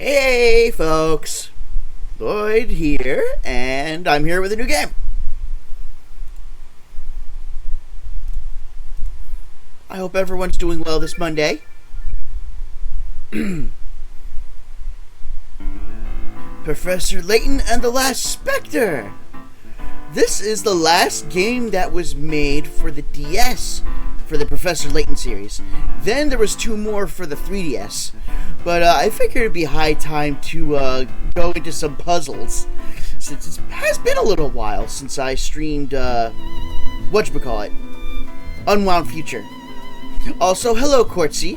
Hey folks, Lloyd here, and I'm here with a new game. I hope everyone's doing well this Monday. Professor Layton and the Last Spectre. This is the last game that was made for the DS for the Professor Layton series. Then there was two more for the 3DS. But I figured it'd be high time to go into some puzzles, since it has been a little while since I streamed, whatchamacallit, Unwound Future. Also, hello, Quartzy.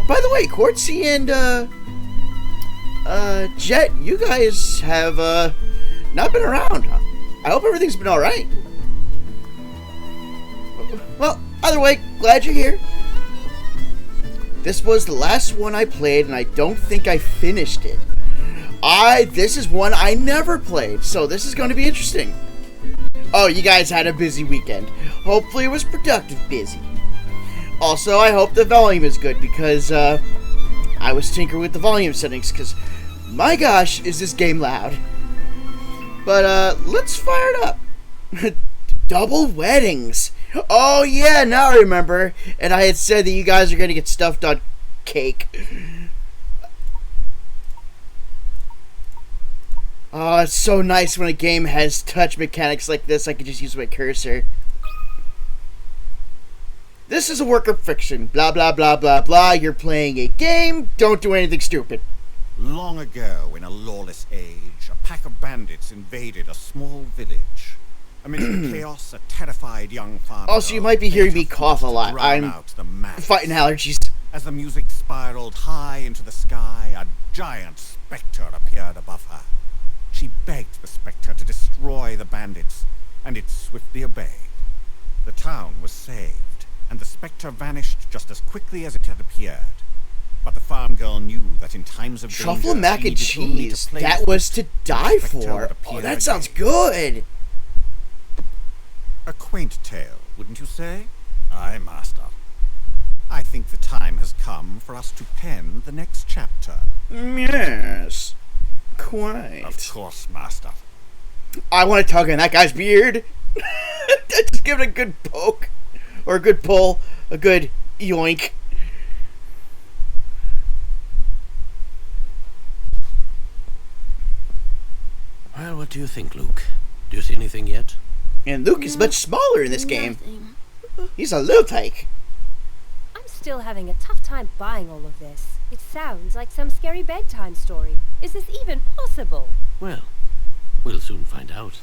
By the way, Quartzy and, Jet, you guys have, not been around. I hope everything's been alright. Well, either way, glad you're here. This was the last one I played, and I don't think I finished it. This is one I never played, so this is going to be interesting. Oh, you guys had a busy weekend. Hopefully it was productive busy. Also, I hope the volume is good, because, I was tinkering with the volume settings, because, my gosh, is this game loud. But, let's fire it up. Double weddings. Oh yeah, now I remember. And I had said that you guys are going to get stuffed on cake. Oh, it's so nice when a game has touch mechanics like this. I can just use my cursor. This is a work of fiction. Blah, blah, blah, blah, blah. You're playing a game. Don't do anything stupid. Long ago, in a lawless age, a pack of bandits invaded a small village. Amidst the chaos, a terrified young farmer. Also, you might be hearing me cough a lot. I'm fighting allergies. As the music spiraled high into the sky, a giant spectre appeared above her. She begged the spectre to destroy the bandits, and it swiftly obeyed. The town was saved, and the spectre vanished just as quickly as it had appeared. But the farm girl knew that in times of danger, truffle mac and cheese. That was to die for. Oh, that sounds good. A quaint tale, wouldn't you say? Aye, master. I think the time has come for us to pen the next chapter. Yes. Quite. Of course, master. I want to tug on that guy's beard. Just give it a good poke. Or a good pull. A good yoink. Well, what do you think, Luke? Do you see anything yet? And Luke is much smaller in this game. He's a little tyke. I'm still having a tough time buying all of this. It sounds like some scary bedtime story. Is this even possible? Well, we'll soon find out.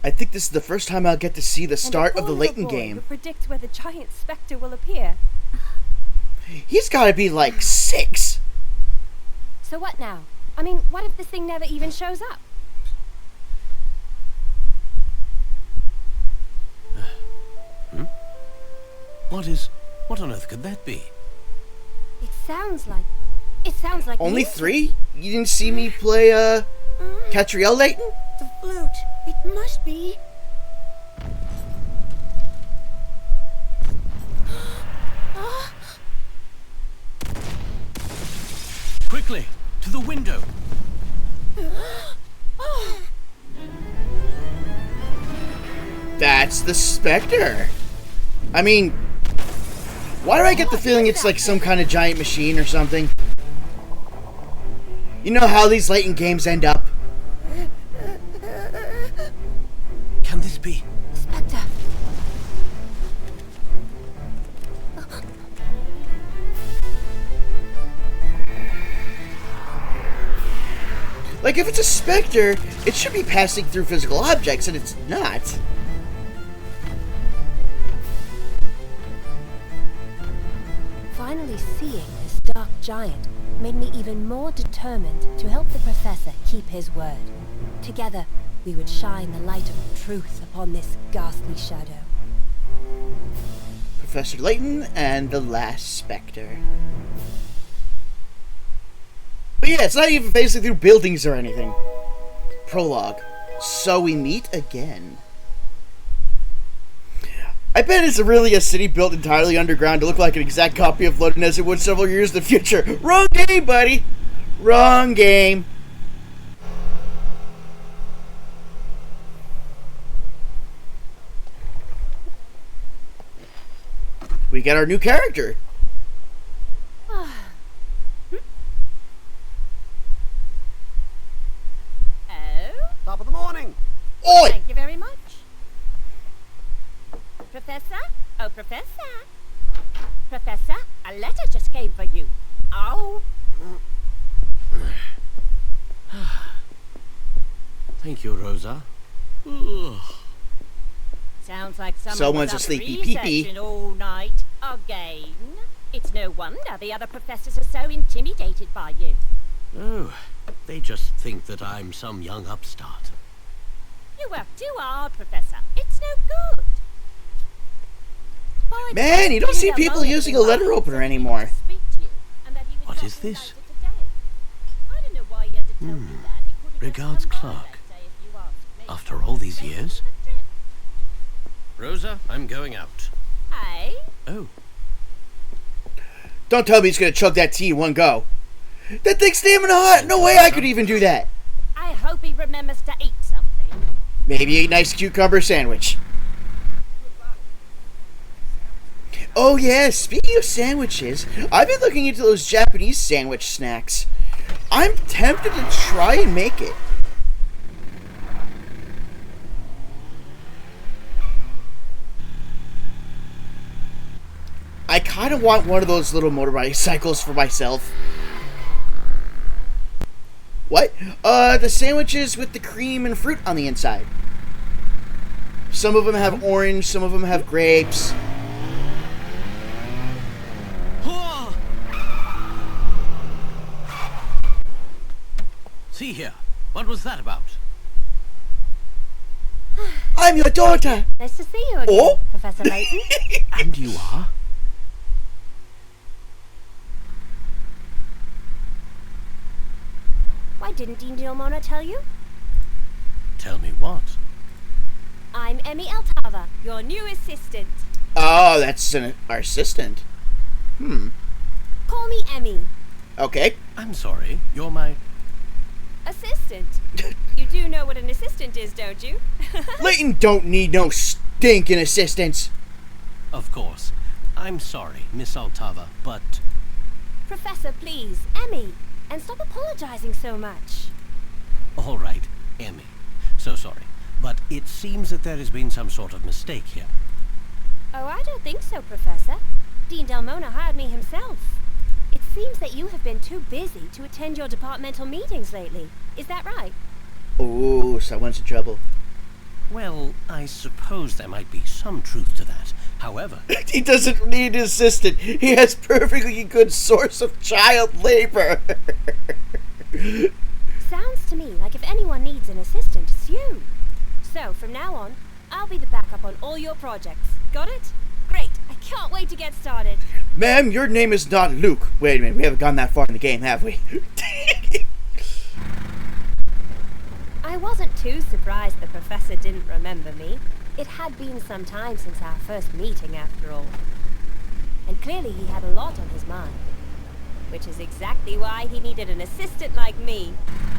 I think this is the first time I'll get to see the start of the Layton game. Who predicts where the giant spectre will appear? He's gotta be like 6. So what now? I mean, what if this thing never even shows up? What on earth could that be? It sounds like Only music. 3? You didn't see me play, Catriel Layton? The flute. It must be. Quickly, to the window. That's the Spectre. I mean, why do I get the feeling it's like some kind of giant machine or something? You know how these Layton games end up? Can this be? Spectre. Like, if it's a Spectre, it should be passing through physical objects, and it's not. Finally seeing this dark giant made me even more determined to help the professor keep his word. Together, we would shine the light of truth upon this ghastly shadow. Professor Layton and the Last Spectre. But yeah, it's not even facing through buildings or anything. Prologue. So we meet again. I bet it's really a city built entirely underground to look like an exact copy of London as it would several years in the future. Wrong game, buddy! Wrong game. We got our new character. Oh, Top of the morning. Oi! thank you very much. Professor? Oh, Professor. Professor, a letter just came for you. Oh. Thank you, Rosa. Ugh. Sounds like Someone's was up a sleepy pee-pee. researching all night. Again? It's no wonder the other professors are so intimidated by you. Oh, they just think that I'm some young upstart. You work too hard, Professor. It's no good. By the Man, way, you don't see Dean people Delmona using a letter invited opener some anymore. people to speak to you, and that he would What drop is in this? later today. I don't know why he had to tell you that. He could have just Regards, come by Clark. that day if you asked me. After all these Take years? him for the trip. Rosa, I'm going out. Hey? Oh, Don't tell me he's gonna chug that tea in one go. That thing's steaming hot. No way I could even do that. I hope he remembers to eat something. Maybe a nice cucumber sandwich. Oh yeah, speaking of sandwiches, I've been looking into those Japanese sandwich snacks. I'm tempted to try and make it. I kind of want one of those little motorcycles for myself. What? The sandwiches with the cream and fruit on the inside. Some of them have orange, some of them have grapes. See here. What was that about? I'm your daughter. Nice to see you again, Oh? Professor Layton. And you are? Why didn't Dean Delmona tell you? Tell me what? I'm Emmy Altava, your new assistant. Oh, that's our assistant. Call me Emmy. Okay. I'm sorry. You're my... Assistant. You do know what an assistant is, don't you? Layton don't need no stinking assistance. Of course. I'm sorry, Miss Altava, but... Professor, please, Emmy. And stop apologizing so much. All right, Emmy. So sorry. But it seems that there has been some sort of mistake here. Oh, I don't think so, Professor. Dean Delmona hired me himself. It seems that you have been too busy to attend your departmental meetings lately. Is that right? Ooh, someone's in trouble. Well, I suppose there might be some truth to that. However... He doesn't need an assistant. He has perfectly good source of child labor. Sounds to me like if anyone needs an assistant, it's you. So, from now on, I'll be the backup on all your projects. Got it? Great. I can't wait to get started. Ma'am, your name is not Luke. Wait a minute, we haven't gone that far in the game, have we? I wasn't too surprised the professor didn't remember me. It had been some time since our first meeting, after all. And clearly he had a lot on his mind. Which is exactly why he needed an assistant like me.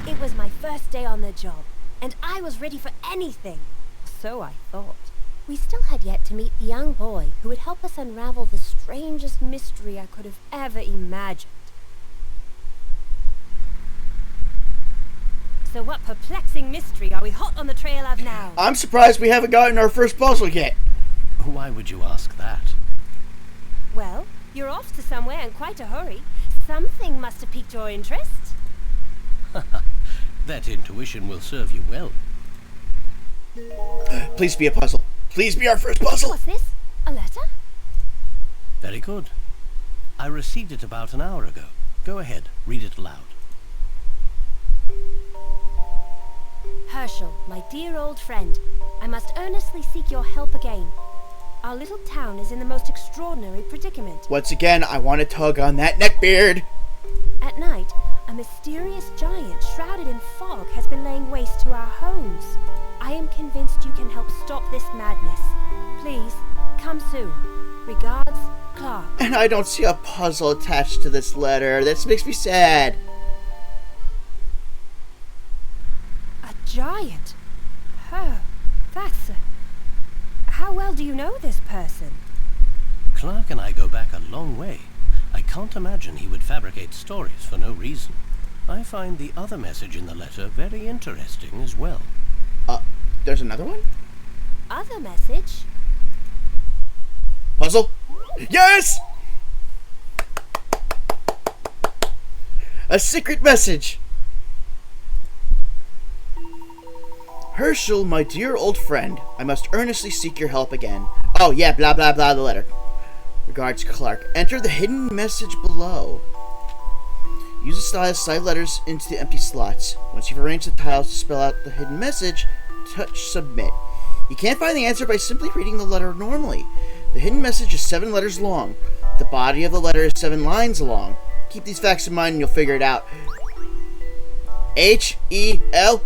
It was my first day on the job, and I was ready for anything. So I thought. We still had yet to meet the young boy who would help us unravel the strangest mystery I could have ever imagined. So what perplexing mystery are we hot on the trail of now? I'm surprised we haven't gotten our first puzzle yet. Why would you ask that? Well, you're off to somewhere in quite a hurry. Something must have piqued your interest. That intuition will serve you well. Please be a puzzle. Please be our first puzzle. What's this? A letter? Very good. I received it about an hour ago. Go ahead, read it aloud. Herschel, my dear old friend, I must earnestly seek your help again. Our little town is in the most extraordinary predicament. Once again, I want to tug on that neckbeard. At night, a mysterious giant shrouded in fog has been laying waste to our homes. I am convinced you can help stop this madness. Please, come soon. Regards, Clark. And I don't see a puzzle attached to this letter. This makes me sad. Giant? Oh, that's... How well do you know this person? Clark and I go back a long way. I can't imagine he would fabricate stories for no reason. I find the other message in the letter very interesting as well. There's another one? Other message? Puzzle? Yes! A secret message! Herschel, my dear old friend, I must earnestly seek your help again. Oh yeah, blah blah blah, the letter. Regards, Clark. Enter the hidden message below. Use the style slide letters into the empty slots. Once you've arranged the tiles to spell out the hidden message, touch submit. You can't find the answer by simply reading the letter normally. The hidden message is 7 letters long. The body of the letter is 7 lines long. Keep these facts in mind and you'll figure it out. HELPSOS.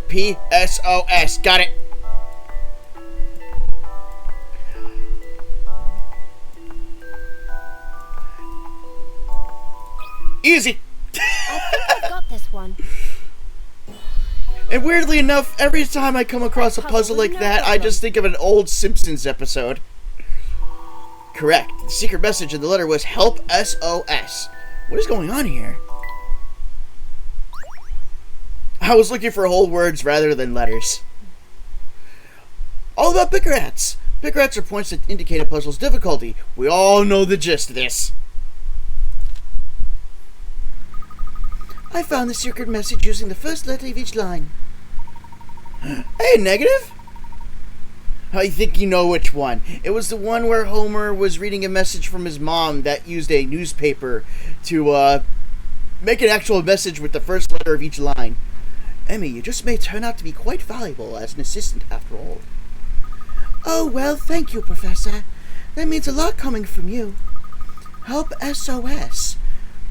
Got it. Easy. I think I've got this one. And weirdly enough, every time I come across a puzzle like that, I just think of an old Simpsons episode. Correct. The secret message in the letter was Help SOS. What is going on here? I was looking for whole words rather than letters. All about Pickrats. Pickrats are points that indicate a puzzle's difficulty. We all know the gist of this. I found the secret message using the first letter of each line. Hey, negative? I think you know which one. It was the one where Homer was reading a message from his mom that used a newspaper to make an actual message with the first letter of each line. Emmy, you just may turn out to be quite valuable as an assistant after all. Oh, well, thank you, Professor. That means a lot coming from you. Help SOS.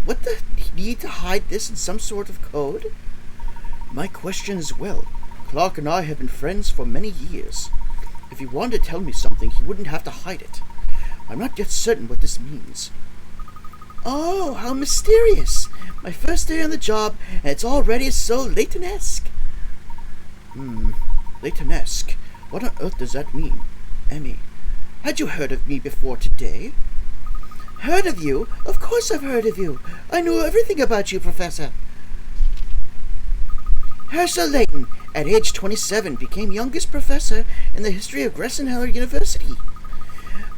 What the need to hide this in some sort of code? My question as well. Clark and I have been friends for many years. If he wanted to tell me something, he wouldn't have to hide it. I'm not yet certain what this means. Oh, how mysterious. My first day on the job, and it's already so Layton-esque. Layton-esque? What on earth does that mean? Emmy, had you heard of me before today? Heard of you? Of course I've heard of you. I know everything about you, Professor. Herschel Layton, at age 27, became youngest professor in the history of Gressenheller University.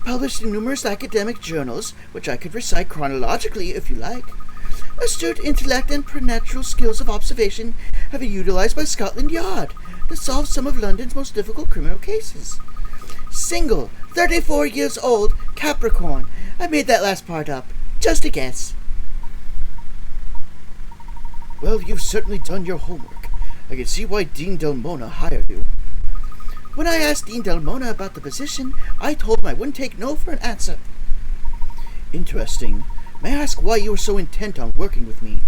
Published in numerous academic journals, which I could recite chronologically if you like. Astute intellect and preternatural skills of observation have been utilized by Scotland Yard to solve some of London's most difficult criminal cases. Single, 34 years old, Capricorn. I made that last part up. Just a guess. Well, you've certainly done your homework. I can see why Dean Delmona hired you. When I asked Dean Delmona about the position, I told him I wouldn't take no for an answer. Interesting. May I ask why you were so intent on working with me?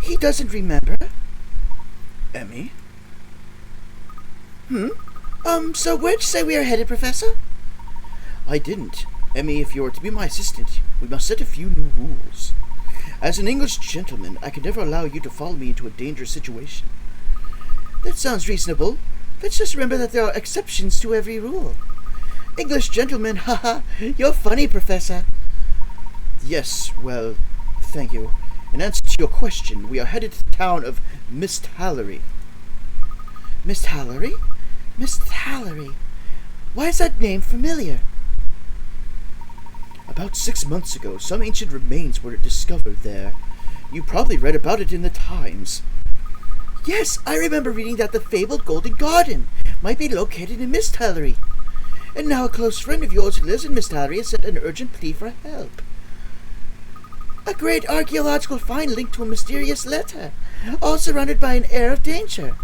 He doesn't remember. Emmy? So where'd you say we are headed, Professor? I didn't. Emmy, if you are to be my assistant, we must set a few new rules. As an English gentleman, I can never allow you to follow me into a dangerous situation. That sounds reasonable. Let's just remember that there are exceptions to every rule. English gentlemen, haha, you're funny, Professor. Yes, well, thank you. In answer to your question, we are headed to the town of Mist Hallory. Mist Hallory? Mist Hallory. Why is that name familiar? About 6 months ago, some ancient remains were discovered there. You probably read about it in the Times. Yes, I remember reading that the fabled Golden Garden might be located in Mist Hallory. And now a close friend of yours who lives in Mist Hallory has sent an urgent plea for help. A great archaeological find linked to a mysterious letter, all surrounded by an air of danger.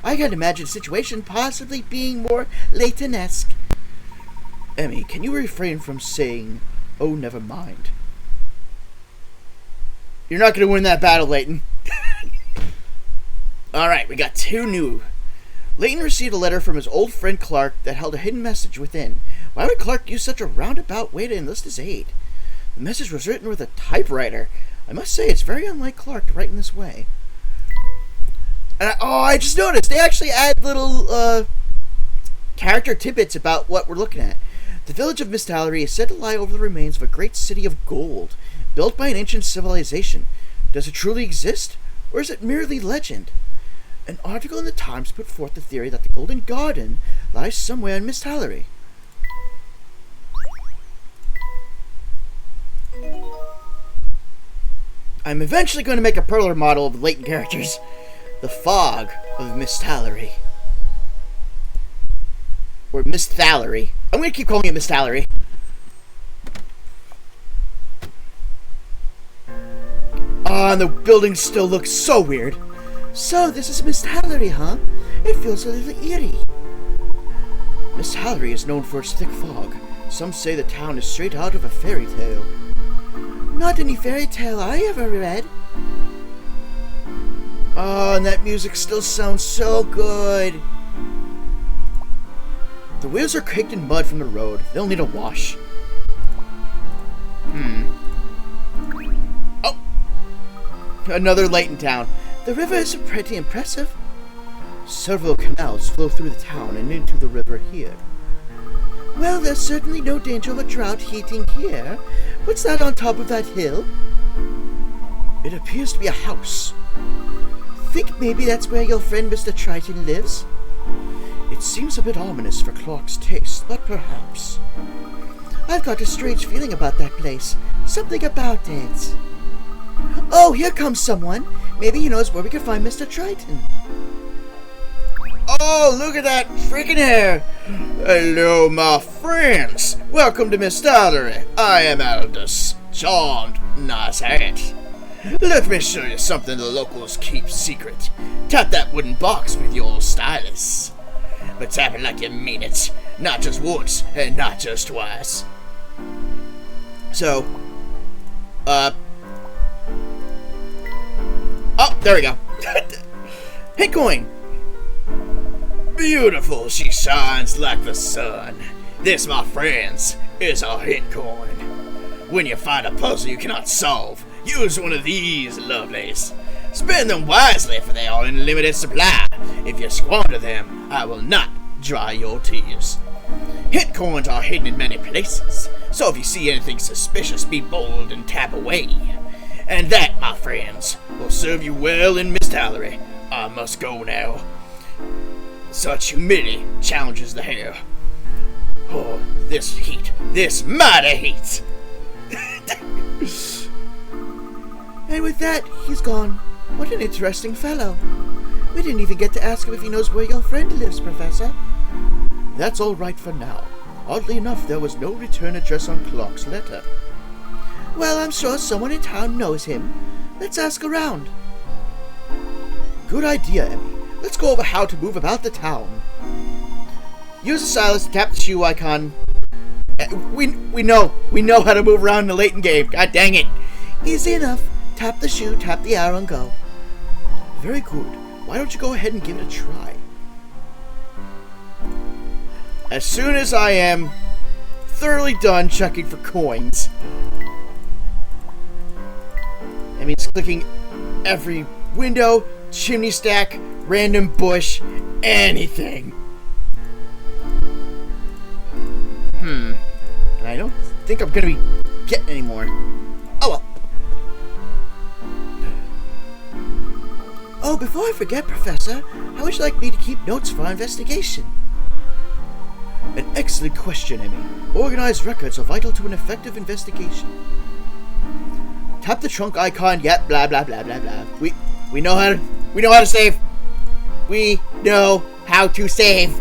I can't imagine the situation possibly being more Layton-esque. Emmy, can you refrain from saying, "Oh, never mind"? You're not going to win that battle, Layton. Alright, we got 2 new. Layton received a letter from his old friend Clark that held a hidden message within. Why would Clark use such a roundabout way to enlist his aid? The message was written with a typewriter. I must say, it's very unlike Clark to write in this way. And I just noticed they actually add little character tidbits about what we're looking at. The village of Mistallery is said to lie over the remains of a great city of gold, built by an ancient civilization. Does it truly exist, or is it merely legend? An article in the Times put forth the theory that the Golden Garden lies somewhere in Mistallery. I'm eventually going to make a perler model of the latent characters. The Fog of Mistallery. Or Mistallery. I'm going to keep calling it Mistallery. And the building still looks so weird. So, this is Mistallery, huh? It feels a little eerie. Mistallery is known for its thick fog. Some say the town is straight out of a fairy tale. Not any fairy tale I ever read. Oh, and that music still sounds so good. The wheels are caked in mud from the road. They'll need a wash. Oh! Another Layton town. The river is pretty impressive. Several canals flow through the town and into the river here. Well, there's certainly no danger of a drought heating here. What's that on top of that hill? It appears to be a house. Think maybe that's where your friend Mr. Triton lives? It seems a bit ominous for Clark's taste, but perhaps. I've got a strange feeling about that place. Something about it. Oh, here comes someone. Maybe he knows where we can find Mr. Triton. Oh, look at that freaking hair! Hello, my friends! Welcome to Mistallery. I am Aldous. Charmed Nazareth. Let me show you something the locals keep secret. Tap that wooden box with your stylus. But tap it like you mean it. Not just once, and not just twice. So, oh, there we go. Hit coin! Beautiful, she shines like the sun. This, my friends, is a hit coin. When you find a puzzle you cannot solve, use one of these lovelies. Spend them wisely, for they are in limited supply. If you squander them, I will not dry your tears. Hit coins are hidden in many places, so if you see anything suspicious, be bold and tap away. And that, my friends, will serve you well in Mistallery. I must go now. Such humidity challenges the hair. Oh, this heat, this mighty heat! And with that, he's gone. What an interesting fellow. We didn't even get to ask him if he knows where your friend lives, Professor. That's all right for now. Oddly enough, there was no return address on Clark's letter. Well, I'm sure someone in town knows him. Let's ask around. Good idea, Emmy. Let's go over how to move about the town. Use the stylus to tap the shoe icon. We know how to move around in the Layton game. God dang it. Easy enough. Tap the shoe, tap the arrow, and go. Very good. Why don't you go ahead and give it a try? As soon as I am thoroughly done checking for coins, that means clicking every window, chimney stack, random bush, anything. And I don't think I'm gonna be getting any more. Oh well. Oh, before I forget, Professor, how would you like me to keep notes for our investigation? An excellent question, Emmy. Organized records are vital to an effective investigation. Tap the trunk icon. Yep. Blah blah blah blah blah. We know how to save. We know how to save.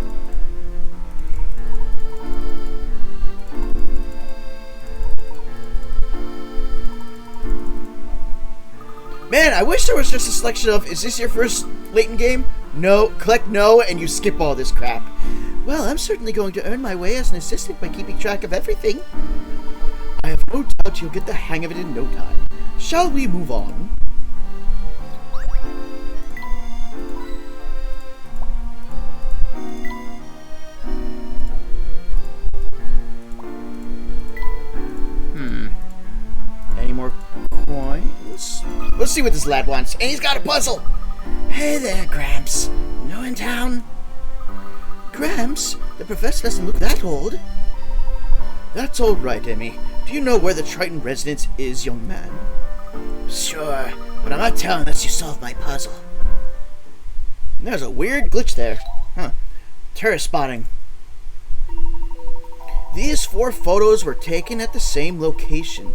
Man, I wish there was just a selection of, is this your first Layton game? No, collect no, and you skip all this crap. Well, I'm certainly going to earn my way as an assistant by keeping track of everything. I have no doubt you'll get the hang of it in no time. Shall we move on? Any more coins? Let's see what this lad wants. And he's got a puzzle! Hey there, Gramps. No in town? Gramps, the professor doesn't look that old. That's all right, Emmy. Do you know where the Triton residence is, young man? Sure, but I'm not telling unless you solve my puzzle. There's a weird glitch there. Huh. Tourist spotting. These 4 photos were taken at the same location.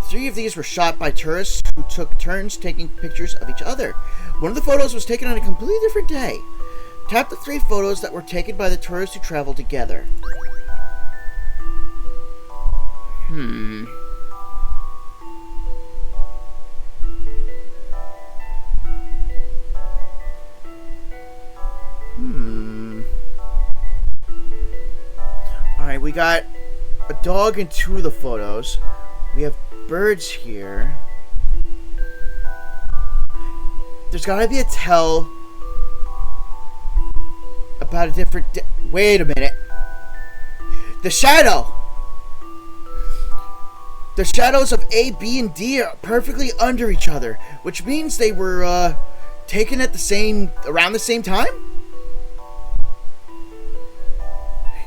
3 of these were shot by tourists who took turns taking pictures of each other. One of the photos was taken on a completely different day. Tap the 3 photos that were taken by the tourists who traveled together. Alright, we got a dog in 2 of the photos. We have birds here. There's gotta be a tell about a different wait a minute. The shadow! The shadows of A, B, and D are perfectly under each other, which means they were, taken at around the same time?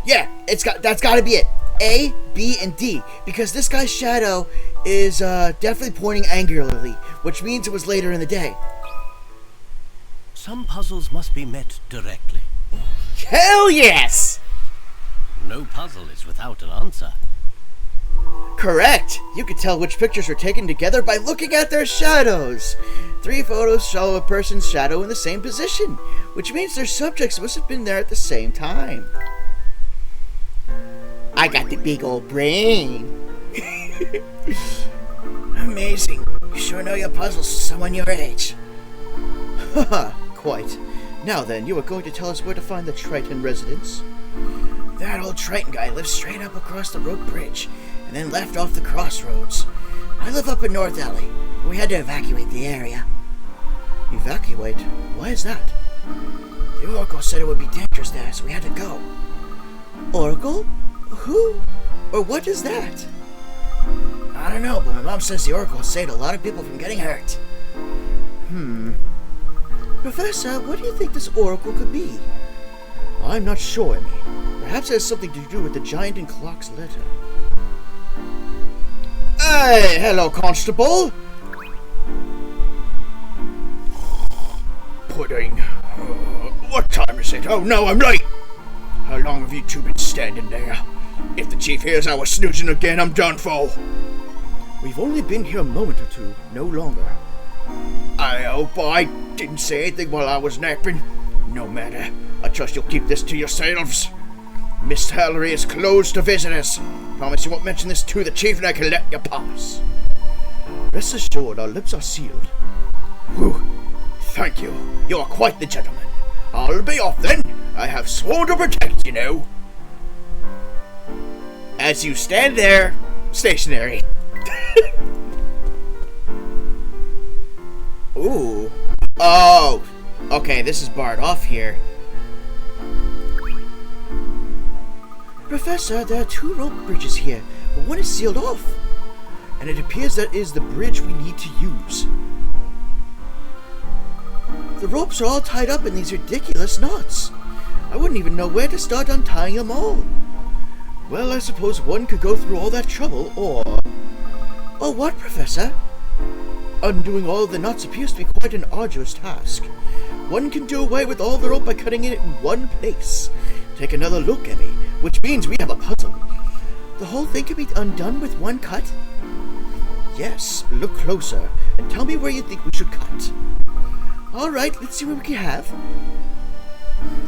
Yeah, that's gotta be it. A, B, and D, because this guy's shadow is, definitely pointing angularly, which means it was later in the day. Some puzzles must be met directly. Hell yes! No puzzle is without an answer. Correct! You could tell which pictures were taken together by looking at their shadows. 3 photos show a person's shadow in the same position, which means their subjects must have been there at the same time. I got the big old brain. Amazing. You sure know your puzzles for someone your age. Haha, quite. Now then, you are going to tell us where to find the Triton residence? That old Triton guy lives straight up across the rope bridge, and then left off the crossroads. I live up in North Alley. We had to evacuate the area. Evacuate? Why is that? The Oracle said it would be dangerous there, so we had to go. Oracle? Who? Or what is that? I don't know, but my mom says the Oracle saved a lot of people from getting hurt. Professor, what do you think this Oracle could be? I'm not sure, Emmy. Perhaps it has something to do with the giant in Clock's letter. Hey, hello, Constable! Pudding. What time is it? Oh no, I'm late! How long have you 2 been standing there? If the chief hears I was snoozing again, I'm done for. We've only been here a moment or 2, no longer. I hope I didn't say anything while I was napping. No matter. I trust you'll keep this to yourselves. Miss Hallery is closed to visitors. Promise you won't mention this to the chief and I can let you pass. Rest assured, our lips are sealed. Whew. Thank you. You are quite the gentleman. I'll be off then. I have sworn to protect, you know. As you stand there, stationary. Ooh. Oh. Okay, this is barred off here. Professor, there are 2 rope bridges here, but one is sealed off. And it appears that is the bridge we need to use. The ropes are all tied up in these ridiculous knots. I wouldn't even know where to start untying them all. Well, I suppose one could go through all that trouble, or... Oh, what, Professor? Undoing all the knots appears to be quite an arduous task. One can do away with all the rope by cutting it in one place. Take another look, Emmy, which means we have a puzzle. The whole thing can be undone with one cut? Yes, look closer, and tell me where you think we should cut. Alright, let's see what we can have.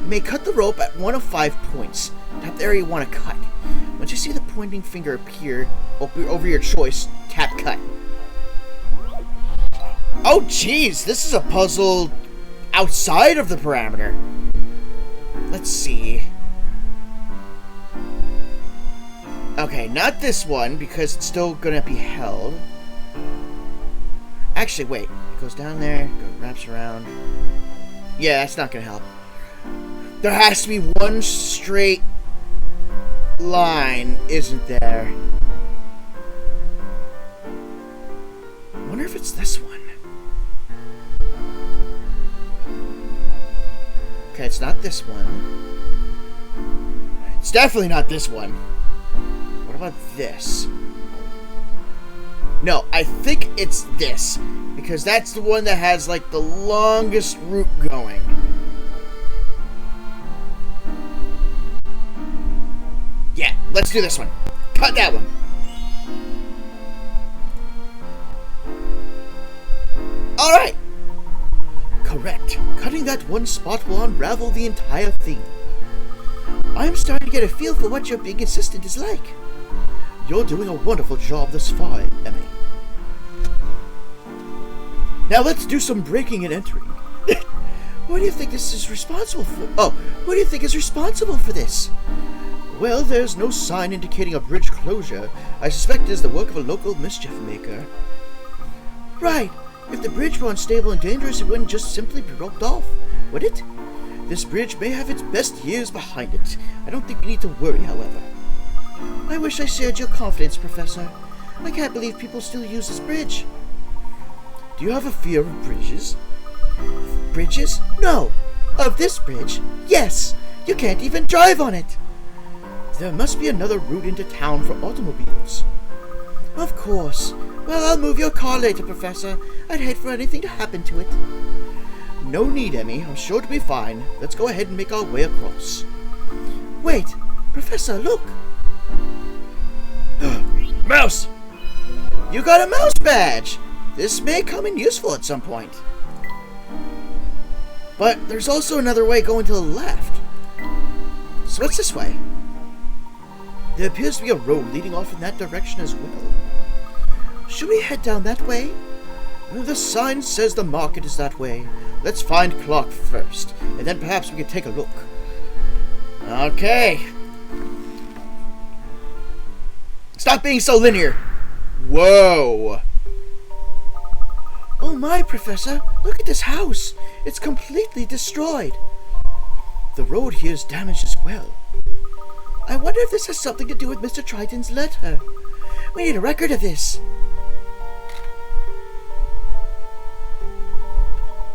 You may cut the rope at 1 of 5 points. Tap the area you want to cut. Once you see the pointing finger appear over your choice, tap cut. Oh jeez, this is a puzzle outside of the parameter. Let's see. Okay, not this one, because it's still gonna be held. Actually, wait. It goes down there, wraps around. Yeah, that's not gonna help. There has to be one straight line, isn't there? I wonder if it's this one. it's not this one. It's definitely not this one. What about this? No, I think it's this. Because that's the one that has, like, the longest route going. Yeah, let's do this one. Cut that one. Alright. Correct. Cutting that one spot will unravel the entire thing. I'm starting to get a feel for what your being assistant is like. You're doing a wonderful job thus far, Emmy. Now let's do some breaking and entering. What do you think this is responsible for? Oh, who do you think is responsible for this? Well, there's no sign indicating a bridge closure. I suspect it is the work of a local mischief maker. Right. If the bridge were unstable and dangerous, it wouldn't just simply be roped off, would it? This bridge may have its best years behind it. I don't think we need to worry, however. I wish I shared your confidence, Professor. I can't believe people still use this bridge. Do you have a fear of bridges? Bridges? No. Of this bridge? Yes. You can't even drive on it. There must be another route into town for automobiles. Of course. Well, I'll move your car later, Professor. I'd hate for anything to happen to it. No need, Emmy. I'm sure to be fine. Let's go ahead and make our way across. Wait. Professor, look. Mouse! You got a mouse badge! This may come in useful at some point. But there's also another way going to the left. So what's this way? There appears to be a road leading off in that direction as well. Should we head down that way? The sign says the market is that way. Let's find Clark first, and then perhaps we can take a look. Okay. Stop being so linear. Whoa. Oh my, Professor. Look at this house. It's completely destroyed. The road here is damaged as well. I wonder if this has something to do with Mr. Triton's letter. We need a record of this.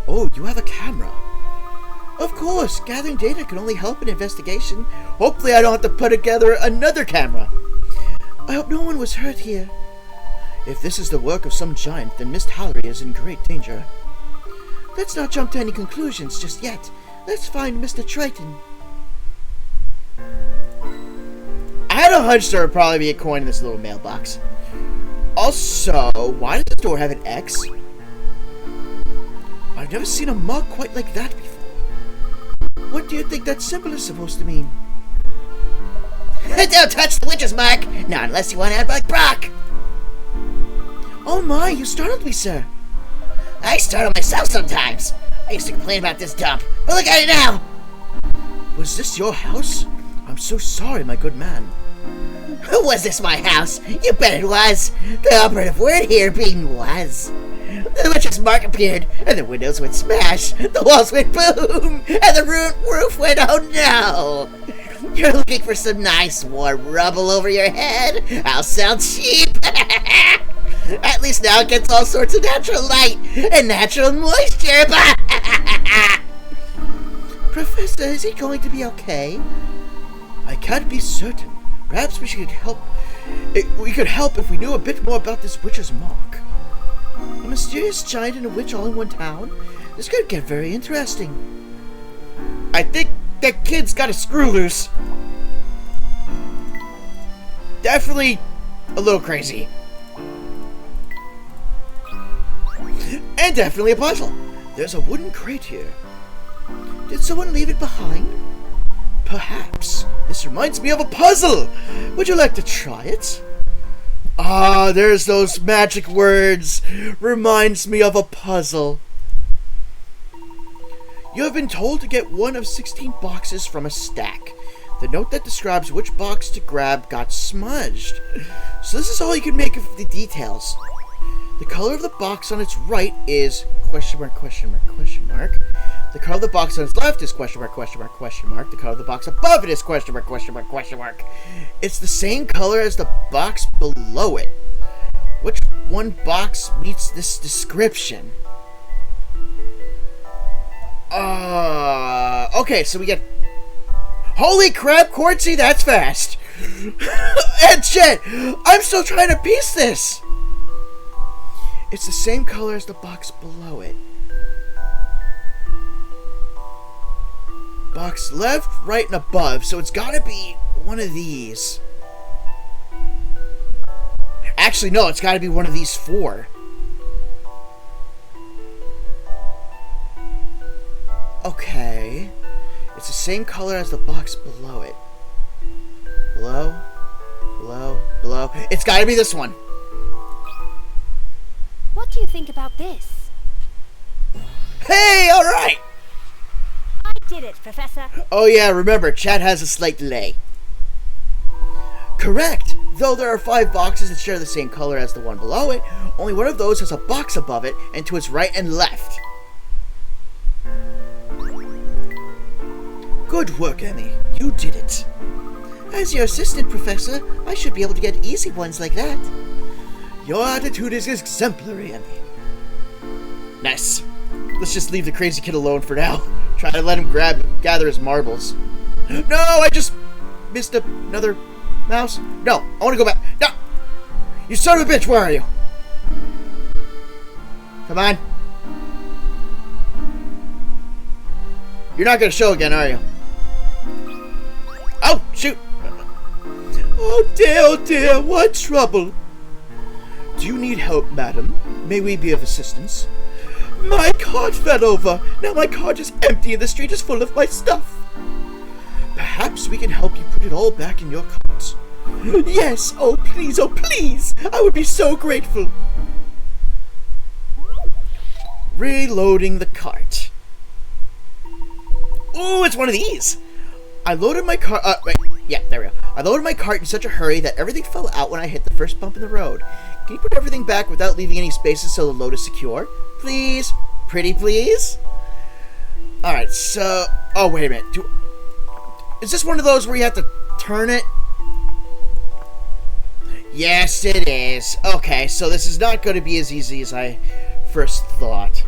Oh, you have a camera. Of course, gathering data can only help an investigation. Hopefully I don't have to put together another camera. I hope no one was hurt here. If this is the work of some giant, then Miss Hallery is in great danger. Let's not jump to any conclusions just yet. Let's find Mr. Triton. I had a hunch there would probably be a coin in this little mailbox. Also, why does the door have an X? I've never seen a mark quite like that before. What do you think that symbol is supposed to mean? Don't touch the witch's mark! Not unless you want to act like Brock! Oh my, you startled me, sir. I startle myself sometimes. I used to complain about this dump, but look at it now! Was this your house? I'm so sorry, my good man. Was this my house? You bet it was. The operative word here being was. The witch's mark appeared, and the windows went smash, the walls went boom, and the roof went oh no! You're looking for some nice warm rubble over your head? I'll sell cheap! At least now it gets all sorts of natural light and natural moisture! Professor, is he going to be okay? I can't be certain. Perhaps we should help. We could help if we knew a bit more about this witch's mark. A mysterious giant and a witch all in one town? This could get very interesting. I think that kid's got a screw loose. Definitely a little crazy. And definitely a puzzle. There's a wooden crate here. Did someone leave it behind? Perhaps. This reminds me of a puzzle. Would you like to try it? Ah, there's those magic words. Reminds me of a puzzle. You have been told to get one of 16 boxes from a stack. The note that describes which box to grab got smudged. So this is all you can make of the details. The color of the box on its right is question mark, question mark, question mark. The color of the box on its left is question mark, question mark, question mark. The color of the box above it is question mark, question mark, question mark. It's the same color as the box below it. Which one box meets this description? Okay, so we get... Holy crap, Quartzy, that's fast! And shit! I'm still trying to piece this! It's the same color as the box below it. Box left, right, and above, so it's gotta be one of these. Actually, no, it's gotta be one of these 4. Okay. It's the same color as the box below it. Below, below, below. It's gotta be this one. What do you think about this? Hey, alright! I did it, Professor. Oh yeah, remember, chat has a slight delay. Correct! Though there are 5 boxes that share the same color as the one below it, only one of those has a box above it and to its right and left. Good work, Emmy. You did it. As your assistant, Professor, I should be able to get easy ones like that. Your attitude is exemplary, Emmy. Nice. Let's just leave the crazy kid alone for now. Try to let him gather his marbles. No, I just missed another mouse. No, I want to go back. No! You son of a bitch, where are you? Come on. You're not going to show again, are you? Oh, shoot! Oh dear, what trouble? Do you need help, madam? May we be of assistance? My cart fell over. Now my cart is empty and the street is full of my stuff. Perhaps we can help you put it all back in your cart. Yes, oh please, I would be so grateful. Reloading the cart. Ooh, it's one of these. I loaded my cart. Wait. Yeah, there we go. I loaded my cart in such a hurry that everything fell out when I hit the first bump in the road. Can you put everything back without leaving any spaces so the load is secure? Please? Pretty please? Alright, so... Oh, wait a minute. Is this one of those where you have to turn it? Yes, it is. Okay, so this is not going to be as easy as I first thought.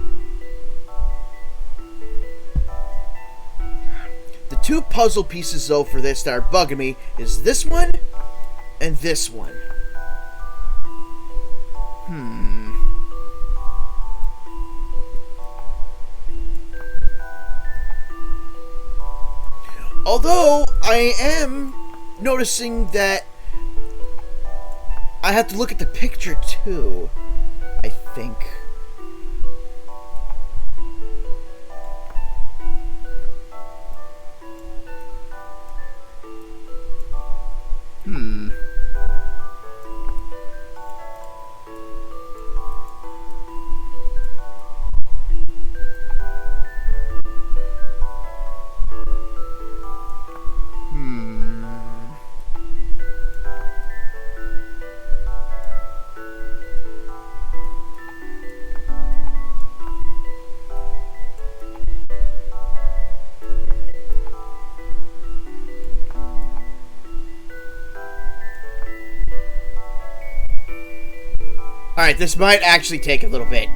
The 2 puzzle pieces, though, for this that are bugging me is this one and this one. Although, I am noticing that I have to look at the picture, too, I think. Alright, this might actually take a little bit.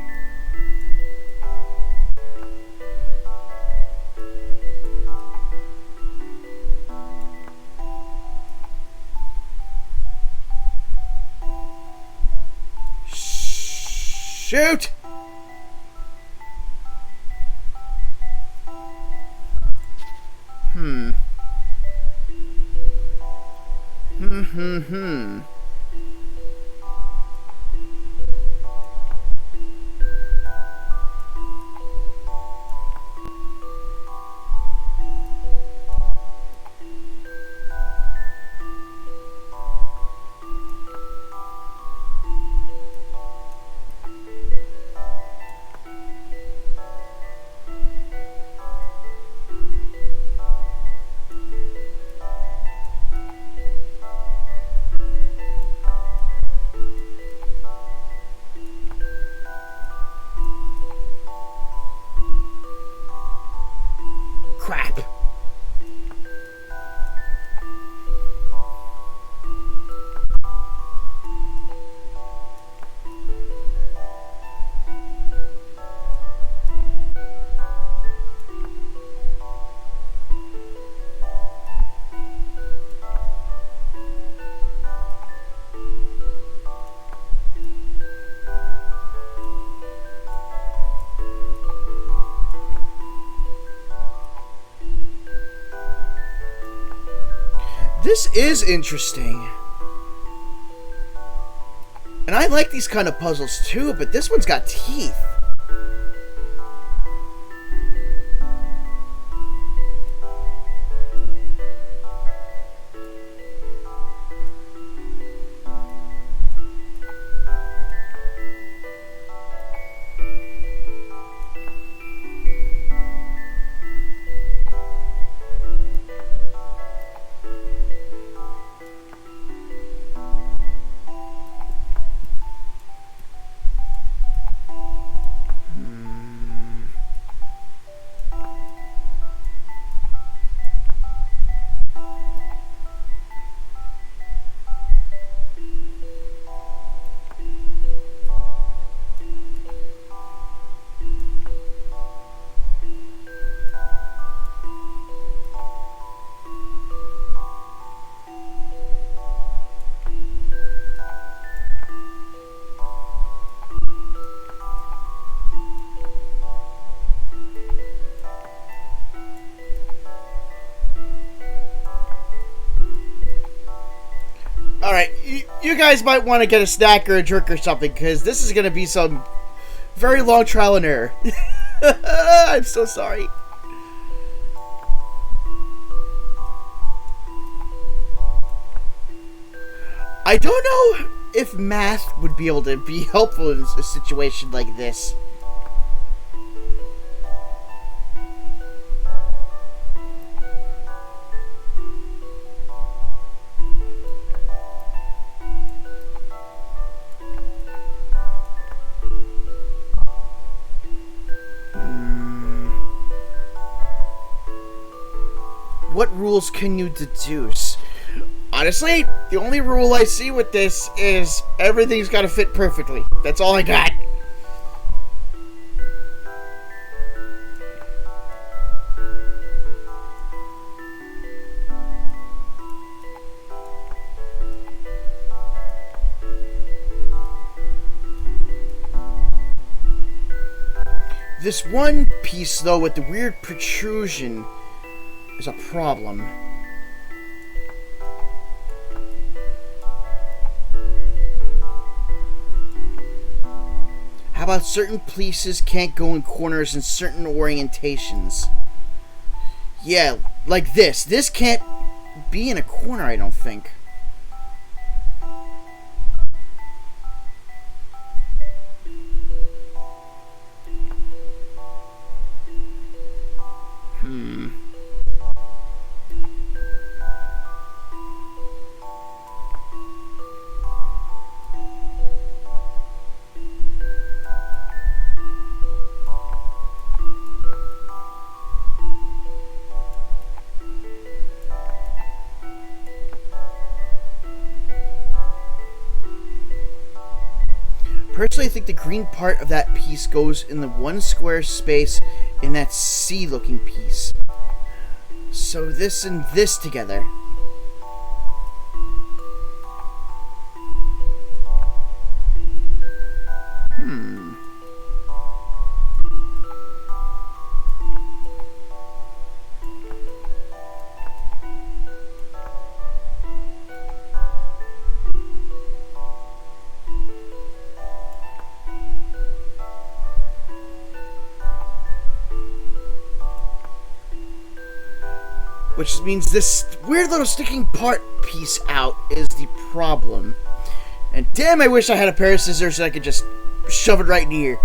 Shoot! This is interesting. And I like these kind of puzzles too, but this one's got teeth. Alright, you guys might want to get a snack or a drink or something, because this is going to be some very long trial and error. I'm so sorry. I don't know if math would be able to be helpful in a situation like this. What rules can you deduce? Honestly, the only rule I see with this is everything's got to fit perfectly. That's all I got. This one piece, though, with the weird protrusion is a problem. How about certain pieces can't go in corners in certain orientations? Yeah, like this. This can't be in a corner, I don't think. Personally, I think the green part of that piece goes in the one square space in that C-looking piece. So this and this together. Which means this weird little sticking part piece out is the problem. And damn, I wish I had a pair of scissors so I could just shove it right in here.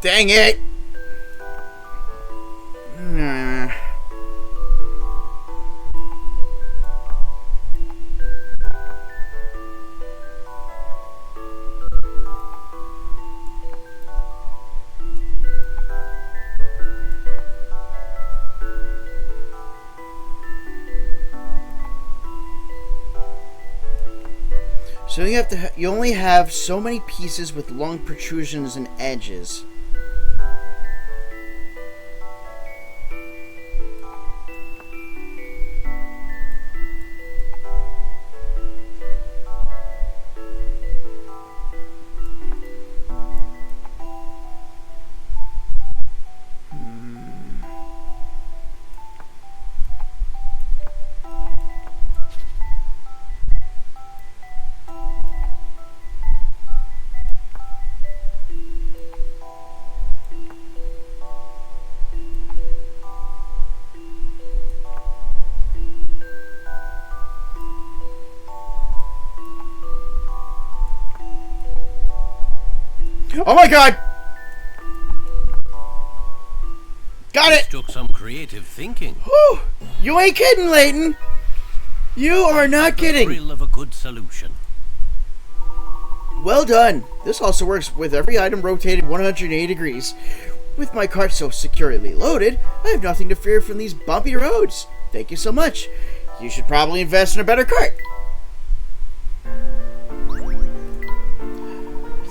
Dang it! Nah. So you only have so many pieces with long protrusions and edges. Oh my god! Got it! Took some creative thinking. Whew. You ain't kidding, Layton! You are not The kidding! thrill of a good solution. Well done! This also works with every item rotated 180 degrees. With my cart so securely loaded, I have nothing to fear from these bumpy roads. Thank you so much. You should probably invest in a better cart.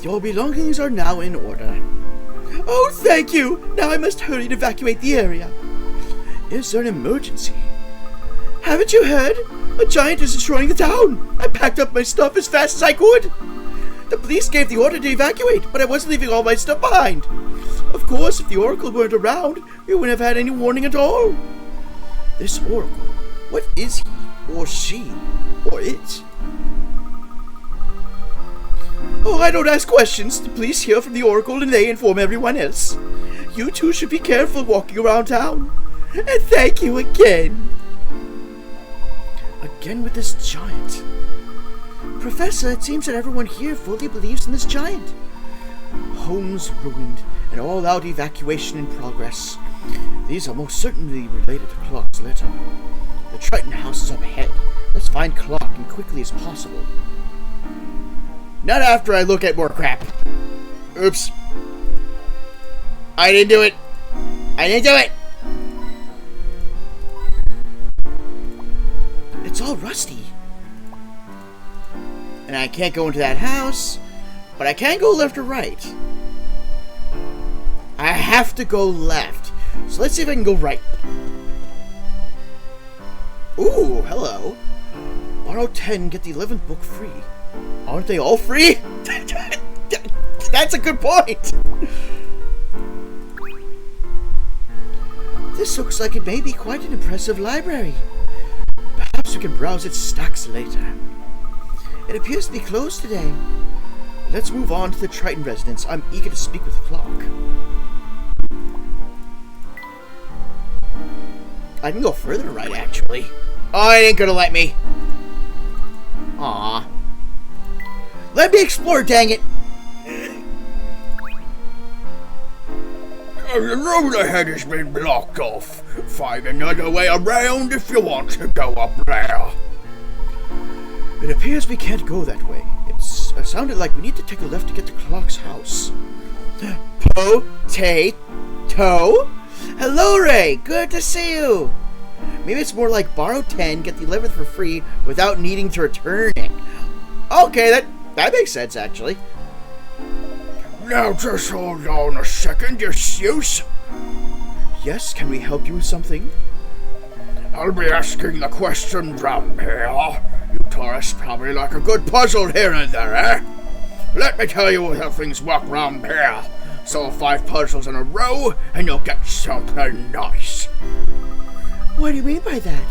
Your belongings are now in order. Oh, thank you! Now I must hurry and evacuate the area. Is there an emergency? Haven't you heard? A giant is destroying the town. I packed up my stuff as fast as I could. The police gave the order to evacuate, but I wasn't leaving all my stuff behind. Of course, if the Oracle weren't around, we wouldn't have had any warning at all. This Oracle, what is he, or she, or it? Oh, I don't ask questions. The police hear from the Oracle and they inform everyone else. You two should be careful walking around town. And thank you again. Again with this giant. Professor, it seems that everyone here fully believes in this giant. Homes ruined and all-out evacuation in progress. These are most certainly related to Clark's letter. The Triton house is up ahead. Let's find Clark as quickly as possible. Not after I look at more crap. Oops. I didn't do it. I didn't do it. It's all rusty. And I can't go into that house, but I can go left or right. I have to go left. So let's see if I can go right. Ooh, hello. Borrow 10, get the 11th book free. Aren't they all free? That's a good point. This looks like it may be quite an impressive library. Perhaps we can browse its stacks later. It appears to be closed today. Let's move on to the Triton residence. I'm eager to speak with Clark. I can go further right, actually. Oh, it ain't gonna let me. Aww. Let me explore, dang it! The road ahead has been blocked off. Find another way around if you want to go up there. It appears we can't go that way. It sounded like we need to take a left to get to Clark's house. Potato? Hello, Ray! Good to see you! Maybe it's more like borrow 10, get the 11th for free without needing to return it. Okay, that makes sense, actually. Now just hold on a second, Use. Yes, can we help you with something? I'll be asking the questions round here. You tourists probably like a good puzzle here and there, eh? Let me tell you how things work round here. Solve 5 puzzles in a row, and you'll get something nice. What do you mean by that?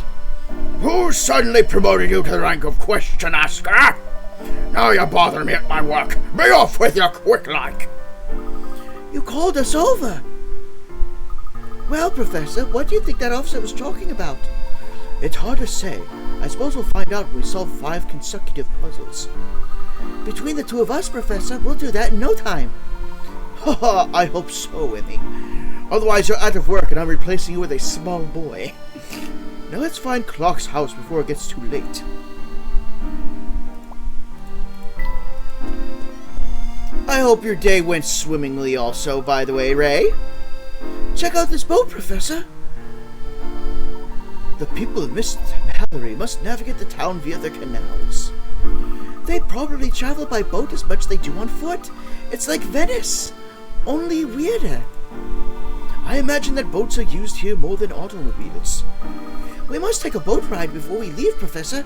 Who suddenly promoted you to the rank of question asker? Now you bother me at my work. Be off with you quick like. You called us over. Well, Professor, what do you think that officer was talking about? It's hard to say. I suppose we'll find out when we solve 5 consecutive puzzles. Between the two of us, Professor, we'll do that in no time. Haha, I hope so, Emmy. Otherwise you're out of work and I'm replacing you with a small boy. Now let's find Clock's house before it gets too late. I hope your day went swimmingly also, by the way, Ray. Check out this boat, Professor. The people of Miss Mallory must navigate the town via the canals. They probably travel by boat as much as they do on foot. It's like Venice, only weirder. I imagine that boats are used here more than automobiles. We must take a boat ride before we leave, Professor.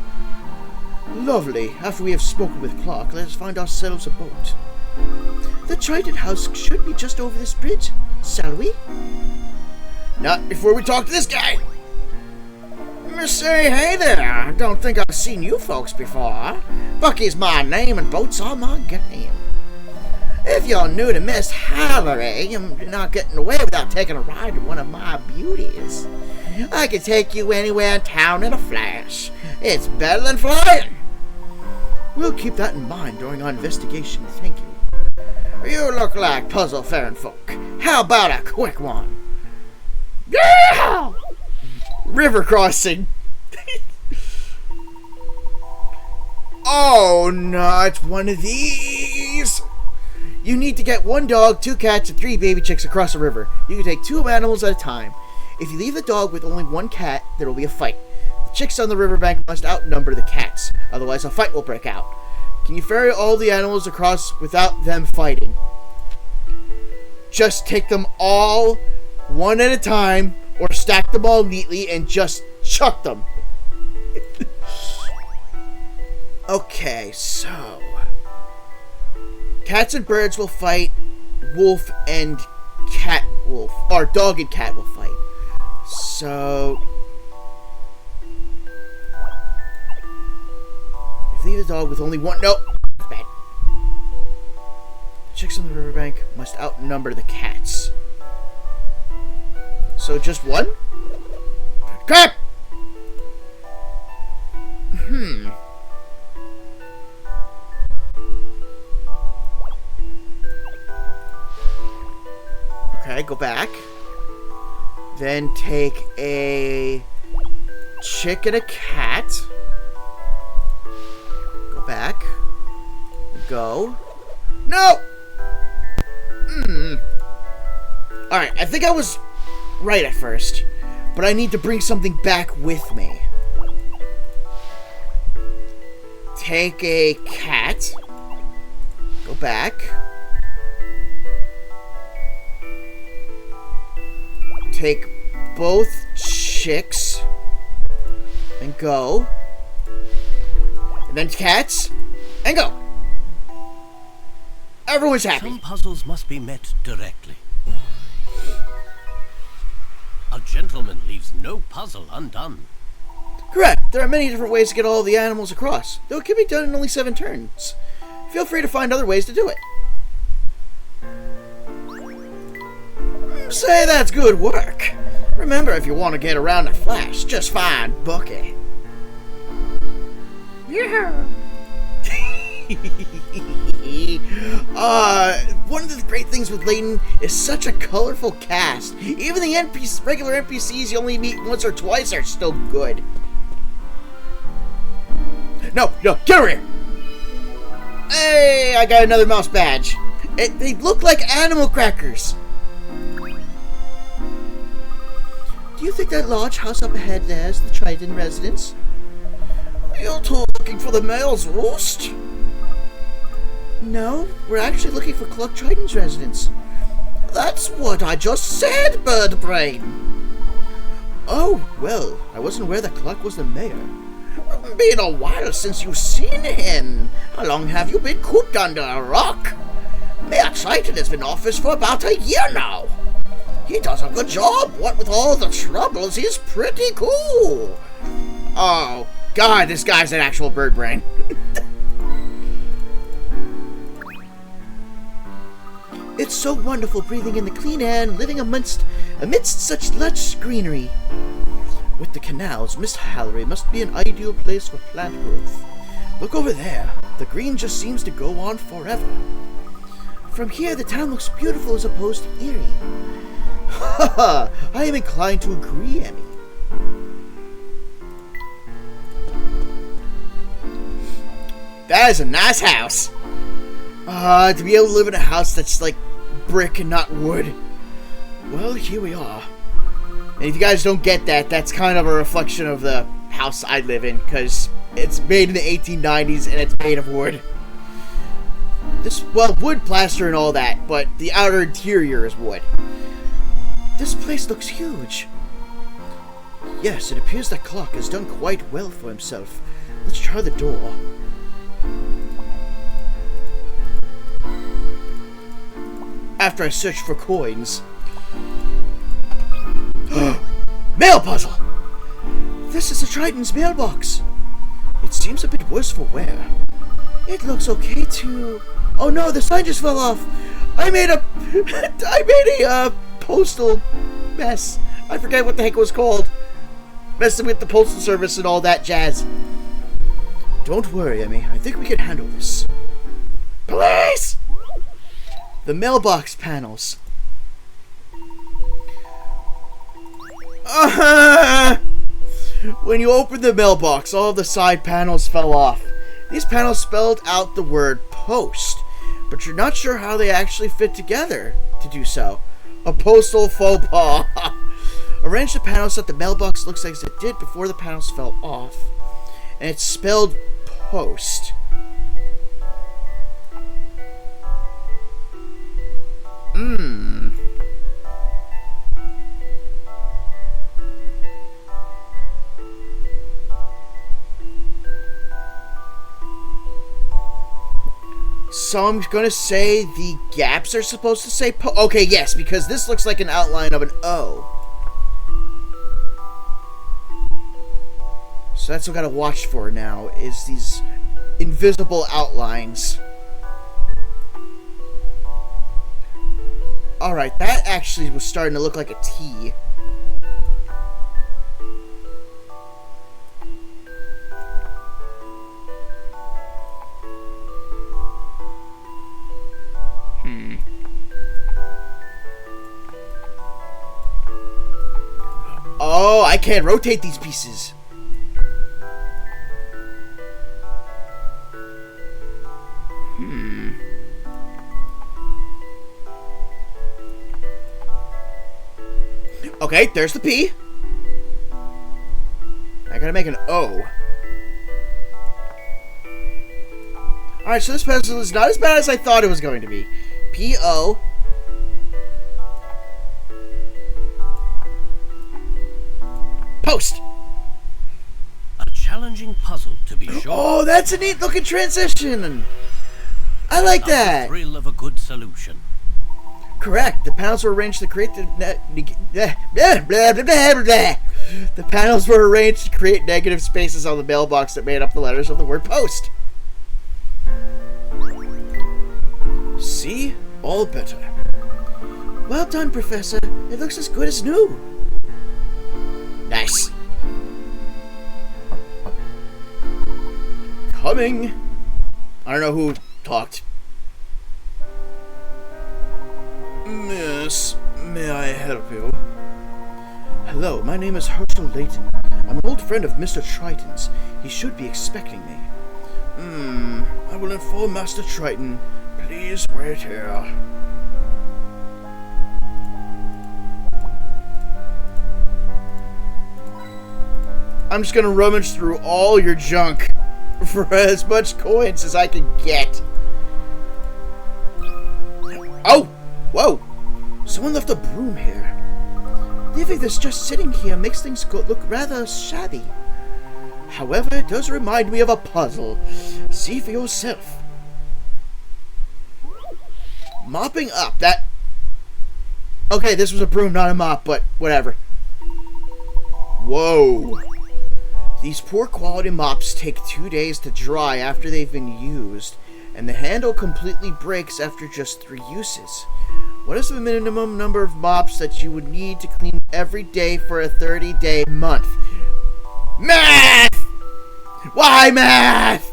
Lovely. After we have spoken with Clark, let us find ourselves a boat. The Trident House should be just over this bridge, shall we? Not before we talk to this guy. Say, hey there. Don't think I've seen you folks before. Bucky's my name and boats are my game. If you're new to Miss Mallory, you're not getting away without taking a ride in one of my beauties. I can take you anywhere in town in a flash. It's better than flying. We'll keep that in mind during our investigation, thank you. You look like puzzle-faring folk. How about a quick one? Yeah! River crossing. Oh no, it's one of these. You need to get 1 dog, 2 cats, and 3 baby chicks across the river. You can take 2 animals at a time. If you leave the dog with only 1 cat, there will be a fight. The chicks on the riverbank must outnumber the cats, otherwise a fight will break out. Can you ferry all the animals across without them fighting? Just take them all one at a time, or stack them all neatly and just chuck them. Okay, so cats and birds will fight, wolf and cat wolf, or dog and cat will fight. So if you leave the dog with only 1, no, bad. The chicks on the riverbank must outnumber the cats. So just 1? Crap! Okay, go back. Then take a chick and a cat. Go back. Go. No! Alright, I think I was right at first, but I need to bring something back with me. Take a cat. Go back. Take both chicks and go. And then cats and go. Everyone's happy. Some puzzles must be met directly. A gentleman leaves no puzzle undone. Correct. There are many different ways to get all the animals across, though it can be done in only 7 turns. Feel free to find other ways to do it. say that's good work. Remember, if you want to get around the Flash, just find Bucky. Yeah. One of the great things with Layton is such a colorful cast. Even the regular NPCs you only meet once or twice are still good. No, get over here. Hey, I got another mouse badge. They look like animal crackers. Do you think that large house up ahead there is the Trident residence? You're two looking for the male's roost? No, we're actually looking for Cluck Trident's residence. That's what I just said, Birdbrain. Oh, well, I wasn't aware that Cluck was the mayor. Been a while since you've seen him. How long have you been cooped under a rock? Mayor Triton has been in office for about a year now. He does a good job. What with all the troubles, he's pretty cool. Oh, God, this guy's an actual Birdbrain. It's so wonderful breathing in the clean air and living amidst such lush greenery. With the canals, Miss Mallory must be an ideal place for plant growth. Look over there. The green just seems to go on forever. From here, the town looks beautiful as opposed to eerie. Haha, I am inclined to agree, Emmy. That is a nice house. To be able to live in a house that's like brick and not wood. Well, here we are. And if you guys don't get that, that's kind of a reflection of the house I live in, because it's made in the 1890s and it's made of wood. Well, wood plaster and all that, but the outer interior is wood. This place looks huge. Yes, it appears that Clark has done quite well for himself. Let's try the door. After I search for coins. Mail puzzle! This is the Triton's mailbox. It seems a bit worse for wear. It looks okay to... Oh no, the sign just fell off. I made a postal mess. I forget what the heck it was called. Messing with the postal service and all that jazz. Don't worry, Emmy. I think we can handle this. Police! The mailbox panels. When you opened the mailbox, all of the side panels fell off. These panels spelled out the word post, but you're not sure how they actually fit together to do so. A postal faux pas. Arrange the panels so that the mailbox looks like it did before the panels fell off. And it's spelled post. So I'm gonna say the gaps are supposed to say okay, yes, because this looks like an outline of an O. So that's what I gotta watch for now, is these invisible outlines. Alright, that actually was starting to look like a T. Oh, I can't rotate these pieces. Okay, there's the P. I gotta make an O. Alright, so this puzzle is not as bad as I thought it was going to be. P-O. Post. A challenging puzzle, to be sure. Oh, that's a neat looking transition. I like that. The thrill of a good solution. Correct. The panels were arranged to create the The panels were arranged to create negative spaces on the mailbox that made up the letters of the word post. See? All better. Well done, Professor. It looks as good as new. Nice. Coming. I don't know who talked. Miss, may I help you? Hello, my name is Herschel Layton. I'm an old friend of Mr. Triton's. He should be expecting me. I will inform Master Triton. Please wait here. I'm just gonna rummage through all your junk for as much coins as I can get. Oh! Whoa! Someone left a broom here. Leaving this just sitting here makes things look rather shabby. However, it does remind me of a puzzle. See for yourself. Mopping up. That... Okay, this was a broom, not a mop, but whatever. Whoa. These poor quality mops take 2 days to dry after they've been used, and the handle completely breaks after just 3 uses. What is the minimum number of mops that you would need to clean every day for a 30-day month? Math! Why math?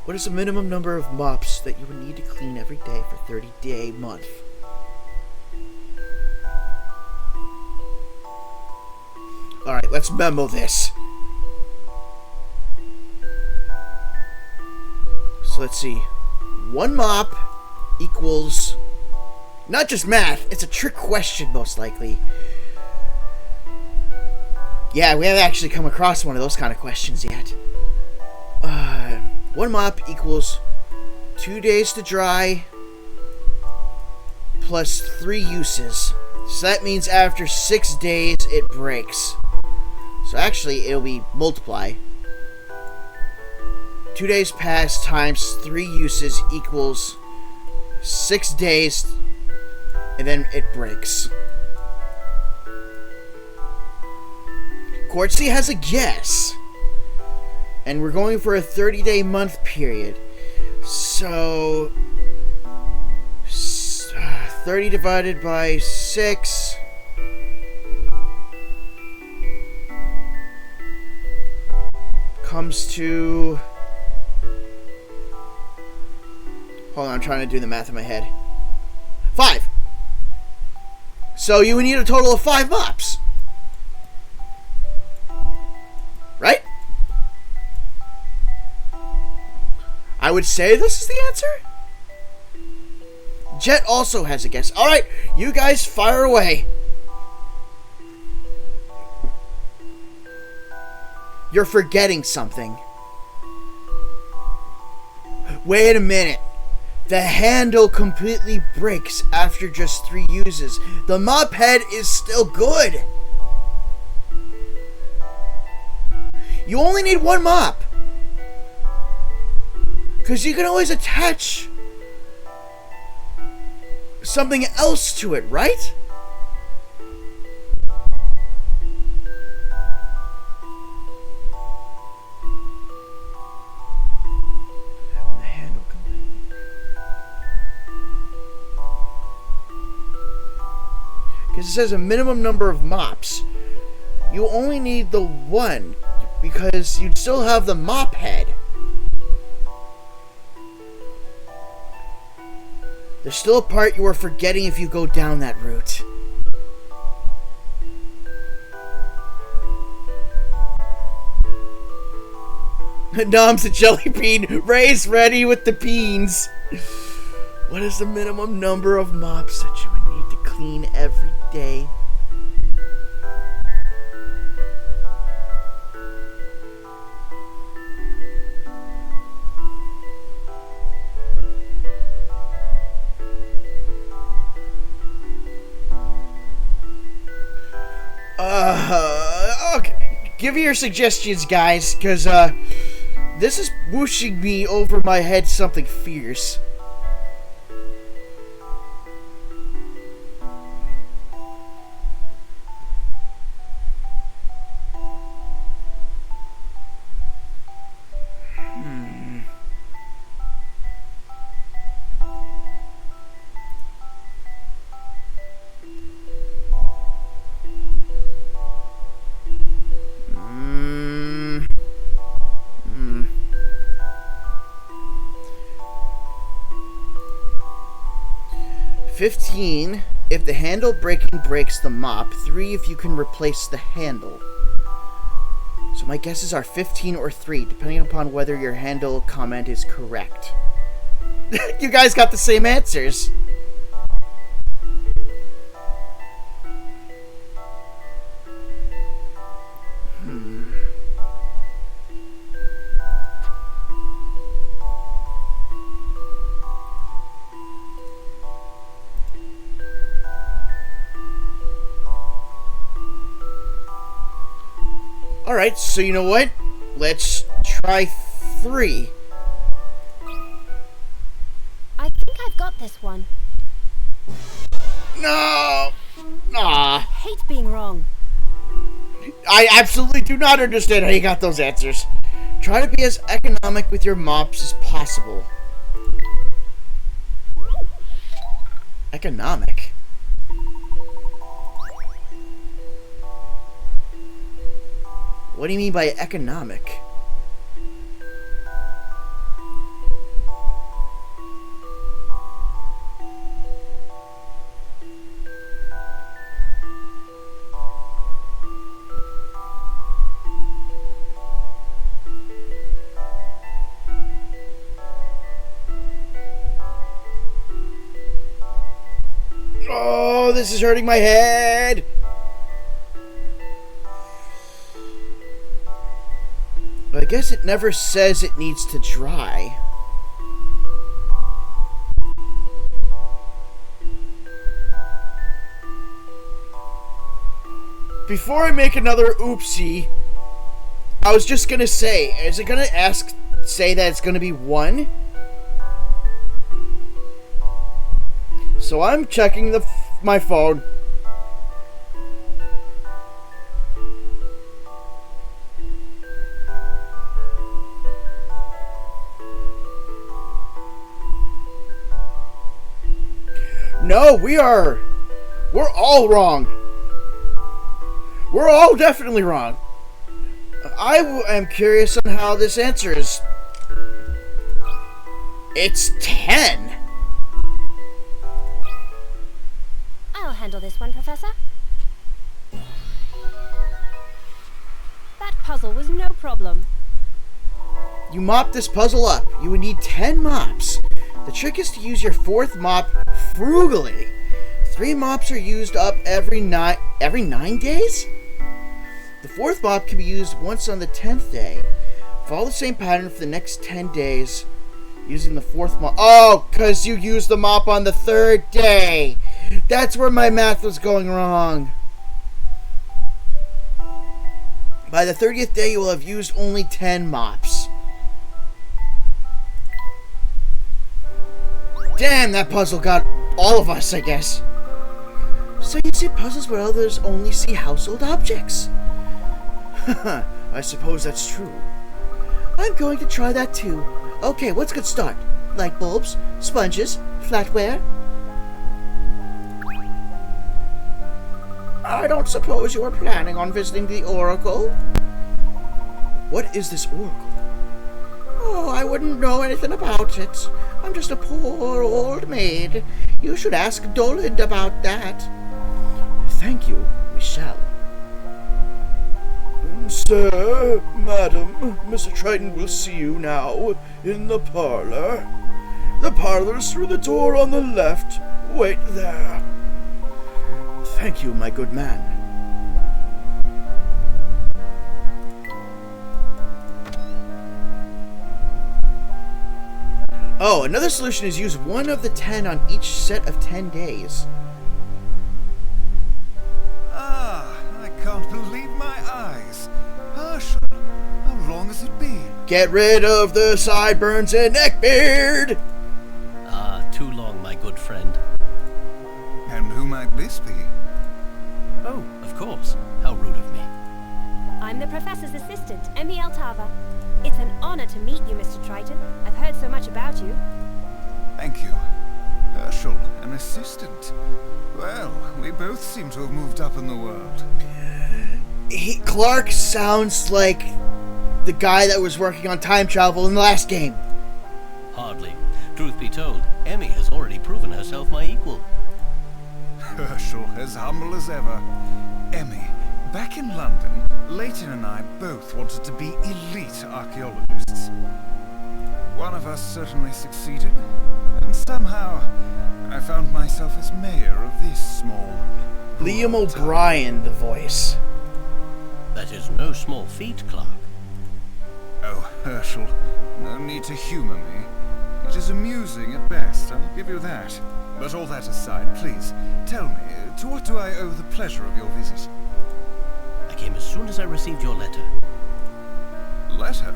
What is the minimum number of mops that you would need to clean every day for 30-day month? Alright, let's memo this. So let's see. 1 mop equals... Not just math, it's a trick question most likely. Yeah, we haven't actually come across one of those kind of questions yet. 1 mop equals 2 days to dry plus 3 uses. So that means after 6 days it breaks. So actually it'll be multiply. 2 days pass times 3 uses equals 6 days, and then it breaks. Quartzy has a guess. And we're going for a 30-day month period. So 30 divided by 6 comes to... Hold on, I'm trying to do the math in my head. 5! So you would need a total of 5 mops. Right? I would say this is the answer. Jet also has a guess. Alright, you guys fire away. You're forgetting something. Wait a minute. The handle completely breaks after just 3 uses. The mop head is still good. You only need 1 mop. Because you can always attach something else to it, right? The handle completely. Because it says a minimum number of mops. You only need the 1 because you'd still have the mop head. There's still a part you are forgetting if you go down that route. Nom's a jelly bean. Ray's ready with the beans. What is the minimum number of mops that you would need to clean every day? Okay. Give me your suggestions, guys, because, this is whooshing me over my head something fierce. $15 if the handle breaking breaks the mop. $3 if you can replace the handle. So my guesses are 15 or 3, depending upon whether your handle comment is correct. You guys got the same answers. Alright, so you know what? Let's try 3. I think I've got this one. No! I hate being wrong. I absolutely do not understand how you got those answers. Try to be as economic with your mops as possible. Economic? What do you mean by economic? this is hurting my head. But I guess it never says it needs to dry. Before I make another oopsie, I was just gonna say, is it gonna say that it's gonna be 1? So I'm checking my phone. No, we're all wrong. We're all definitely wrong. I am curious on how this answer is. It's 10. I'll handle this one, Professor. That puzzle was no problem. You mop this puzzle up. You would need 10 mops. The trick is to use your 4th mop frugally. 3 mops are used up every 9 days? The 4th mop can be used once on the 10th day. Follow the same pattern for the next 10 days using the 4th mop. Oh, because you used the mop on the 3rd day. That's where my math was going wrong. By the 30th day, you will have used only 10 mops. Damn, that puzzle got all of us, I guess. So you see puzzles where others only see household objects. I suppose that's true. I'm going to try that too. Okay, what's a good start? Light bulbs, sponges, flatware? I don't suppose you are planning on visiting the Oracle? What is this Oracle? Oh, I wouldn't know anything about it. I'm just a poor old maid. You should ask Doland about that. Thank you, we shall. Sir, madam, Mr. Triton will see you now in the parlor. The parlor is through the door on the left. Wait there. Thank you, my good man. Oh, another solution is use 1 of the 10 on each set of 10 days. I can't believe my eyes. Herschel, how long has it been? Get rid of the sideburns and neckbeard! Too long, my good friend. And who might this be? Oh, of course. How rude of me. I'm the Professor's assistant, Emmy Altava. It's an honor to meet you, Mr. Triton. I've heard so much about you. Thank you. Herschel, an assistant. Well, we both seem to have moved up in the world. Clark sounds like the guy that was working on time travel in the last game. Hardly. Truth be told, Emmy has already proven herself my equal. Herschel, as humble as ever. Emmy, back in London, Leighton and I both wanted to be elite archaeologists. One of us certainly succeeded, and somehow I found myself as mayor of this small... Liam rural town. O'Brien, the voice. That is no small feat, Clark. Oh, Herschel, no need to humor me. It is amusing at best, I'll give you that. But all that aside, please, tell me, to what do I owe the pleasure of your visit? I came as soon as I received your letter. Letter?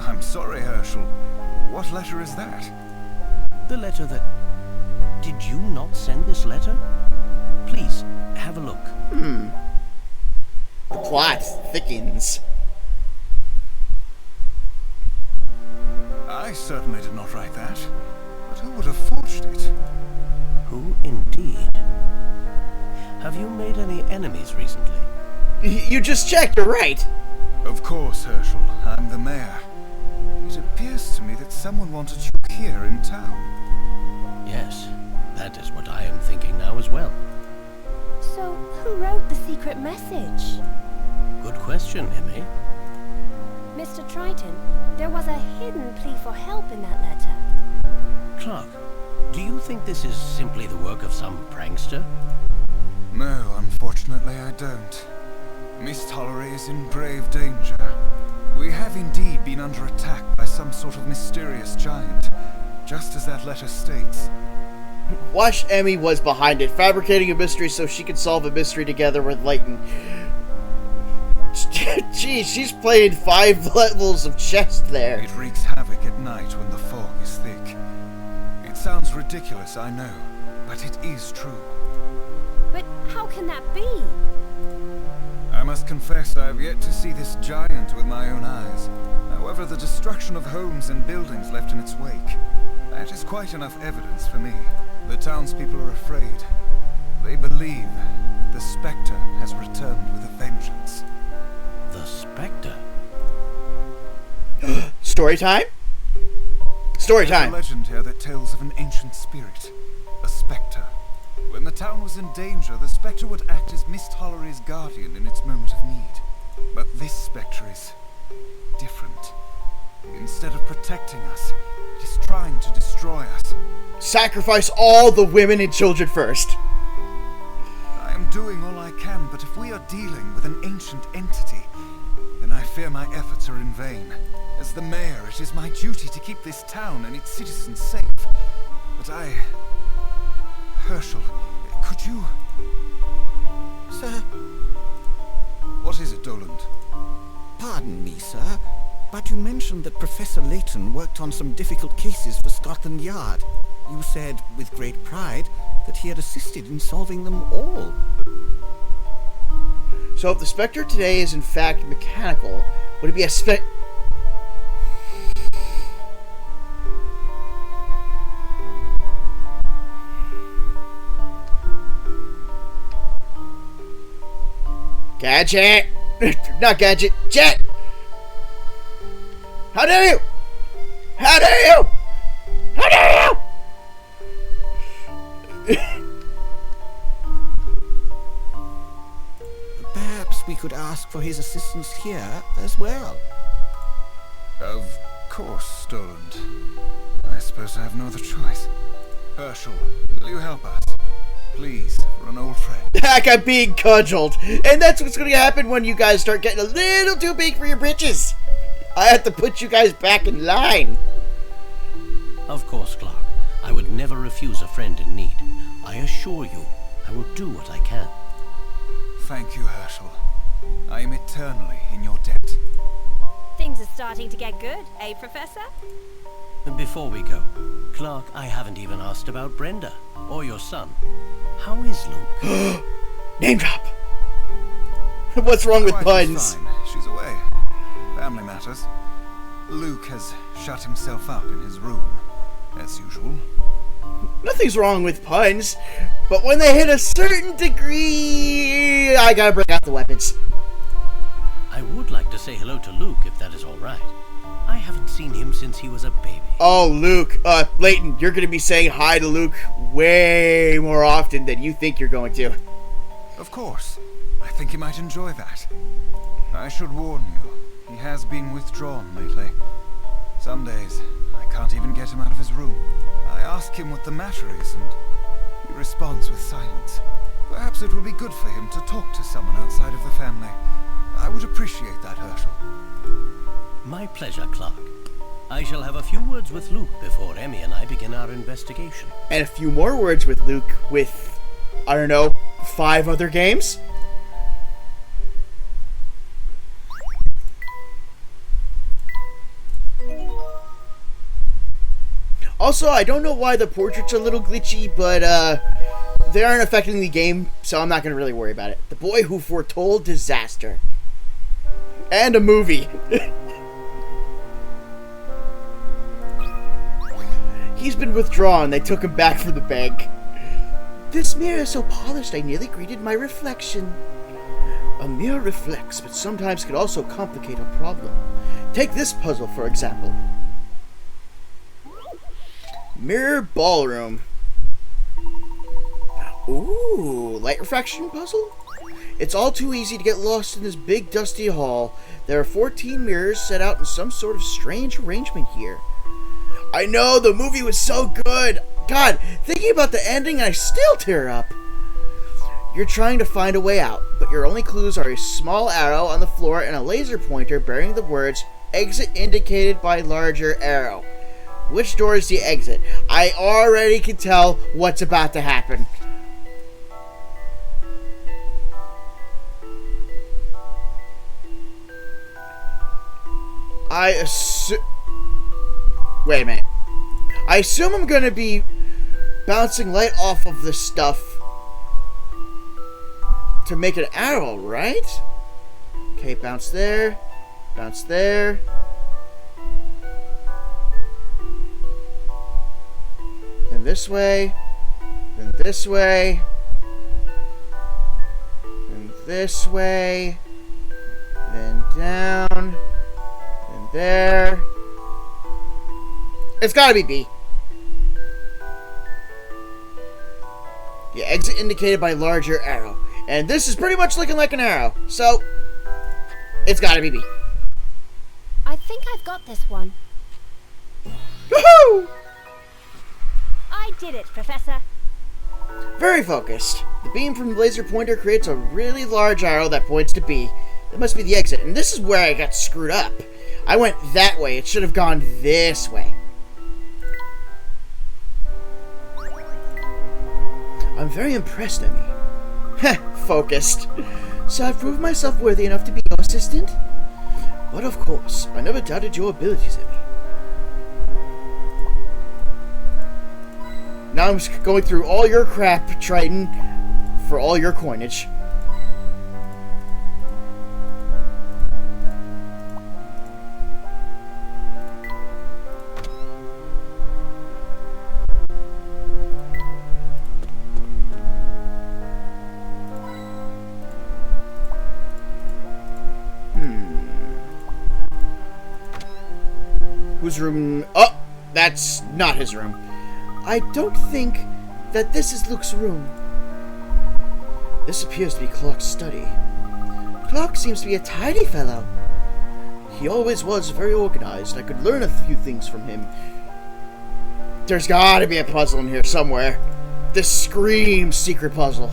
I'm sorry, Herschel. What letter is that? The letter that... Did you not send this letter? Please, have a look. The plot thickens. I certainly did not write that. But who would have forged it? Who indeed? Have you made any enemies recently? You just checked, you're right. Of course, Herschel. I'm the mayor. It appears to me that someone wanted you here in town. Yes, that is what I am thinking now as well. So, who wrote the secret message? Good question, Emmy. Mr. Triton, there was a hidden plea for help in that letter. Clark, do you think this is simply the work of some prankster? No, unfortunately I don't. Miss Tollery is in grave danger. We have indeed been under attack by some sort of mysterious giant, just as that letter states. Wash Emmy was behind it, fabricating a mystery so she could solve a mystery together with Layton. Jeez, she's playing 5 levels of chess there. It wreaks havoc at night when the fog is thick. It sounds ridiculous, I know, but it is true. But how can that be? I must confess I have yet to see this giant with my own eyes. However, the destruction of homes and buildings left in its wake, that is quite enough evidence for me. The townspeople are afraid. They believe that the Spectre has returned with a vengeance. The Spectre? Story time? Story There's a time. legend here that tells of an ancient spirit, a Spectre. When the town was in danger, the Spectre would act as Miss Tollery's guardian in its moment of need. But this Spectre is different. Instead of protecting us, it is trying to destroy us. Sacrifice all the women and children first. I am doing all I can, but if we are dealing with an ancient entity, then I fear my efforts are in vain. As the mayor, it is my duty to keep this town and its citizens safe. But Herschel, could you... Sir, What is it, Doland? pardon me, sir, but you mentioned that Professor Layton worked on some difficult cases for Scotland Yard. You said, with great pride, that he had assisted in solving them all. So if the Spectre today is in fact mechanical, would it be a Gadget! Not Gadget, Jet! How dare you! How dare you! How dare you! Perhaps we could ask for his assistance here as well. Of course, Doland. I suppose I have no other choice. Herschel, will you help us? Please, for an old friend. Heck, I'm being cudgeled. And that's what's going to happen when you guys start getting a little too big for your britches. I have to put you guys back in line. Of course, Clark. I would never refuse a friend in need. I assure you, I will do what I can. Thank you, Herschel. I am eternally in your debt. Things are starting to get good, eh, Professor? Before we go, Clark, I haven't even asked about Brenda, or your son. How is Luke? Name drop. What's wrong with Wife is puns? fine. She's away. Family matters. Luke has shut himself up in his room, as usual. Nothing's wrong with puns, but when they hit a certain degree, I gotta bring out the weapons. I would like to say hello to Luke, if that is all right. I haven't seen him since he was a baby. Oh, Luke, Layton, you're gonna be saying hi to Luke way more often than you think you're going to. Of course. I think he might enjoy that. I should warn you, he has been withdrawn lately. Some days, I can't even get him out of his room. I ask him what the matter is, and he responds with silence. Perhaps it would be good for him to talk to someone outside of the family. I would appreciate that, Herschel. My pleasure, Clark. I shall have a few words with Luke before Emmy and I begin our investigation. And a few more words with Luke with, I don't know, 5 other games? Also, I don't know why the portrait's a little glitchy, but they aren't affecting the game, so I'm not going to really worry about it. The Boy Who Foretold Disaster. And a movie. He's been withdrawn. They took him back from the bank. This mirror is so polished I nearly greeted my reflection. A mirror reflects, but sometimes can also complicate a problem. Take this puzzle, for example. Mirror Ballroom. Ooh, light refraction puzzle? It's all too easy to get lost in this big dusty hall. There are 14 mirrors set out in some sort of strange arrangement here. I know, the movie was so good! God, thinking about the ending, I still tear up. You're trying to find a way out, but your only clues are a small arrow on the floor and a laser pointer bearing the words, exit indicated by larger arrow. Which door is the exit? I already can tell what's about to happen. Wait a minute. I assume I'm going to be bouncing light off of this stuff to make an arrow, right? Okay, bounce there. Bounce there. Then this way. Then this way. Then this way. Then down. Then there. It's gotta be B. Yeah, exit indicated by larger arrow. And this is pretty much looking like an arrow. So, it's gotta be B. I think I've got this one. Woohoo! I did it, Professor. Very focused. The beam from the laser pointer creates a really large arrow that points to B. That must be the exit. And this is where I got screwed up. I went that way. It should have gone this way. I'm very impressed, Emmy. Heh, focused. So I've proved myself worthy enough to be your assistant? But of course, I never doubted your abilities, Emmy. Now I'm just going through all your crap, Triton, for all your coinage. Whose room? Oh, that's not his room. I don't think that this is Luke's room. This appears to be Clark's study. Clark seems to be a tidy fellow. He always was very organized. I could learn a few things from him. There's gotta be a puzzle in here somewhere. This screams secret puzzle.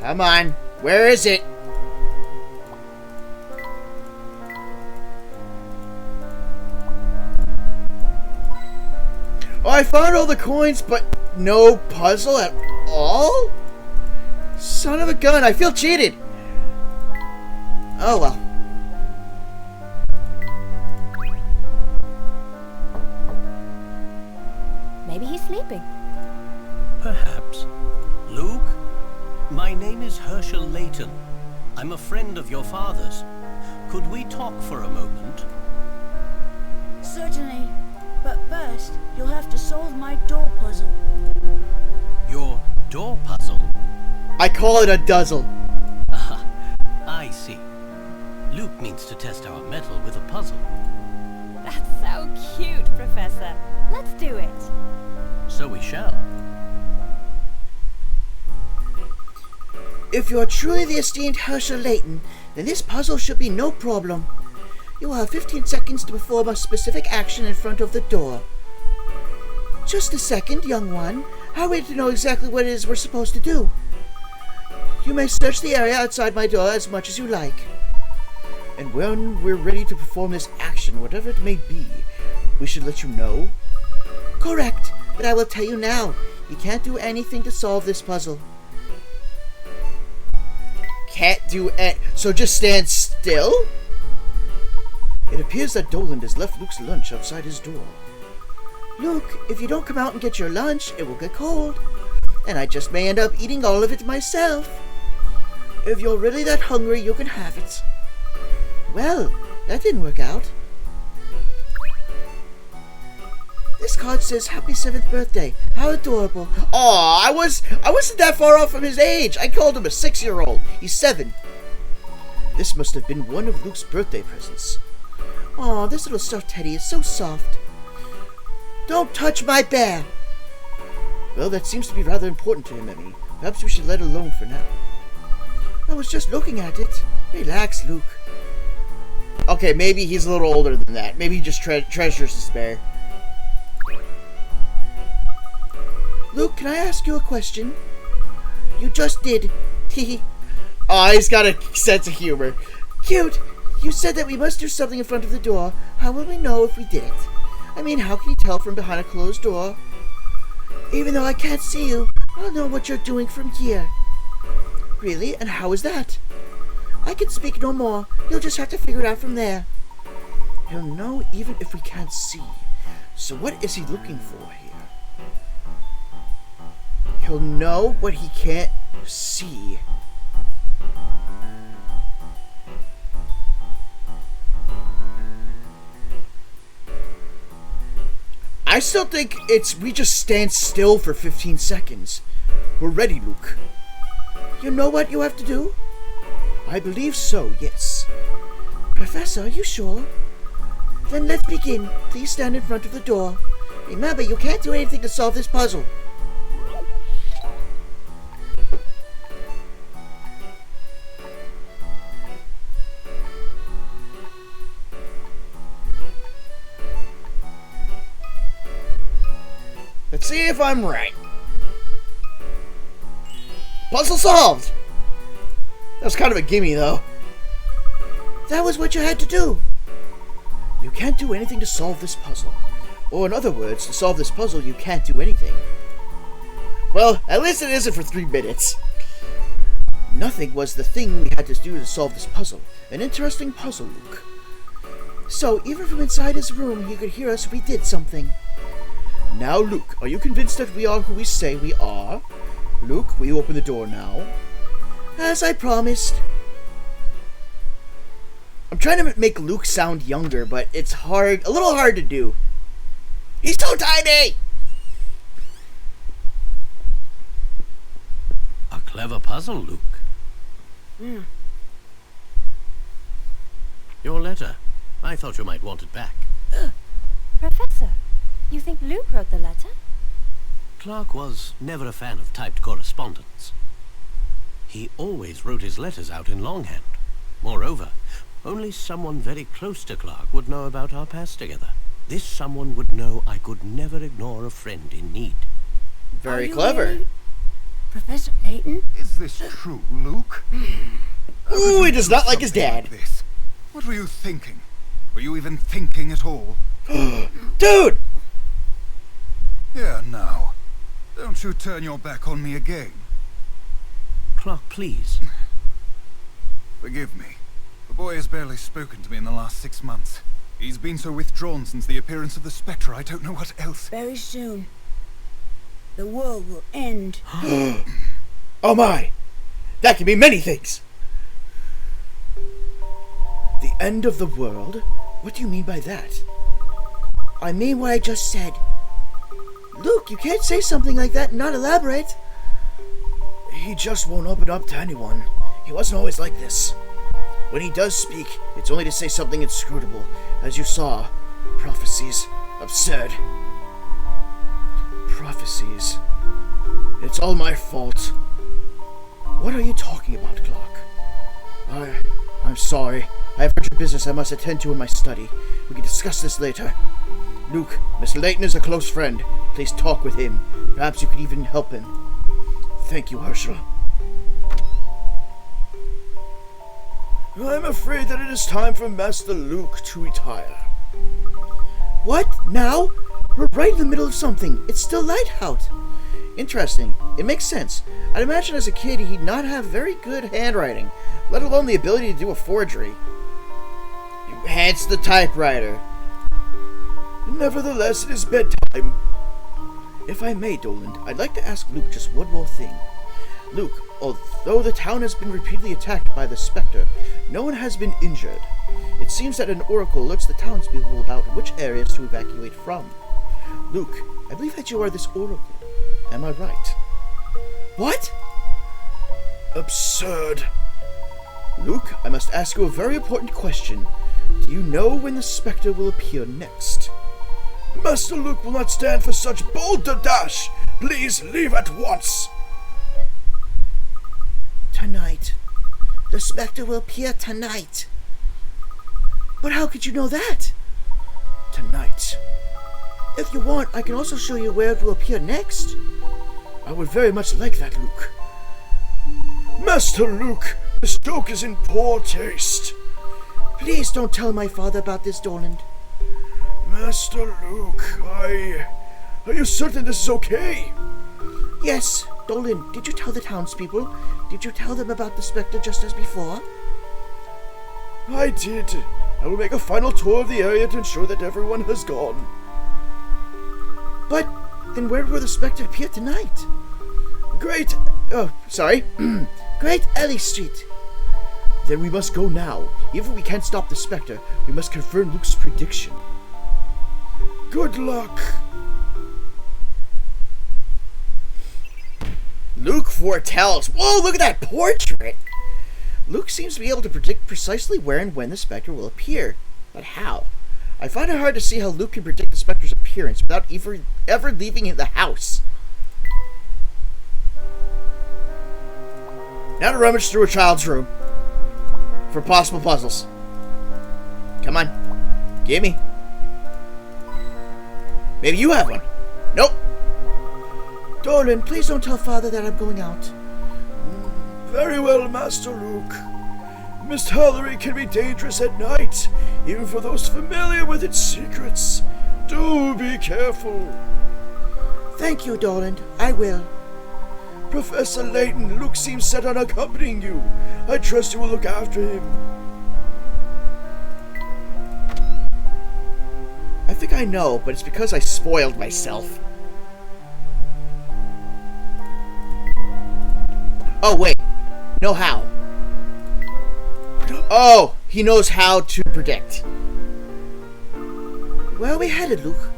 Come on, where is it? Oh, I found all the coins, but no puzzle at all? Son of a gun, I feel cheated. Oh well. Maybe he's sleeping. Perhaps. Luke, my name is Herschel Layton. I'm a friend of your father's. Could we talk for a moment? Certainly. But first, you'll have to solve my door puzzle. Your door puzzle? I call it a duzzle. Ah, I see. Luke means to test our metal with a puzzle. That's so cute, Professor. Let's do it. So we shall. If you're truly the esteemed Herschel Layton, then this puzzle should be no problem. You will have 15 seconds to perform a specific action in front of the door. Just a second, young one. How are we to know exactly what it is we're supposed to do? You may search the area outside my door as much as you like. And when we're ready to perform this action, whatever it may be, we should let you know? Correct, but I will tell you now. You can't do anything to solve this puzzle. Can't do it. So just stand still? It appears that Doland has left Luke's lunch outside his door. Luke, if you don't come out and get your lunch, it will get cold. And I just may end up eating all of it myself. If you're really that hungry, you can have it. Well, that didn't work out. This card says happy 7th birthday. How adorable. Aw, I wasn't that far off from his age. I called him a 6-year-old. He's 7. This must have been one of Luke's birthday presents. Aw, this little stuffed teddy is so soft. Don't touch my bear! Well, that seems to be rather important to him, Emmy. Perhaps we should let it alone for now. I was just looking at it. Relax, Luke. Okay, maybe he's a little older than that. Maybe he just treasures his bear. Luke, can I ask you a question? You just did. Hehe. Oh, he's got a sense of humor. Cute. You said that we must do something in front of the door. How will we know if we did it? I mean, how can you tell from behind a closed door? Even though I can't see you, I'll know what you're doing from here. Really? And how is that? I can speak no more. You'll just have to figure it out from there. He'll know even if we can't see. So what is he looking for here? He'll know what he can't see. I still think we just stand still for 15 seconds. We're ready, Luke. You know what you have to do? I believe so, yes. Professor, are you sure? Then let's begin. Please stand in front of the door. Remember, you can't do anything to solve this puzzle. Let's see if I'm right. Puzzle solved! That was kind of a gimme, though. That was what you had to do. You can't do anything to solve this puzzle. Or in other words, to solve this puzzle, you can't do anything. Well, at least it isn't for 3 minutes. Nothing was the thing we had to do to solve this puzzle. An interesting puzzle, Luke. So, even from inside his room, he could hear us if we did something. Now, Luke, are you convinced that we are who we say we are? Luke, will you open the door now? As I promised. I'm trying to make Luke sound younger, but it's a little hard to do. He's so tiny! A clever puzzle, Luke. Your letter. I thought you might want it back. Professor, you think Luke wrote the letter? Clark was never a fan of typed correspondence. He always wrote his letters out in longhand. Moreover, only someone very close to Clark would know about our past together. This someone would know I could never ignore a friend in need. Very clever. Really? Professor Layton? Is this true, Luke? Ooh, he does not like his dad. Like this? What were you thinking? Were you even thinking at all? Dude! Here now. Don't you turn your back on me again. Clark, please. Forgive me. The boy has barely spoken to me in the last 6 months. He's been so withdrawn since the appearance of the Spectre, I don't know what else. Very soon, the world will end. Oh my! That can mean many things! The end of the world? What do you mean by that? I mean what I just said. Luke, you can't say something like that and not elaborate. He just won't open up to anyone. He wasn't always like this. When he does speak, it's only to say something inscrutable. As you saw, prophecies. Absurd. Prophecies. It's all my fault. What are you talking about, Clark? I'm sorry. I have urgent business I must attend to in my study. We can discuss this later. Luke, Mr. Layton is a close friend. Please talk with him. Perhaps you could even help him. Thank you, Herschel. I'm afraid that it is time for Master Luke to retire. What? Now? We're right in the middle of something. It's still light out. Interesting. It makes sense. I'd imagine as a kid he'd not have very good handwriting, let alone the ability to do a forgery. Hence the typewriter. Nevertheless, it is bedtime. If I may, Doland, I'd like to ask Luke just one more thing. Luke, although the town has been repeatedly attacked by the Spectre, no one has been injured. It seems that an oracle alerts the townspeople about which areas to evacuate from. Luke, I believe that you are this oracle. Am I right? What? Absurd. Luke, I must ask you a very important question. Do you know when the Spectre will appear next? Master Luke will not stand for such bold dash. Please leave at once. Tonight. The Spectre will appear tonight. But how could you know that? Tonight. If you want, I can also show you where it will appear next. I would very much like that, Luke. Master Luke, this joke is in poor taste. Please don't tell my father about this, Doland. Master Luke, Are you certain this is okay? Yes, Doland, did you tell the townspeople? Did you tell them about the specter just as before? I did. I will make a final tour of the area to ensure that everyone has gone. But then where will the specter appear tonight? Great Ellie Street. Then we must go now. Even if we can't stop the specter, we must confirm Luke's prediction. Good luck. Luke foretells. Whoa, look at that portrait! Luke seems to be able to predict precisely where and when the specter will appear. But how? I find it hard to see how Luke can predict the specter's appearance without ever leaving the house. Now to rummage through a child's room for possible puzzles. Come on. Gimme. Maybe you have one. Nope. Dolan, please don't tell Father that I'm going out. Very well, Master Luke. Miss Hallory can be dangerous at night, even for those familiar with its secrets. Do be careful. Thank you, Dolan. I will. Professor Layton, Luke seems set on accompanying you. I trust you will look after him. I think I know, but it's because I spoiled myself. Oh, wait. Know how. Oh, he knows how to predict. Where are we headed, Luke?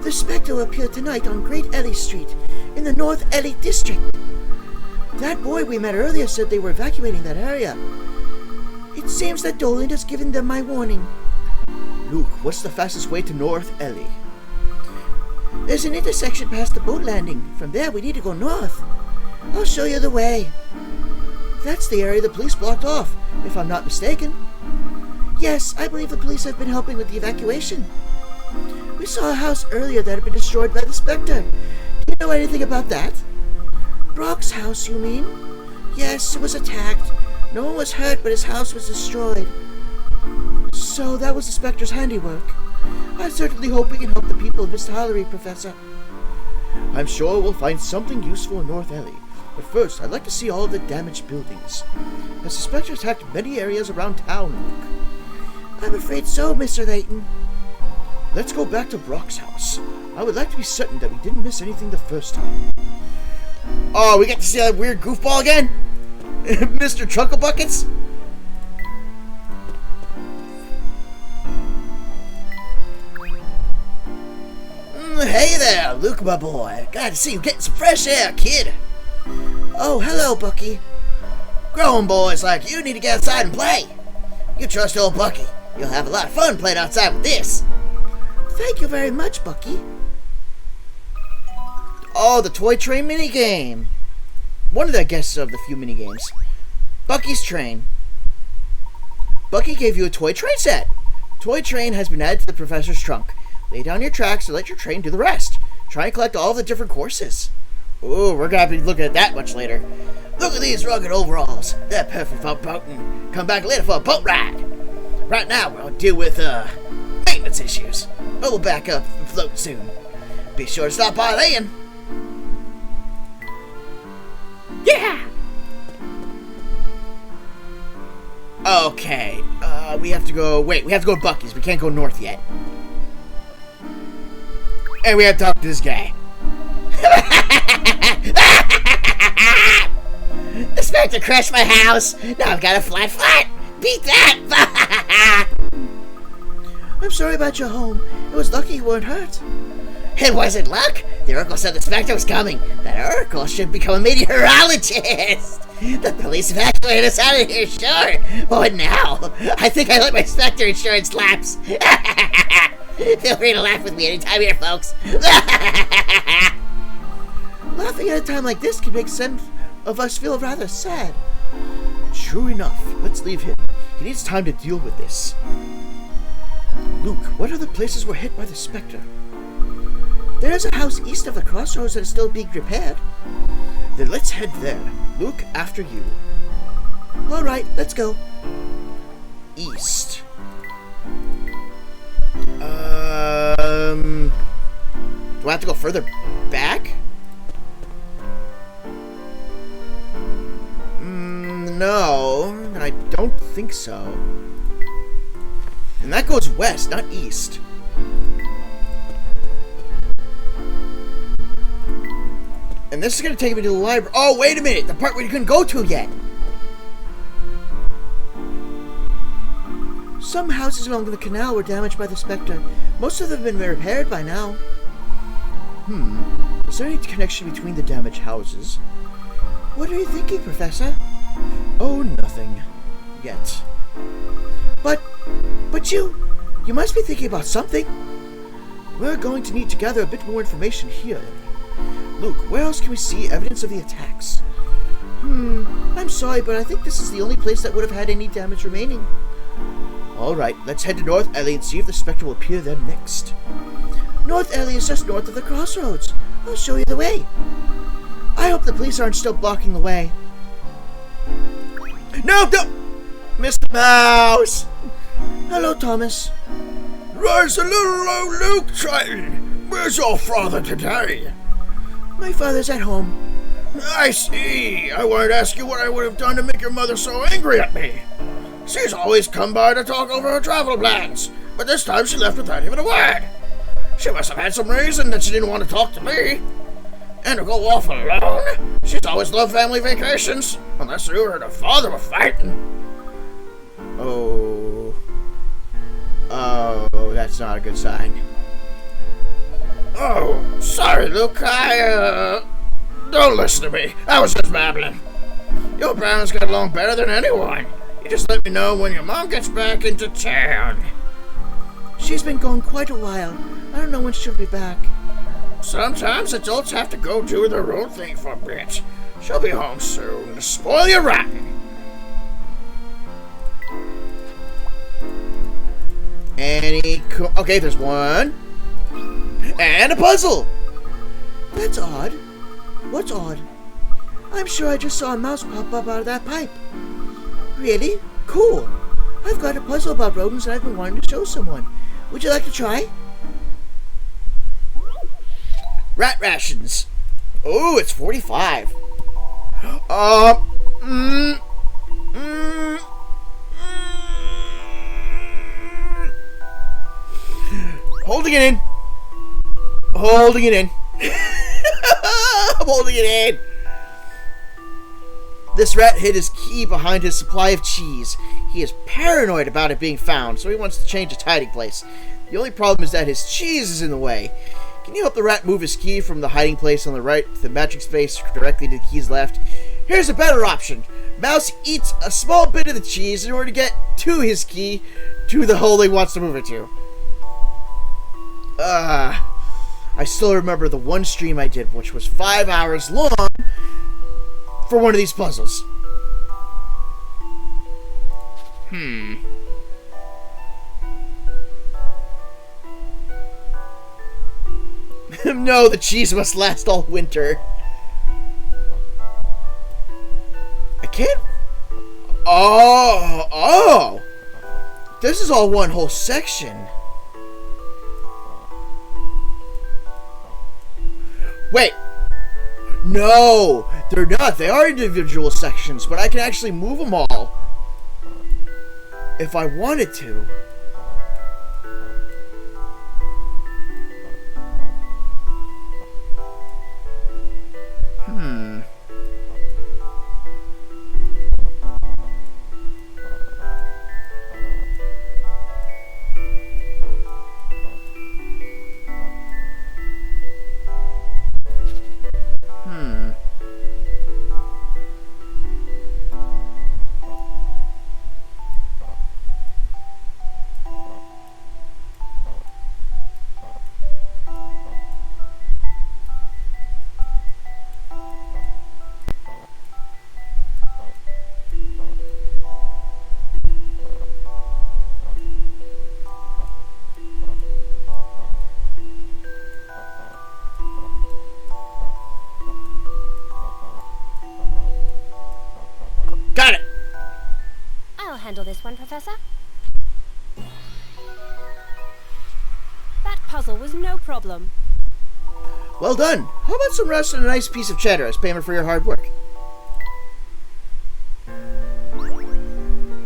The spectre will appear tonight on Great Ellie Street in the North Ellie District. That boy we met earlier said they were evacuating that area. It seems that Dolan has given them my warning. Luke, what's the fastest way to North Ellie? There's an intersection past the boat landing. From there, we need to go north. I'll show you the way. That's the area the police blocked off, if I'm not mistaken. Yes, I believe the police have been helping with the evacuation. We saw a house earlier that had been destroyed by the specter. Do you know anything about that? Brock's house, you mean? Yes, it was attacked. No one was hurt, but his house was destroyed. So that was the specter's handiwork. I certainly hope we can help the people of Mr. Hallory, Professor. I'm sure we'll find something useful in North Ellie. But first, I'd like to see all of the damaged buildings. Has the specter attacked many areas around town, Luke? I'm afraid so, Mr. Layton. Let's go back to Brock's house. I would like to be certain that we didn't miss anything the first time. Oh, we get to see that weird goofball again? Mr. Chucklebuckets? Hey there, Luke, my boy. Glad to see you getting some fresh air, kid. Oh, hello, Bucky. Grown boys like you need to get outside and play. You trust old Bucky. You'll have a lot of fun playing outside with this. Thank you very much, Bucky. Oh, the Toy Train minigame. One of the guests of the few minigames. Bucky's Train. Bucky gave you a toy train set. Toy Train has been added to the professor's trunk. Lay down your tracks and let your train do the rest. Try and collect all the different courses. Ooh, we're gonna be looking at that much later. Look at these rugged overalls. They're perfect for boating. Come back later for a boat ride. Right now, we'll deal with, maintenance issues. But we'll back up and float soon. Be sure to stop by then. Yeah! Okay, we have to go to Bucky's. We can't go north yet. And we have to talk to this guy. The specter crashed my house. Now I've got a flat. Beat that! I'm sorry about your home. It was lucky you weren't hurt. It wasn't luck. The Oracle said the specter was coming. That Oracle should become a meteorologist. The police evacuated us out of here, sure. But what now? I think I let my specter insurance lapse. Feel free to laugh with me anytime here, folks. Laughing at a time like this can make some of us feel rather sad. True enough. Let's leave him. He needs time to deal with this. Luke, what other places were hit by the specter? There's a house east of the crossroads that is still being repaired. Then let's head there. Luke, after you. Alright, let's go. East. Do I have to go further back? No, I don't think so. And that goes west, not east. And this is going to take me to the library. Oh, wait a minute. The part where you couldn't go to yet. Some houses along the canal were damaged by the Spectre. Most of them have been repaired by now. Is there any connection between the damaged houses? What are you thinking, Professor? Oh, nothing. Yet. But you must be thinking about something. We're going to need to gather a bit more information here. Luke, where else can we see evidence of the attacks? I'm sorry, but I think this is the only place that would have had any damage remaining. Alright, let's head to North Ellie and see if the Spectre will appear there next. North Ellie is just north of the crossroads. I'll show you the way. I hope the police aren't still blocking the way. No! Mr. Mouse! Hello, Thomas. Rise a little low, Luke Triton. Where's your father today? My father's at home. I see. I wanted to ask you what I would have done to make your mother so angry at me. She's always come by to talk over her travel plans, but this time she left without even a word. She must have had some reason that she didn't want to talk to me. And to go off alone? She's always loved family vacations, unless you and her father were fighting. Oh, that's not a good sign. Oh, sorry, Luke. Don't listen to me. I was just babbling. Your parents get along better than anyone. You just let me know when your mom gets back into town. She's been gone quite a while. I don't know when she'll be back. Sometimes adults have to go do their own thing for a bit. She'll be home soon to spoil you rotten. Okay, there's one. And a puzzle! That's odd. What's odd? I'm sure I just saw a mouse pop up out of that pipe. Really? Cool. I've got a puzzle about rodents that I've been wanting to show someone. Would you like to try? Rat rations. Oh, it's 45. Holding it in. Holding it in. I'm holding it in. This rat hid his key behind his supply of cheese. He is paranoid about it being found, so he wants to change its hiding place. The only problem is that his cheese is in the way. Can you help the rat move his key from the hiding place on the right to the magic space directly to the key's left? Here's a better option. Mouse eats a small bit of the cheese in order to get to his key to the hole he wants to move it to. I still remember the one stream I did, which was 5 hours long, for one of these puzzles. No, the cheese must last all winter. I can't... Oh! This is all one whole section. Wait. No, they're not. They are individual sections, but I can actually move them all if I wanted to. I'll handle this one, Professor. That puzzle was no problem. Well done. How about some rest and a nice piece of cheddar as payment for your hard work?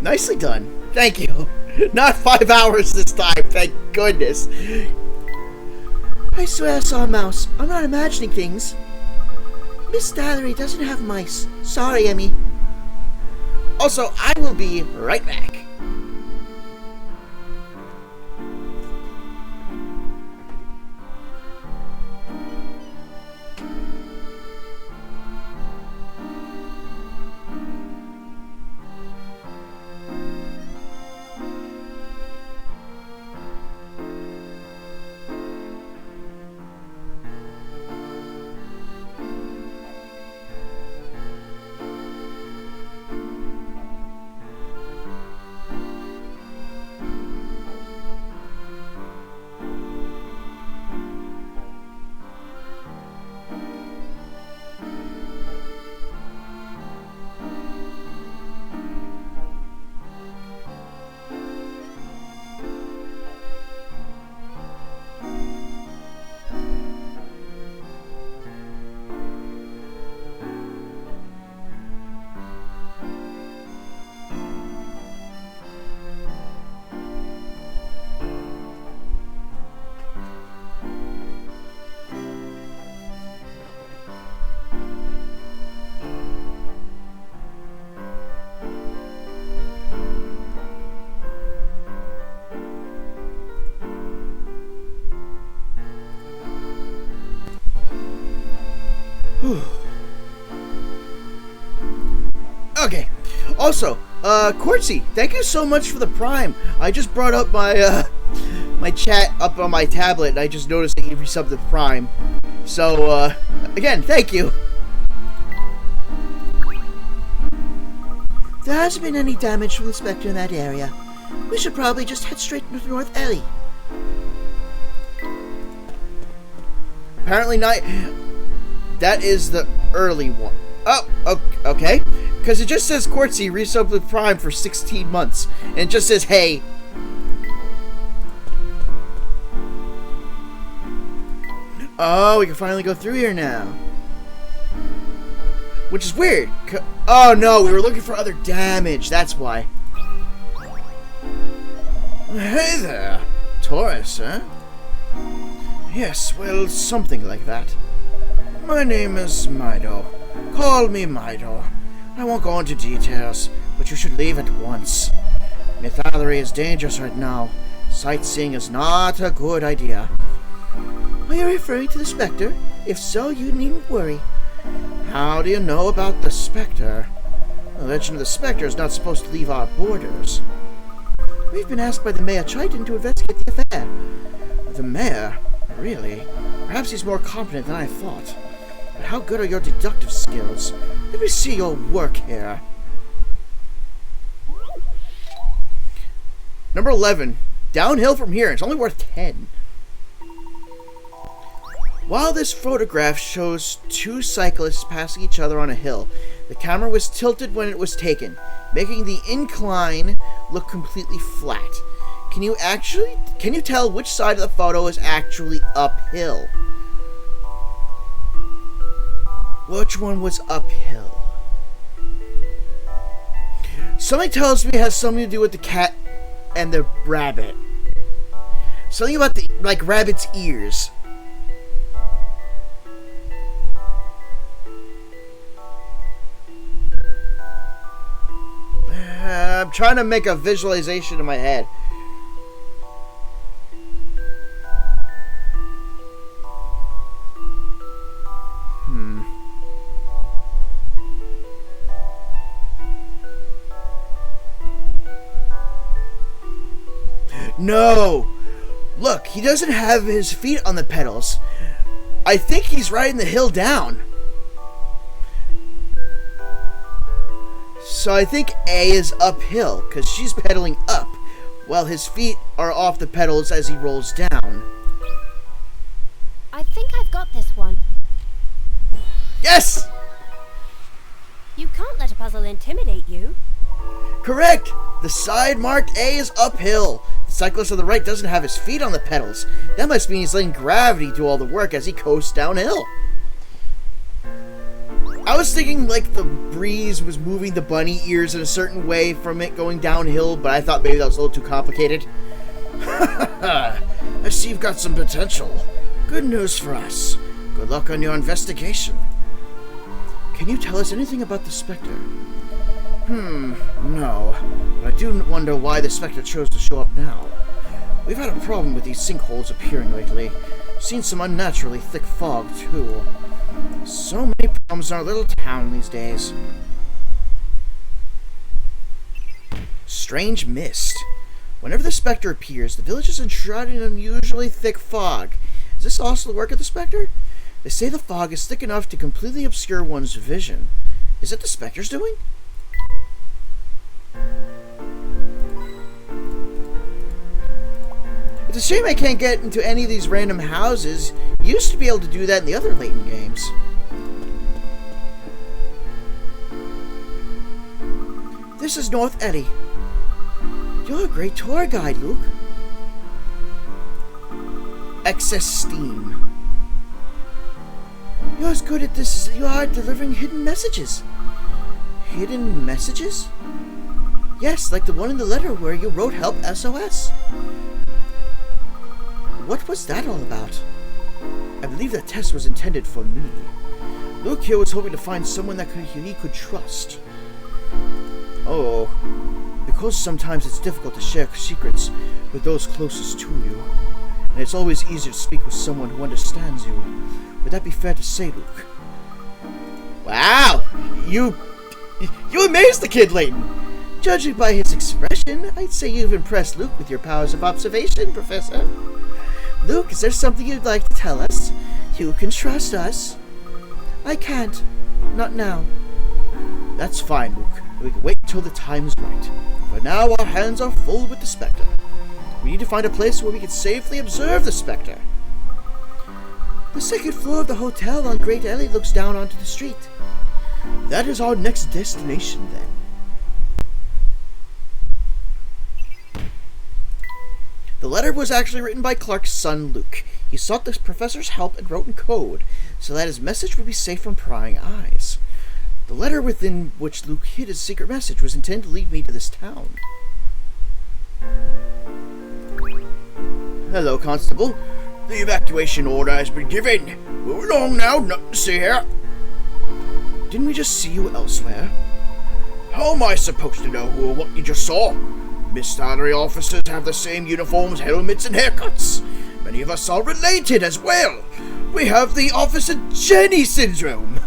Nicely done. Thank you. Not 5 hours this time, thank goodness. I swear I saw a mouse. I'm not imagining things. Miss Stalery doesn't have mice. Sorry, Emmy. Also, I will be right back. Okay. Also, Quartzy, thank you so much for the Prime. I just brought up my my chat up on my tablet, and I just noticed that you resubbed the Prime. So, again, thank you. There hasn't been any damage from the Spectre in that area. We should probably just head straight into North Alley. Apparently not. That is the early one. Oh, okay. Because it just says Quartzy resubbed with Prime for 16 months. And it just says, hey. Oh, we can finally go through here now. Which is weird. Oh no, we were looking for other damage. That's why. Hey there. Taurus, huh? Yes, well, something like that. My name is Mido. Call me Mido. I won't go into details, but you should leave at once. Mythalery is dangerous right now. Sightseeing is not a good idea. Are you referring to the Spectre? If so, you needn't worry. How do you know about the Spectre? The legend of the Spectre is not supposed to leave our borders. We've been asked by the Mayor Triton to investigate the affair. The Mayor? Really? Perhaps he's more competent than I thought. But how good are your deductive skills? Let me see your work here. Number 11. Downhill from here. It's only worth 10. While this photograph shows two cyclists passing each other on a hill, the camera was tilted when it was taken, making the incline look completely flat. Can you tell which side of the photo is actually uphill? Which one was uphill? Something tells me it has something to do with the cat and the rabbit. Something about the, like, rabbit's ears. I'm trying to make a visualization in my head. No! Look, he doesn't have his feet on the pedals. I think he's riding the hill down. So I think A is uphill, because she's pedaling up, while his feet are off the pedals as he rolls down. I think I've got this one. Yes! You can't let a puzzle intimidate you. Correct! The side marked A is uphill. The cyclist on the right doesn't have his feet on the pedals. That must mean he's letting gravity do all the work as he coasts downhill. I was thinking like the breeze was moving the bunny ears in a certain way from it going downhill, but I thought maybe that was a little too complicated. I see you've got some potential. Good news for us. Good luck on your investigation. Can you tell us anything about the Spectre? No. But I do wonder why the Spectre chose to show up now. We've had a problem with these sinkholes appearing lately. Seen some unnaturally thick fog, too. So many problems in our little town these days. Strange mist. Whenever the Spectre appears, the village is enshrouded in unusually thick fog. Is this also the work of the Spectre? They say the fog is thick enough to completely obscure one's vision. Is it the Spectre's doing? It's a shame I can't get into any of these random houses. You used to be able to do that in the other Layton games. This is North Eddy. You're a great tour guide, Luke. Excess steam. You're as good at this as you are at delivering hidden messages. Hidden messages? Yes, like the one in the letter where you wrote Help SOS. What was that all about? I believe that test was intended for me. Luke here was hoping to find someone that he could trust. Oh, because sometimes it's difficult to share secrets with those closest to you. And it's always easier to speak with someone who understands you. Would that be fair to say, Luke? Wow! You amazed the kid, Layton! Judging by his expression, I'd say you've impressed Luke with your powers of observation, Professor. Luke, is there something you'd like to tell us? You can trust us. I can't. Not now. That's fine, Luke. We can wait until the time is right. For now, our hands are full with the Spectre. We need to find a place where we can safely observe the Spectre. The second floor of the hotel on Great Alley looks down onto the street. That is our next destination, then. The letter was actually written by Clark's son, Luke. He sought the professor's help and wrote in code, so that his message would be safe from prying eyes. The letter within which Luke hid his secret message was intended to lead me to this town. Hello, Constable. The evacuation order has been given. Move along now, nothing to see here. Didn't we just see you elsewhere? How am I supposed to know who or what you just saw? Mist Artery officers have the same uniforms, helmets, and haircuts. Many of us are related as well. We have the Officer Jenny syndrome.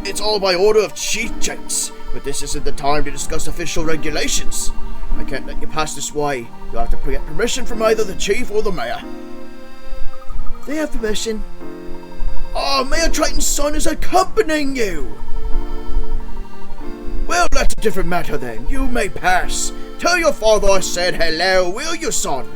It's all by order of Chief Jenks, but this isn't the time to discuss official regulations. I can't let you pass this way. You'll have to get permission from either the Chief or the Mayor. They have permission. Oh, Mayor Triton's son is accompanying you! Well, that's a different matter then. You may pass. Tell your father I said hello, will you, son?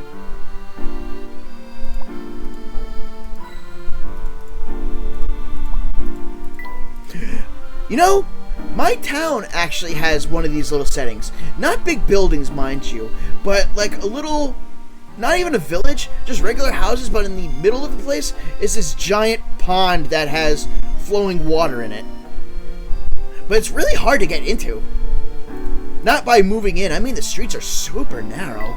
You know, my town actually has one of these little settings. Not big buildings, mind you, but like a little, not even a village, just regular houses, but in the middle of the place is this giant pond that has flowing water in it. But it's really hard to get into. Not by moving in, I mean the streets are super narrow.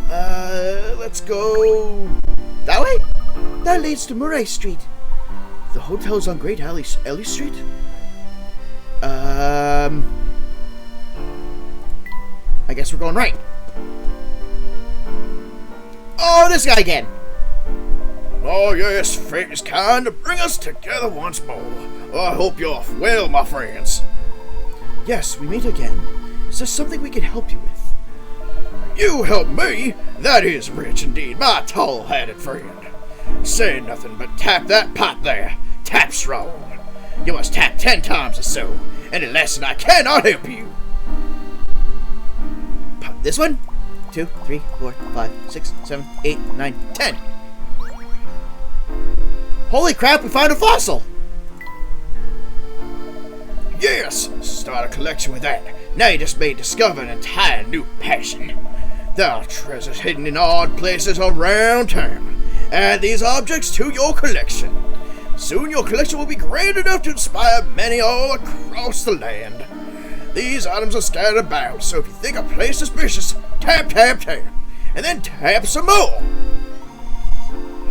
Let's go that way? That leads to Murray Street. The hotel's on Great Alley Street? I guess we're going right. Oh, this guy again. Oh yes, fate is kind to bring us together once more. I hope you're well, my friends. Yes, we meet again. Is there something we can help you with? You help me? That is rich indeed, my tall-hatted friend. Say nothing but tap that pot there. Tap strong. You must tap 10 times or so. Any less and I cannot help you. This one? 2, 3, 4, 5, 6, 7, 8, 9, 10. Holy crap, we found a fossil! Yes, start a collection with that. Now you just may discover an entire new passion. There are treasures hidden in odd places around town. Add these objects to your collection. Soon your collection will be great enough to inspire many all across the land. These items are scattered about, so if you think a place suspicious, tap, tap, tap, and then tap some more.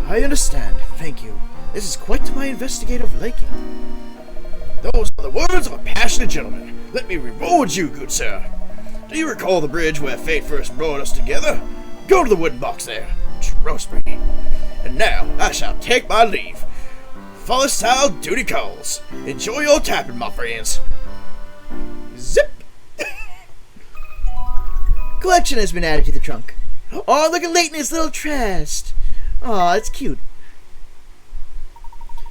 I understand, thank you. This is quite to my investigative liking. Those are the words of a passionate gentleman. Let me reward you, good sir. Do you recall the bridge where fate first brought us together? Go to the wooden box there. Trust me. And now I shall take my leave. Father style duty calls. Enjoy your tapping, my friends. Zip! Collection has been added to the trunk. Oh, look at Leighton's little chest. Aw, it's cute.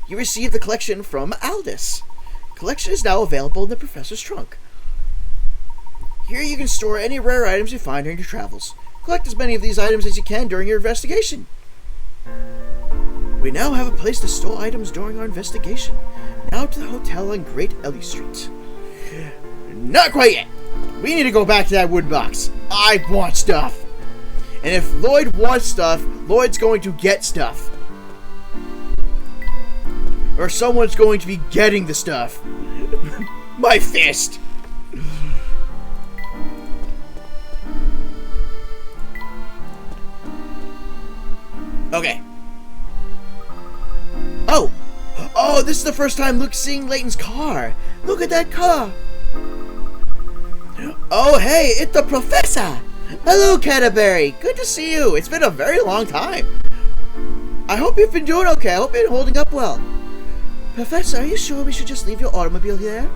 You received the collection from Aldous. Collection is now available in the professor's trunk. Here you can store any rare items you find during your travels. Collect as many of these items as you can during your investigation. We now have a place to store items during our investigation. Now to the hotel on Great Ellie Street. Not quite yet. We need to go back to that wood box. I want stuff. And if Lloyd wants stuff, Lloyd's going to get stuff. Or someone's going to be getting the stuff. My fist. Okay. Oh, this is the first time Luke's seeing Leighton's car. Look at that car. Oh, hey, it's the professor. Hello, Canterbury. Good to see you. It's been a very long time. I hope you've been doing okay. I hope you're holding up well. Professor, are you sure we should just leave your automobile here?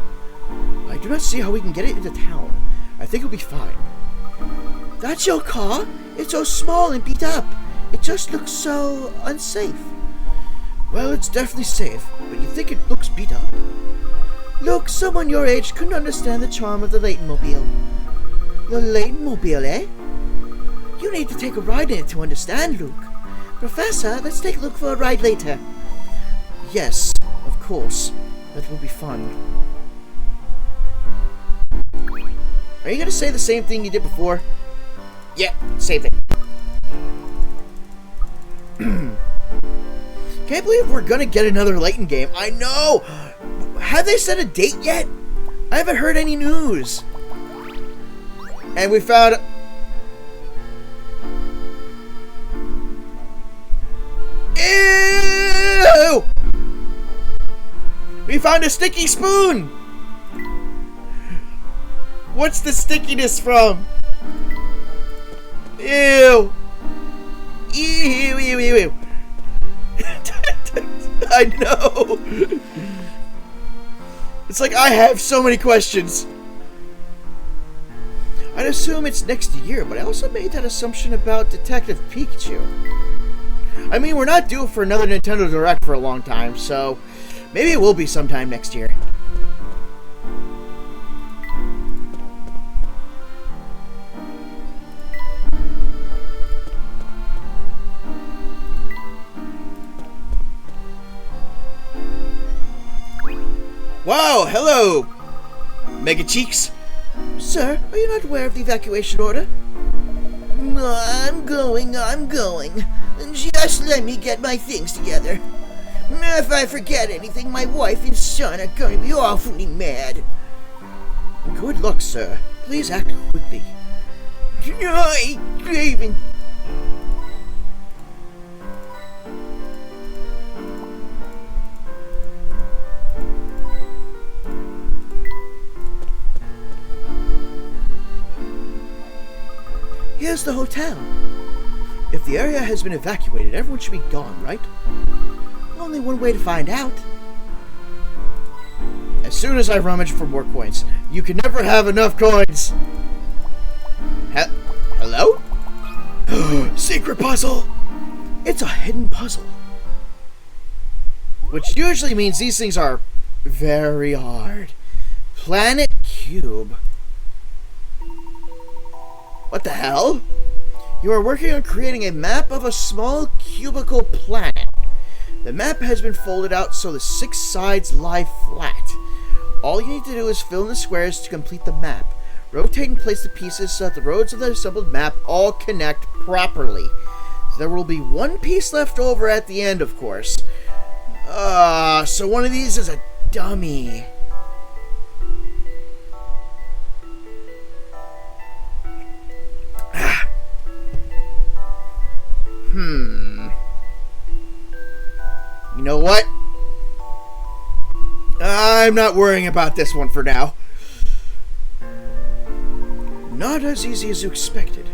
I do not see how we can get it into town. I think it'll be fine. That's your car? It's so small and beat up. It just looks so unsafe. Well, it's definitely safe, but you think it looks beat up? Look, someone your age couldn't understand the charm of the Leighton-mobile. The Leighton-mobile, eh? You need to take a ride in it to understand, Luke. Professor, let's take a look for a ride later. Yes, of course. That will be fun. Are you going to say the same thing you did before? Yeah, same thing. Can't believe we're going to get another Leighton game. I know! Have they set a date yet? I haven't heard any news. And we found... Ew! We found a sticky spoon! What's the stickiness from? Ew! Ew, ew, ew, ew. I know! It's like I have so many questions. I'd assume it's next year, but I also made that assumption about Detective Pikachu. I mean, we're not due for another Nintendo Direct for a long time, so maybe it will be sometime next year. Wow, hello, Mega Cheeks. Sir, are you not aware of the evacuation order? I'm going. Just let me get my things together. If I forget anything, my wife and son are going to be awfully mad. Good luck, sir. Please act quickly. I craving. Here's the hotel. If the area has been evacuated, everyone should be gone, right? Only one way to find out. As soon as I rummage for more coins. You can never have enough coins. Hello? Secret puzzle! It's a hidden puzzle. Which usually means these things are very hard. Planet Cube. What the hell? You are working on creating a map of a small cubical planet. The map has been folded out so the 6 sides lie flat. All you need to do is fill in the squares to complete the map. Rotate and place the pieces so that the roads of the assembled map all connect properly. There will be one piece left over at the end, of course. So one of these is a dummy. You know what? I'm not worrying about this one for now. Not as easy as you expected.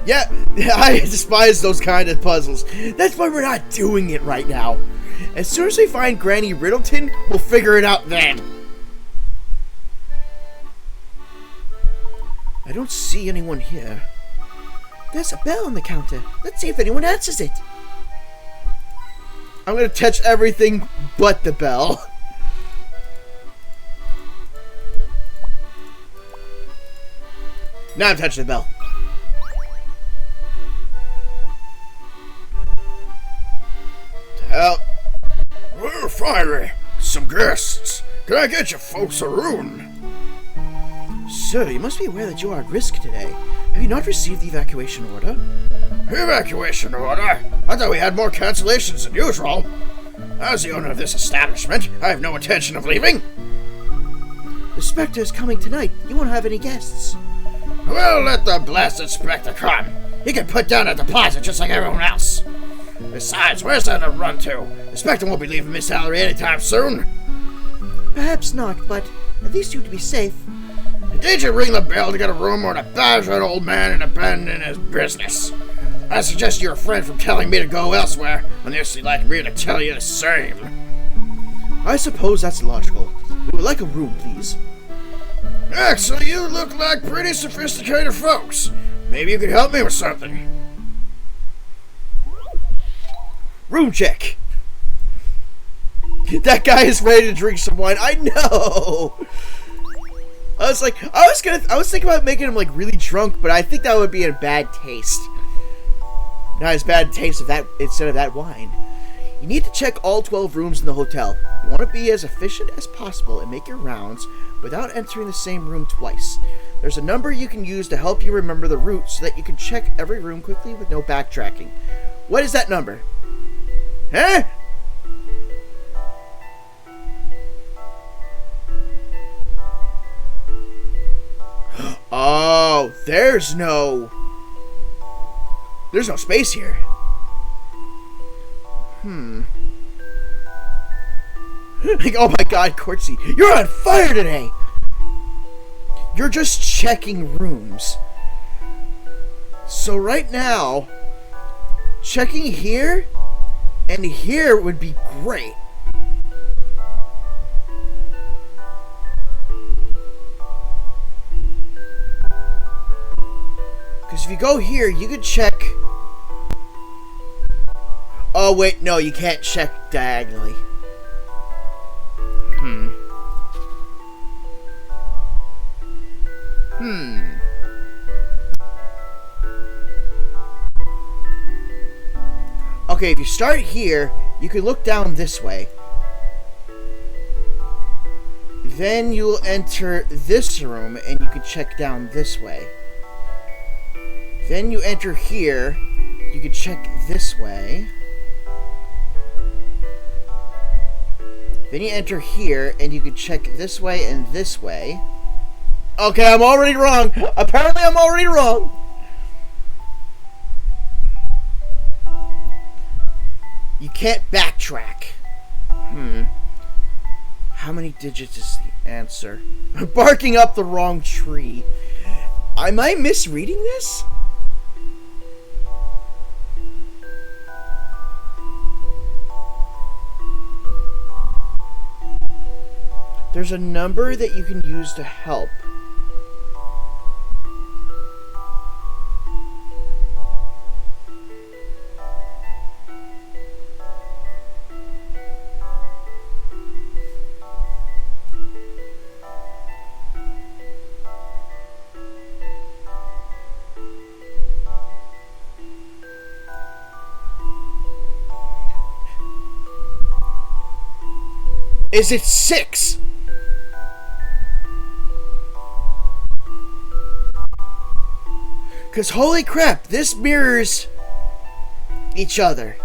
Yeah, I despise those kind of puzzles. That's why we're not doing it right now. As soon as we find Granny Riddleton, we'll figure it out then. I don't see anyone here. There's a bell on the counter. Let's see if anyone answers it. I'm gonna touch everything but the bell. Now I'm touching the bell. Well, finally, some guests. Can I get you folks a room? Sir, you must be aware that you are at risk today. Have you not received the evacuation order? Evacuation order? I thought we had more cancellations than usual. As the owner of this establishment, I have no intention of leaving. The Spectre is coming tonight. You won't have any guests. Well, let the blasted Spectre come. He can put down a deposit just like everyone else. Besides, where's that to run to? The Spectre won't be leaving Miss Salary anytime soon. Perhaps not, but at least you to be safe. Did you ring the bell to get a room or to badger an old man and abandon his business? I suggest you're refrain from telling me to go elsewhere, when they're like me to tell you the same. I suppose that's logical. We would like a room, please. Actually, you look like pretty sophisticated folks. Maybe you could help me with something. Room check. That guy is ready to drink some wine. I know. I was thinking about making him like really drunk, but I think that would be in bad taste. Not as bad taste of that instead of that wine. You need to check all 12 rooms in the hotel. You want to be as efficient as possible and make your rounds without entering the same room twice. There's a number you can use to help you remember the route so that you can check every room quickly with no backtracking. What is that number? Huh? Oh, there's no space here. Like, oh my god, Cortsy, you're on fire today! You're just checking rooms. So right now, checking here and here would be great. Because if you go here, you could check... Oh, wait, no, you can't check diagonally. Okay, if you start here, you can look down this way. Then you'll enter this room, and you can check down this way. Then you enter here, you can check this way. Then you enter here, and you can check this way and this way. Okay, I'm already wrong. Apparently I'm already wrong. You can't backtrack. How many digits is the answer? Barking up the wrong tree. Am I misreading this? There's a number that you can use to help. Is it 6? Because holy crap, this mirrors each other.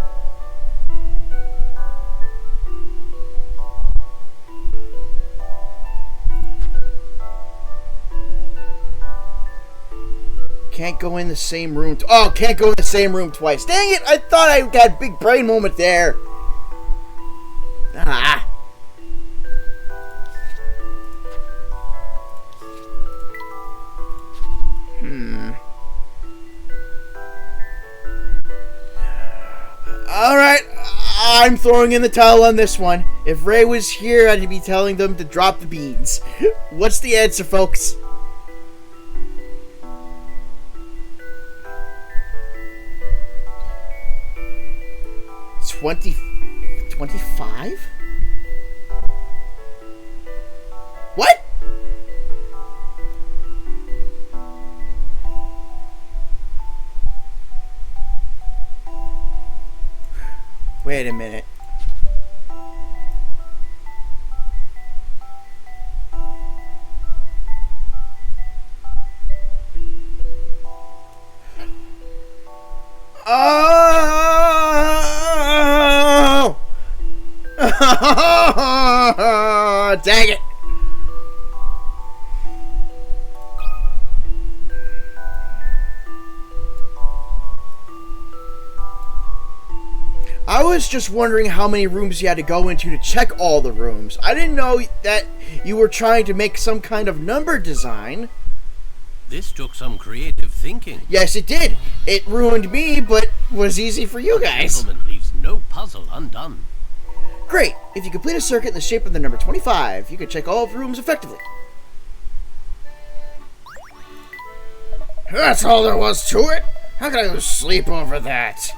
Can't go in the same room. Oh, can't go in the same room twice. Dang it! I thought I had a big brain moment there. Ah. Alright, I'm throwing in the towel on this one. If Ray was here, I'd be telling them to drop the beans. What's the answer, folks? $25? What? Wait a minute. Oh! Dang it! I was just wondering how many rooms you had to go into to check all the rooms. I didn't know that you were trying to make some kind of number design. This took some creative thinking. Yes, it did. It ruined me, but was easy for you guys. Gentleman leaves no puzzle undone. Great. If you complete a circuit in the shape of the number 25, you can check all rooms effectively. That's all there was to it? How could I lose sleep over that?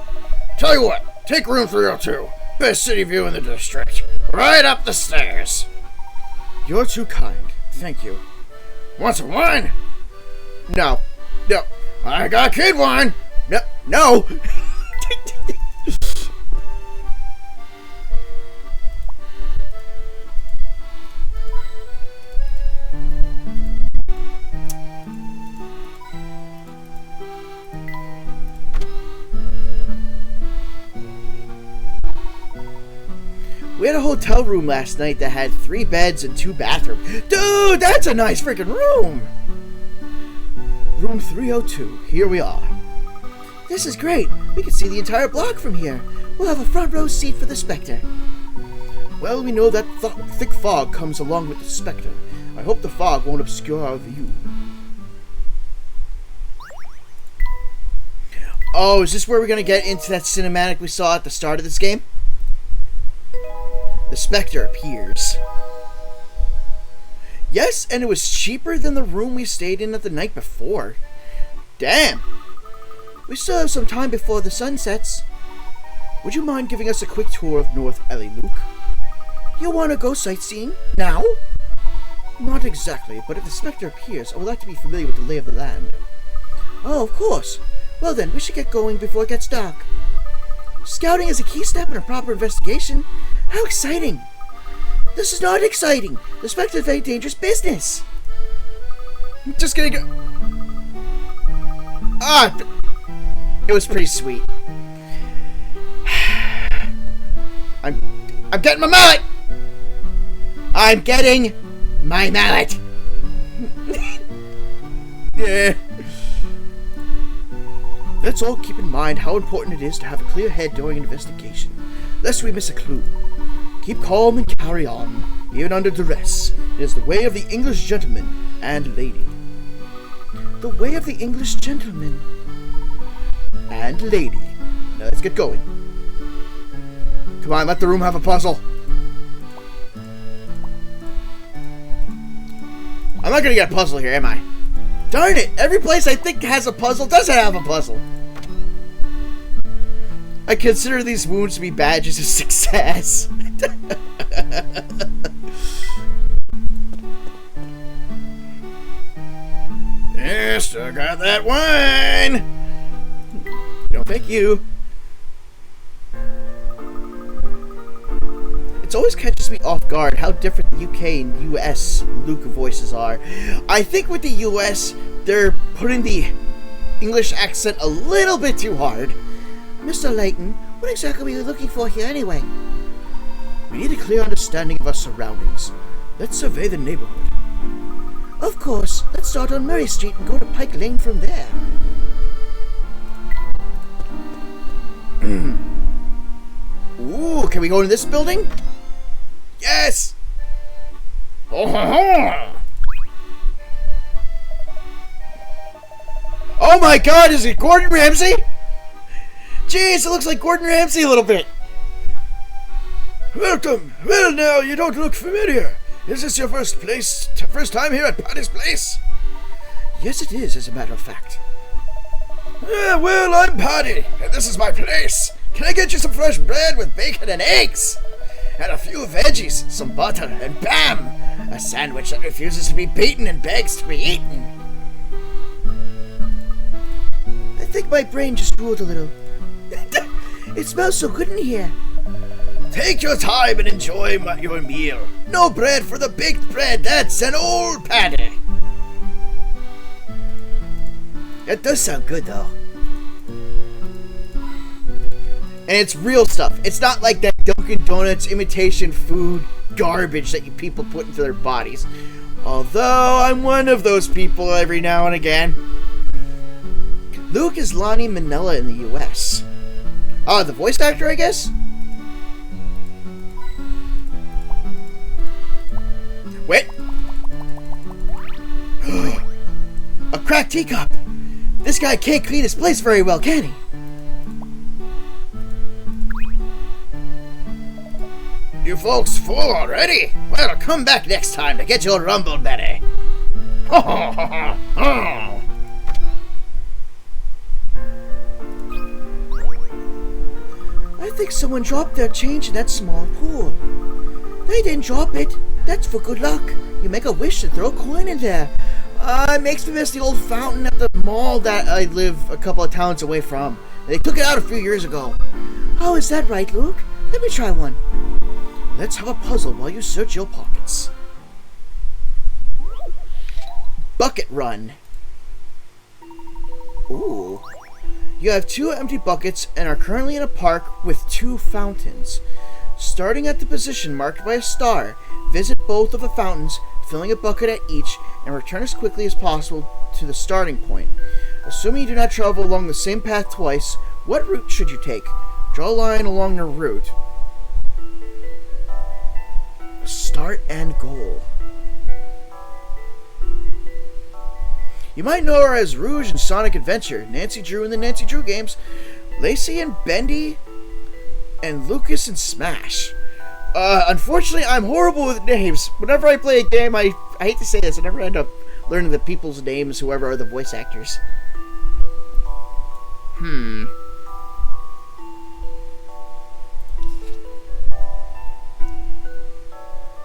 Tell you what. Take room 302. Best city view in the district. Right up the stairs. You're too kind. Thank you. Want some wine? No. No. I got kid wine. No. No. We had a hotel room last night that had 3 beds and 2 bathrooms. Dude, that's a nice freaking room! Room 302. Here we are. This is great. We can see the entire block from here. We'll have a front row seat for the Spectre. Well, we know that thick fog comes along with the Spectre. I hope the fog won't obscure our view. Oh, is this where we're going to get into that cinematic we saw at the start of this game? The Spectre appears. Yes, and it was cheaper than the room we stayed in the night before. Damn. We still have some time before the sun sets. Would you mind giving us a quick tour of North Alley, Luke? You want to go sightseeing? Now? Not exactly, but if the Spectre appears, I would like to be familiar with the lay of the land. Oh, of course. Well then, we should get going before it gets dark. Scouting is a key step in a proper investigation. How exciting! This is not exciting. The Spectre is very dangerous business. I'm just gonna go. Ah, it was pretty sweet. I'm getting my mallet. I'm getting my mallet. Yeah. Let's all keep in mind how important it is to have a clear head during an investigation, lest we miss a clue. Keep calm and carry on, even under duress. It is the way of the English gentleman and lady. The way of the English gentleman and lady. Now let's get going. Come on, let the room have a puzzle. I'm not gonna get a puzzle here, am I? Darn it! Every place I think has a puzzle doesn't have a puzzle. I consider these wounds to be badges of success. Yeah, still got that wine. No, thank you. It always catches me off guard how different the UK and US Luke voices are. I think with the US, they're putting the English accent a little bit too hard. Mr. Layton, what exactly are you looking for here anyway? We need a clear understanding of our surroundings. Let's survey the neighborhood. Of course. Let's start on Murray Street and go to Pike Lane from there. Ooh, can we go into this building? Yes! Oh my god, is it Gordon Ramsay? Jeez, it looks like Gordon Ramsay a little bit. Welcome. Well, now, you don't look familiar. Is this your first time here at Paddy's Place? Yes, it is, as a matter of fact. Well, I'm Paddy, and this is my place. Can I get you some fresh bread with bacon and eggs? And a few veggies, some butter, and bam! A sandwich that refuses to be beaten and begs to be eaten. I think my brain just drooled a little. It smells so good in here. Take your time and enjoy your meal. No bread for the baked bread, that's an old Paddy. That does sound good, though. And it's real stuff. It's not like that Dunkin' Donuts imitation food garbage that you people put into their bodies. Although I'm one of those people every now and again. Luke is Lonnie Manella in the US. The voice actor, I guess? Wait. A cracked teacup. This guy can't clean his place very well, can he? You folks full already? Well, come back next time to get your rumble Betty. I think someone dropped their change in that small pool. They didn't drop it. That's for good luck. You make a wish to throw a coin in there. It makes me miss the old fountain at the mall that I live a couple of towns away from. They took it out a few years ago. Oh, is that right, Luke? Let me try one. Let's have a puzzle while you search your pockets. Bucket run. Ooh. You have 2 empty buckets and are currently in a park with 2 fountains. Starting at the position marked by a star, visit both of the fountains, filling a bucket at each, and return as quickly as possible to the starting point. Assuming you do not travel along the same path twice, what route should you take? Draw a line along the route. Start and goal. You might know her as Rouge in Sonic Adventure, Nancy Drew in the Nancy Drew games, Lacey and Bendy, and Lucas in Smash. Unfortunately, I'm horrible with names. Whenever I play a game, I hate to say this, I never end up learning the people's names, whoever are the voice actors.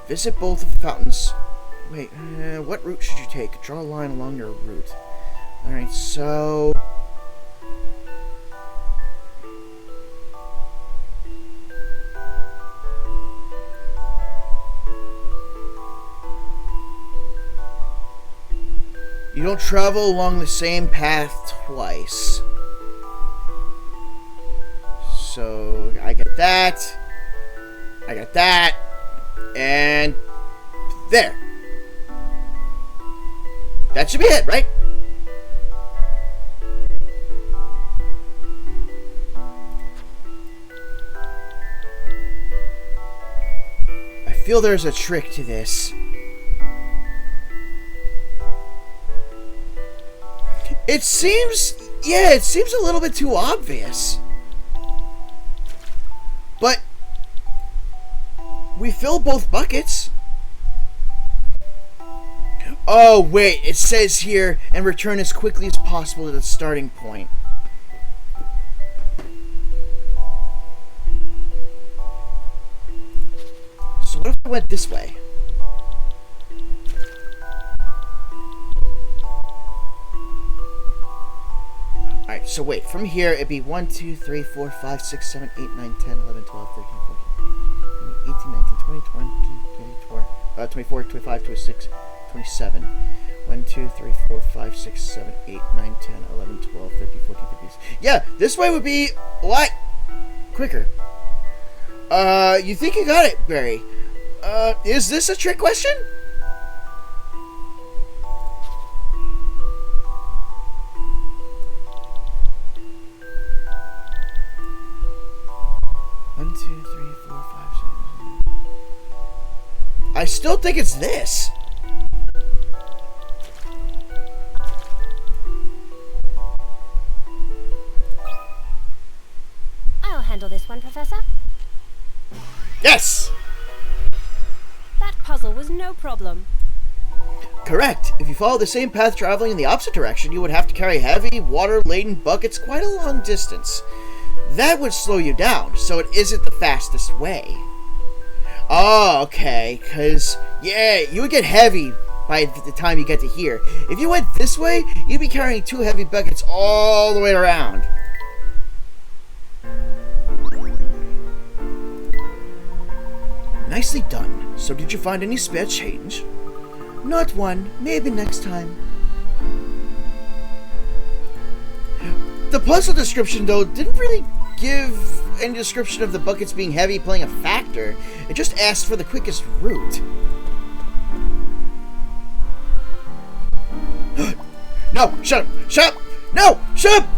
Visit both of the fountains. Wait, what route should you take? Draw a line along your route. Alright, so... you don't travel along the same path twice. So, I get that. I got that. And... there. That should be it, right? I feel there's a trick to this. It seems a little bit too obvious. But we fill both buckets. Oh, wait, it says here, and return as quickly as possible to the starting point. So what if I went this way? Alright, so wait, from here it'd be 1, 2, 3, 4, 5, 6, 7, 8, 9, 10, 11, 12, 13, 14, 18, 19, 20, 21, 24, 25, 26, 27. 1, 2, 3, 4, 5, 6, 7, 8, 9, 10, 11, 12, Yeah, this way would be a lot quicker. You think you got it, Barry. Is this a trick question? One, two, three, four, five, six. I still think it's this. I'll handle this one, Professor. Yes! That puzzle was no problem. Correct. If you follow the same path traveling in the opposite direction, you would have to carry heavy, water-laden buckets quite a long distance. That would slow you down, so it isn't the fastest way. Oh, okay, because, yeah, you would get heavy by the time you get to here. If you went this way, you'd be carrying 2 heavy buckets all the way around. Nicely done. So did you find any spare change? Not one. Maybe next time. The puzzle description, though, didn't really give any description of the buckets being heavy playing a factor. It just asked for the quickest route. No! Shut up! Shut up! No! Shut up!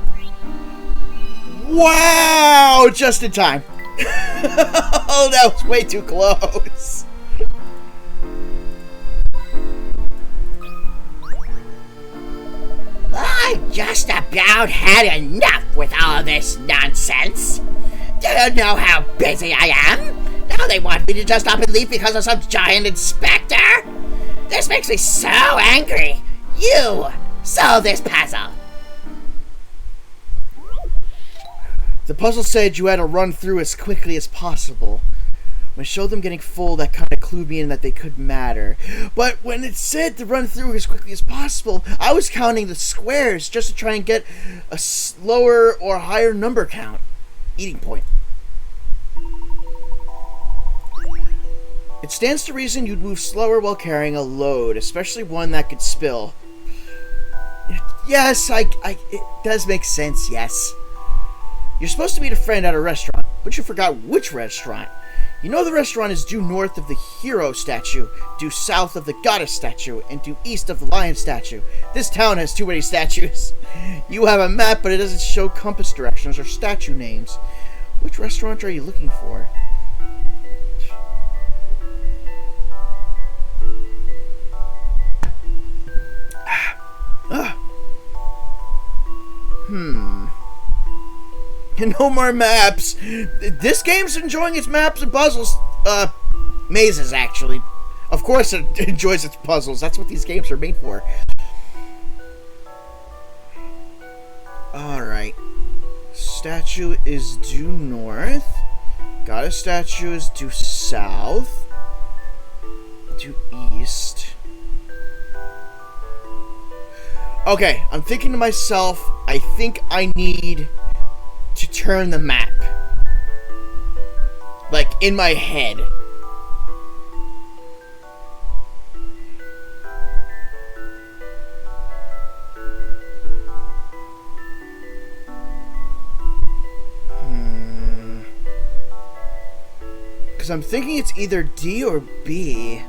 Wow! Just in time. Oh, that was way too close. I just about had enough with all this nonsense. Do you know how busy I am? Now they want me to just up and leave because of some giant inspector? This makes me so angry. You solve this puzzle. The puzzle said you had to run through as quickly as possible. When I showed them getting full, that kind of clued me in that they could matter. But when it said to run through as quickly as possible, I was counting the squares just to try and get a slower or higher number count. Eating point. It stands to reason you'd move slower while carrying a load, especially one that could spill. Yes, it does make sense, yes. You're supposed to meet a friend at a restaurant, but you forgot which restaurant. You know the restaurant is due north of the hero statue, due south of the goddess statue, and due east of the lion statue. This town has too many statues. You have a map, but it doesn't show compass directions or statue names. Which restaurant are you looking for? No more maps. This game's enjoying its maps and puzzles. Mazes, actually. Of course it enjoys its puzzles. That's what these games are made for. Alright. Statue is due north. Goddess statue is due south. Due east. Okay, I'm thinking to myself, I think I need to turn the map. Like, in my head. Because I'm thinking it's either D or B.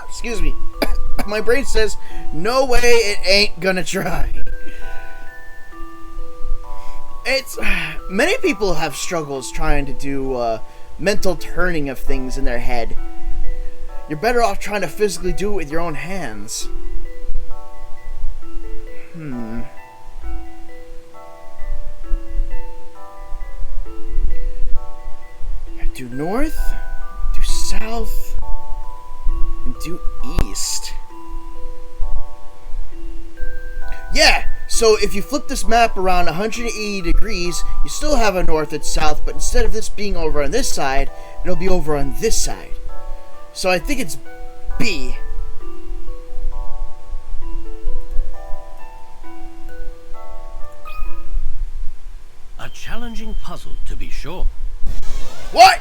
Excuse me. My brain says, no way it ain't gonna try. Many people have struggles trying to do mental turning of things in their head. You're better off trying to physically do it with your own hands. Due north, due south. south and due east. Yeah, so if you flip this map around 180 degrees, you still have a north and south, but instead of this being over on this side, it'll be over on this side. So I think it's B. A challenging puzzle, to be sure. What?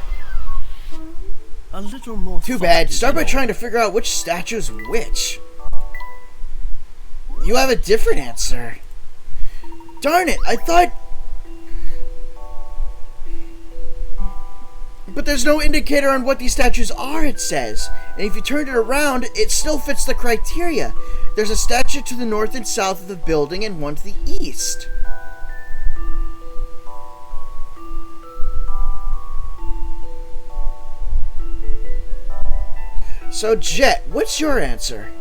A little more. Too bad. Start by trying to figure out which statue's which. You have a different answer. Darn it, I thought... But there's no indicator on what these statues are, it says. And if you turned it around, it still fits the criteria. There's a statue to the north and south of the building and one to the east. So, Jet, what's your answer?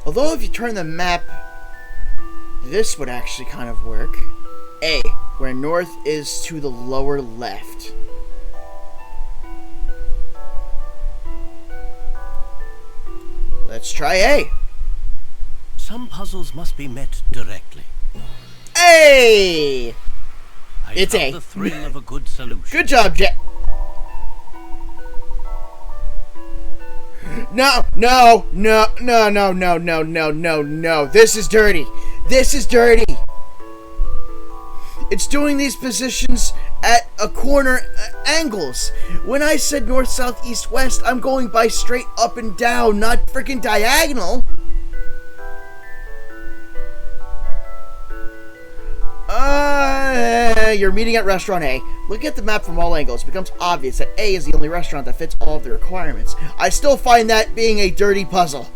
Although if you turn the map, this would actually kind of work. A, where north is to the lower left. Let's try A. Some puzzles must be met directly. A! It's love A. The thrill of a good solution. Good job, Jet. No. This is dirty. This is dirty. It's doing these positions at a corner angles. When I said north, south, east, west, I'm going by straight up and down, not freaking diagonal. You're meeting at restaurant A. Look at the map from all angles. It becomes obvious that A is the only restaurant that fits all of the requirements. I still find that being a dirty puzzle.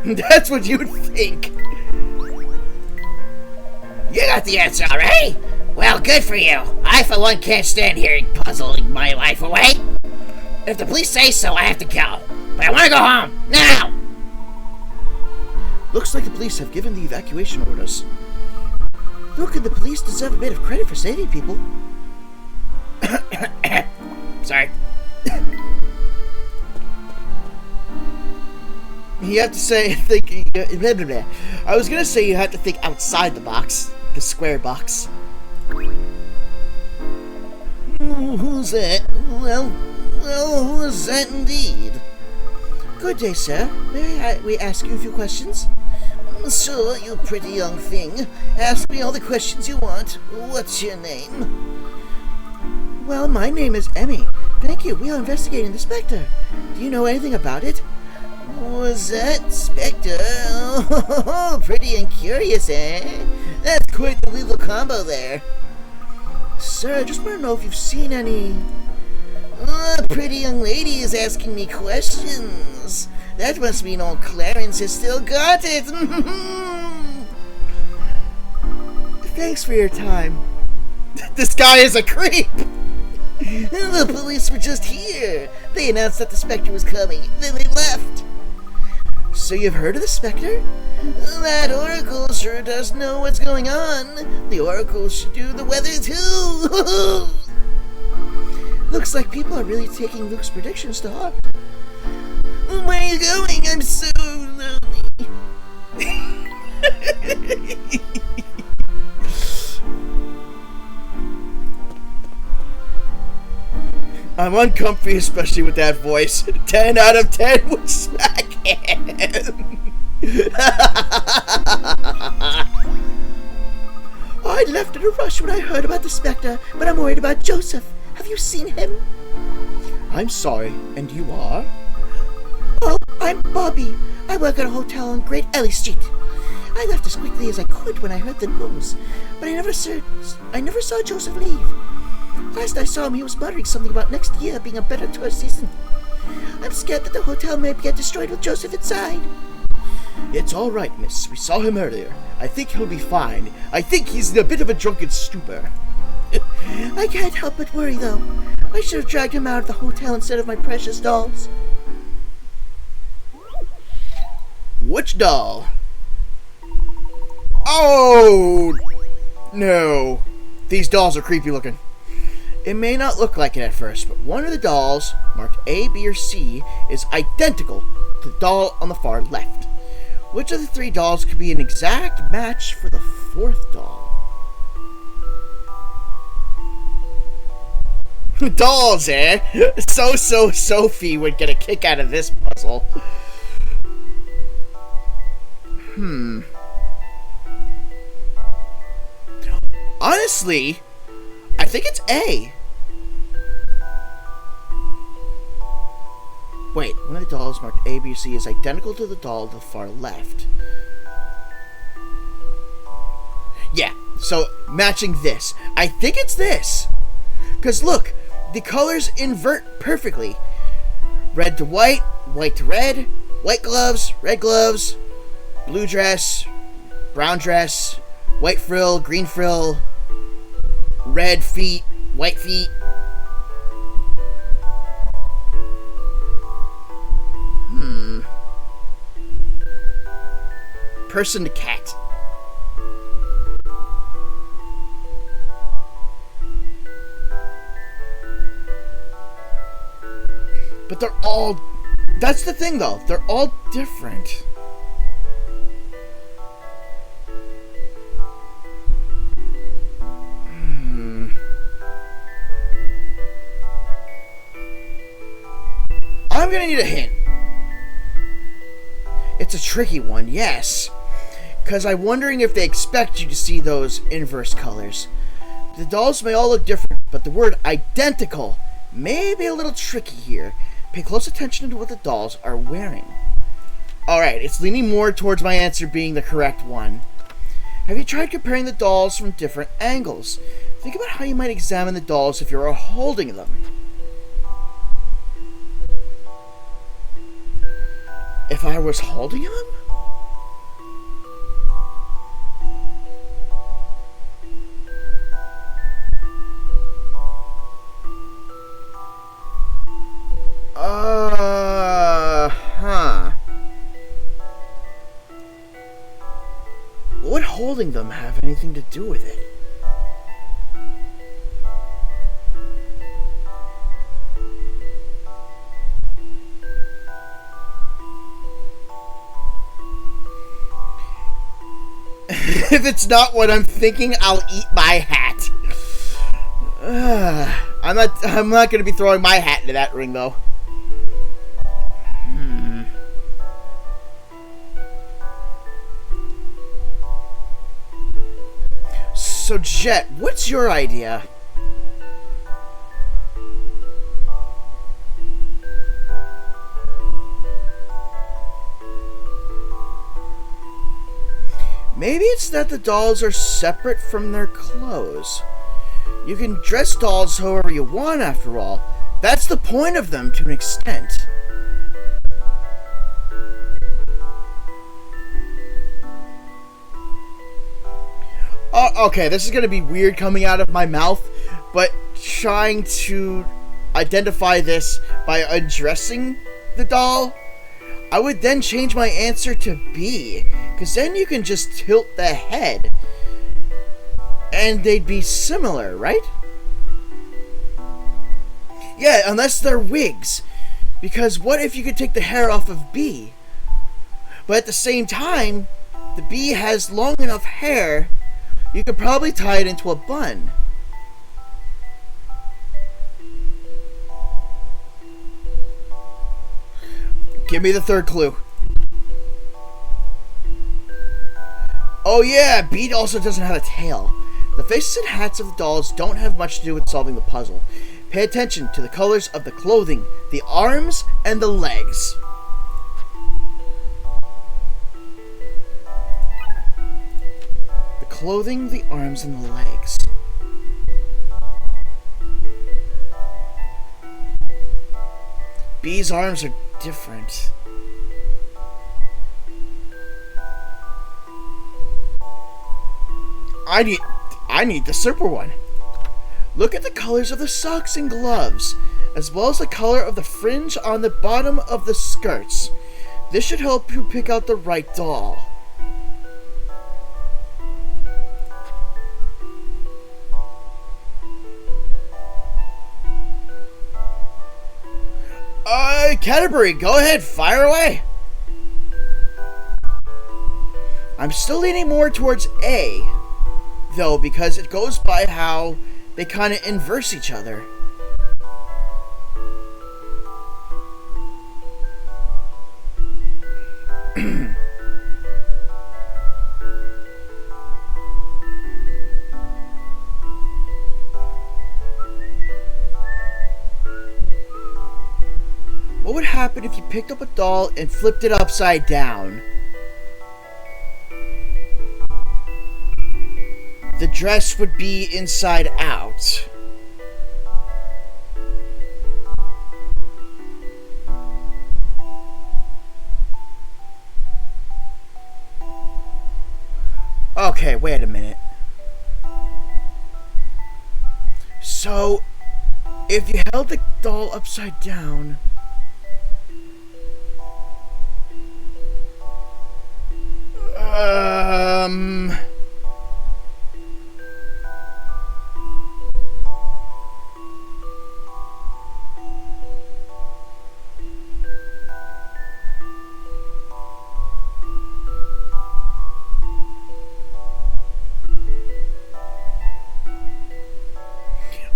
That's what you'd think. You got the answer already? Well, good for you. I, for one, can't stand hearing puzzling my life away. If the police say so, I have to go. But I want to go home, now! Looks like the police have given the evacuation orders. Look, and the police deserve a bit of credit for saving people. Sorry. You have to say, blah, blah, blah. I was gonna say you have to think outside the box, the square box. Who's that? Well, who's that indeed? Good day, sir. May we ask you a few questions? Sure, you pretty young thing. Ask me all the questions you want. What's your name? Well, my name is Emmy. Thank you. We are investigating the Spectre. Do you know anything about it? Was that Spectre? Oh, pretty and curious, eh? That's quite the little combo there. Sir, I just want to know if you've seen any... pretty young lady is asking me questions. That must mean old Clarence has still got it. Thanks for your time. This guy is a creep. The police were just here. They announced that the Spectre was coming. Then they left. So you've heard of the Spectre? That Oracle sure does know what's going on. The Oracle should do the weather too. Looks like people are really taking Luke's predictions to heart. Where are you going? I'm so lonely. I'm uncomfy, especially with that voice. 10 out of 10 would smack him. I left in a rush when I heard about the Spectre, but I'm worried about Joseph. Have you seen him? I'm sorry, and you are? Oh, I'm Bobby. I work at a hotel on Great Ellie Street. I left as quickly as I could when I heard the news, but I never saw Joseph leave. Last I saw him, he was muttering something about next year being a better tourist season. I'm scared that the hotel may get destroyed with Joseph inside. It's all right, miss. We saw him earlier. I think he'll be fine. I think he's in a bit of a drunken stupor. I can't help but worry, though. I should have dragged him out of the hotel instead of my precious dolls. Which doll? Oh, no. These dolls are creepy looking. It may not look like it at first, but one of the dolls, marked A, B, or C, is identical to the doll on the far left. Which of the three dolls could be an exact match for the fourth doll? Dolls, eh? Sophie would get a kick out of this puzzle. Honestly, I think it's A. Wait, one of the dolls marked A, B, C is identical to the doll to the far left. Yeah, so matching this. I think it's this. Because look, the colors invert perfectly. Red to white, white to red, white gloves, red gloves, blue dress, brown dress, white frill, green frill, red feet, white feet. Person to cat. But they're all... That's the thing, though. They're all different. I'm gonna need a hint. It's a tricky one, yes. Because I'm wondering if they expect you to see those inverse colors. The dolls may all look different, but the word identical may be a little tricky here. Pay close attention to what the dolls are wearing. Alright, it's leaning more towards my answer being the correct one. Have you tried comparing the dolls from different angles? Think about how you might examine the dolls if you were holding them. If I was holding them? What would holding them have anything to do with it? If it's not what I'm thinking, I'll eat my hat. I'm not going to be throwing my hat into that ring, though. So, Jet, what's your idea? Maybe it's that the dolls are separate from their clothes. You can dress dolls however you want, after all. That's the point of them, to an extent. Okay, this is going to be weird coming out of my mouth, but trying to identify this by undressing the doll, I would then change my answer to B, because then you can just tilt the head, and they'd be similar, right? Yeah, unless they're wigs, because what if you could take the hair off of B? But at the same time, the B has long enough hair, you could probably tie it into a bun. Give me the third clue. Oh yeah, B also doesn't have a tail. The faces and hats of the dolls don't have much to do with solving the puzzle. Pay attention to the colors of the clothing, the arms, and the legs. The clothing, the arms, and the legs. B's arms are different. I need the super one. Look at the colors of the socks and gloves, as well as the color of the fringe on the bottom of the skirts. This should help you pick out the right doll. Canterbury, go ahead, fire away. I'm still leaning more towards A, though, because it goes by how they kind of inverse each other. What would happen if you picked up a doll and flipped it upside down? The dress would be inside out. Okay, wait a minute. So, if you held the doll upside down...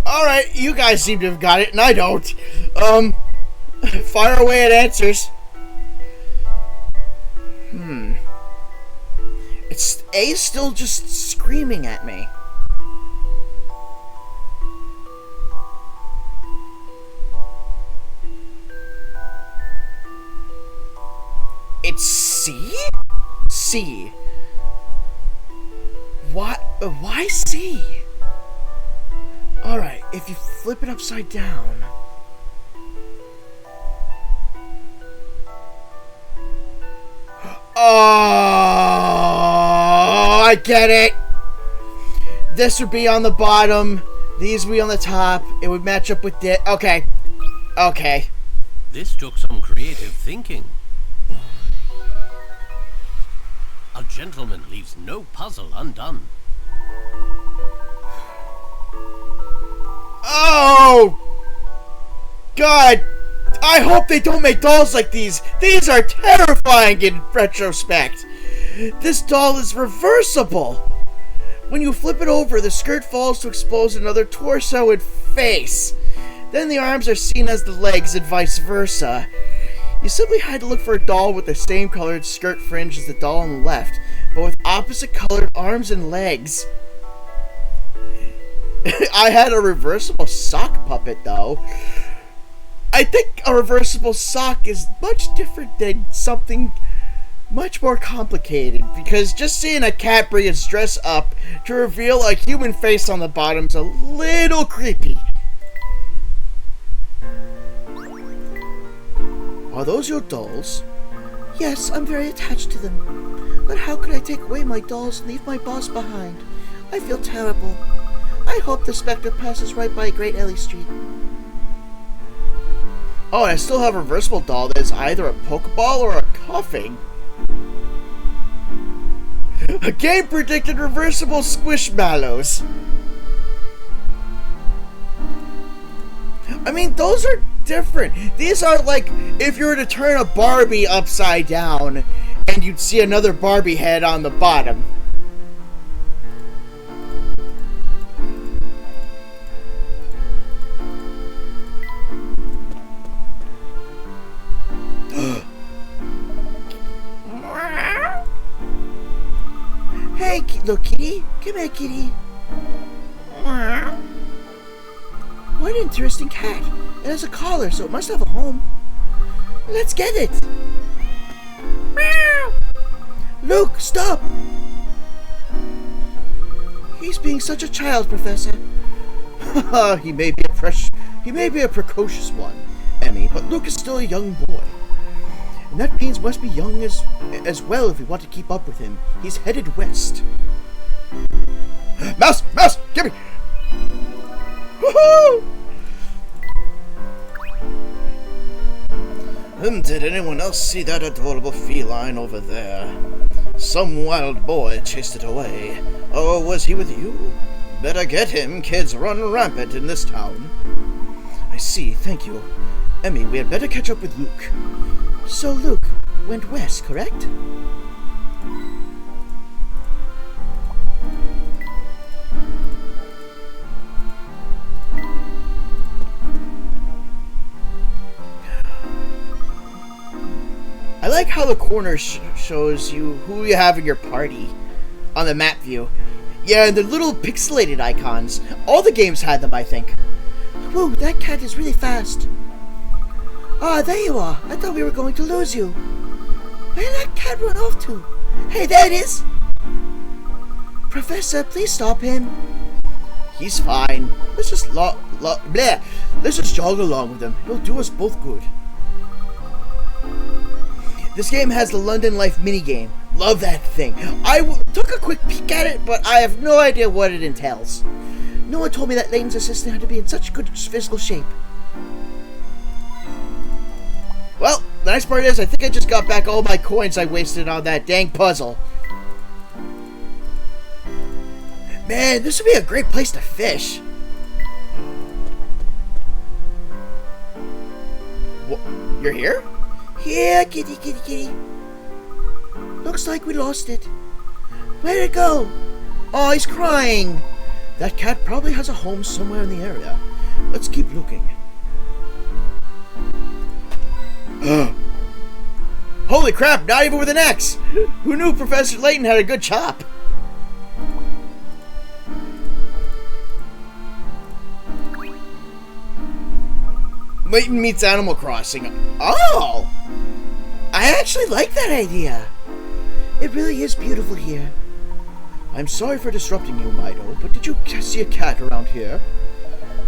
Alright, you guys seem to have got it, and I don't. Fire away at answers. A's still just screaming at me. It's C? C. Why C? Alright, if you flip it upside down... Oh, I get it! This would be on the bottom, these would be on the top, it would match up with this. Okay. Okay. This took some creative thinking. A gentleman leaves no puzzle undone. Oh! God! I hope they don't make dolls like these! These are terrifying in retrospect! This doll is reversible! When you flip it over, the skirt falls to expose another torso and face. Then the arms are seen as the legs and vice versa. You simply had to look for a doll with the same colored skirt fringe as the doll on the left, but with opposite colored arms and legs. I had a reversible sock puppet, though. I think a reversible sock is much different than something much more complicated, because just seeing a cat bring its dress up to reveal a human face on the bottom is a little creepy. Are those your dolls? Yes, I'm very attached to them. But how could I take away my dolls and leave my boss behind? I feel terrible. I hope the Spectre passes right by Great Ellie Street. Oh, and I still have a reversible doll that is either a Pokeball or a Coughing. A game predicted reversible Squishmallows. I mean, those are different. These are like if you were to turn a Barbie upside down and you'd see another Barbie head on the bottom. Hey, little kitty. Come here, kitty. What an interesting cat. It has a collar, so it must have a home. Let's get it. Luke, stop. He's being such a child, Professor. He may be a precocious one, Emmy, but Luke is still a young boy. And that means must be young as well if we want to keep up with him. He's headed west. Mouse! Mouse! Give me! Woohoo! Did anyone else see that adorable feline over there? Some wild boy chased it away. Oh, was he with you? Better get him. Kids run rampant in this town. I see, thank you. Emmy, we had better catch up with Luke. So Luke went west, correct? I like how the corner shows you who you have in your party on the map view. Yeah, and the little pixelated icons. All the games had them, I think. Whoa, that cat is really fast. Ah, there you are. I thought we were going to lose you. Where did that cat run off to? Hey, there it is. Professor, please stop him. He's fine. Let's just Let's just jog along with him. It'll do us both good. This game has the London Life minigame. Love that thing. I took a quick peek at it, but I have no idea what it entails. No one told me that Layton's assistant had to be in such good physical shape. Well, the nice part is I think I just got back all my coins I wasted on that dang puzzle. Man, this would be a great place to fish. What? You're here? Yeah, kitty, kitty, kitty. Looks like we lost it. Where'd it go? Oh, he's crying. That cat probably has a home somewhere in the area. Let's keep looking. Holy crap, not even with an X! Who knew Professor Layton had a good chop? Layton meets Animal Crossing. Oh! I actually like that idea. It really is beautiful here. I'm sorry for disrupting you, Mido, but did you see a cat around here?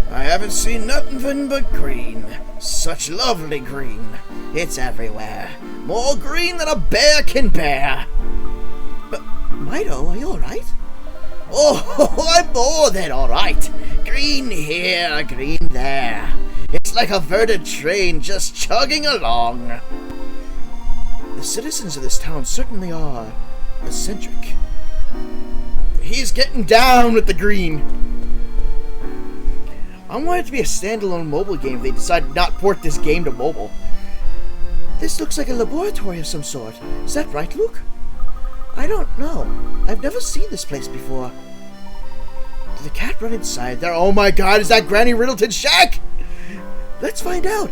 I haven't seen nothing but green. Such lovely green. It's everywhere. More green than a bear can bear. But, Mido, are you alright? Oh, I'm more than alright. Green here, green there. It's like a verdant train just chugging along. The citizens of this town certainly are eccentric. He's getting down with the green. I want it to be a standalone mobile game if they decide not to port this game to mobile. This looks like a laboratory of some sort. Is that right, Luke? I don't know. I've never seen this place before. Did the cat run inside there? Oh my god, is that Granny Riddleton's shack? Let's find out.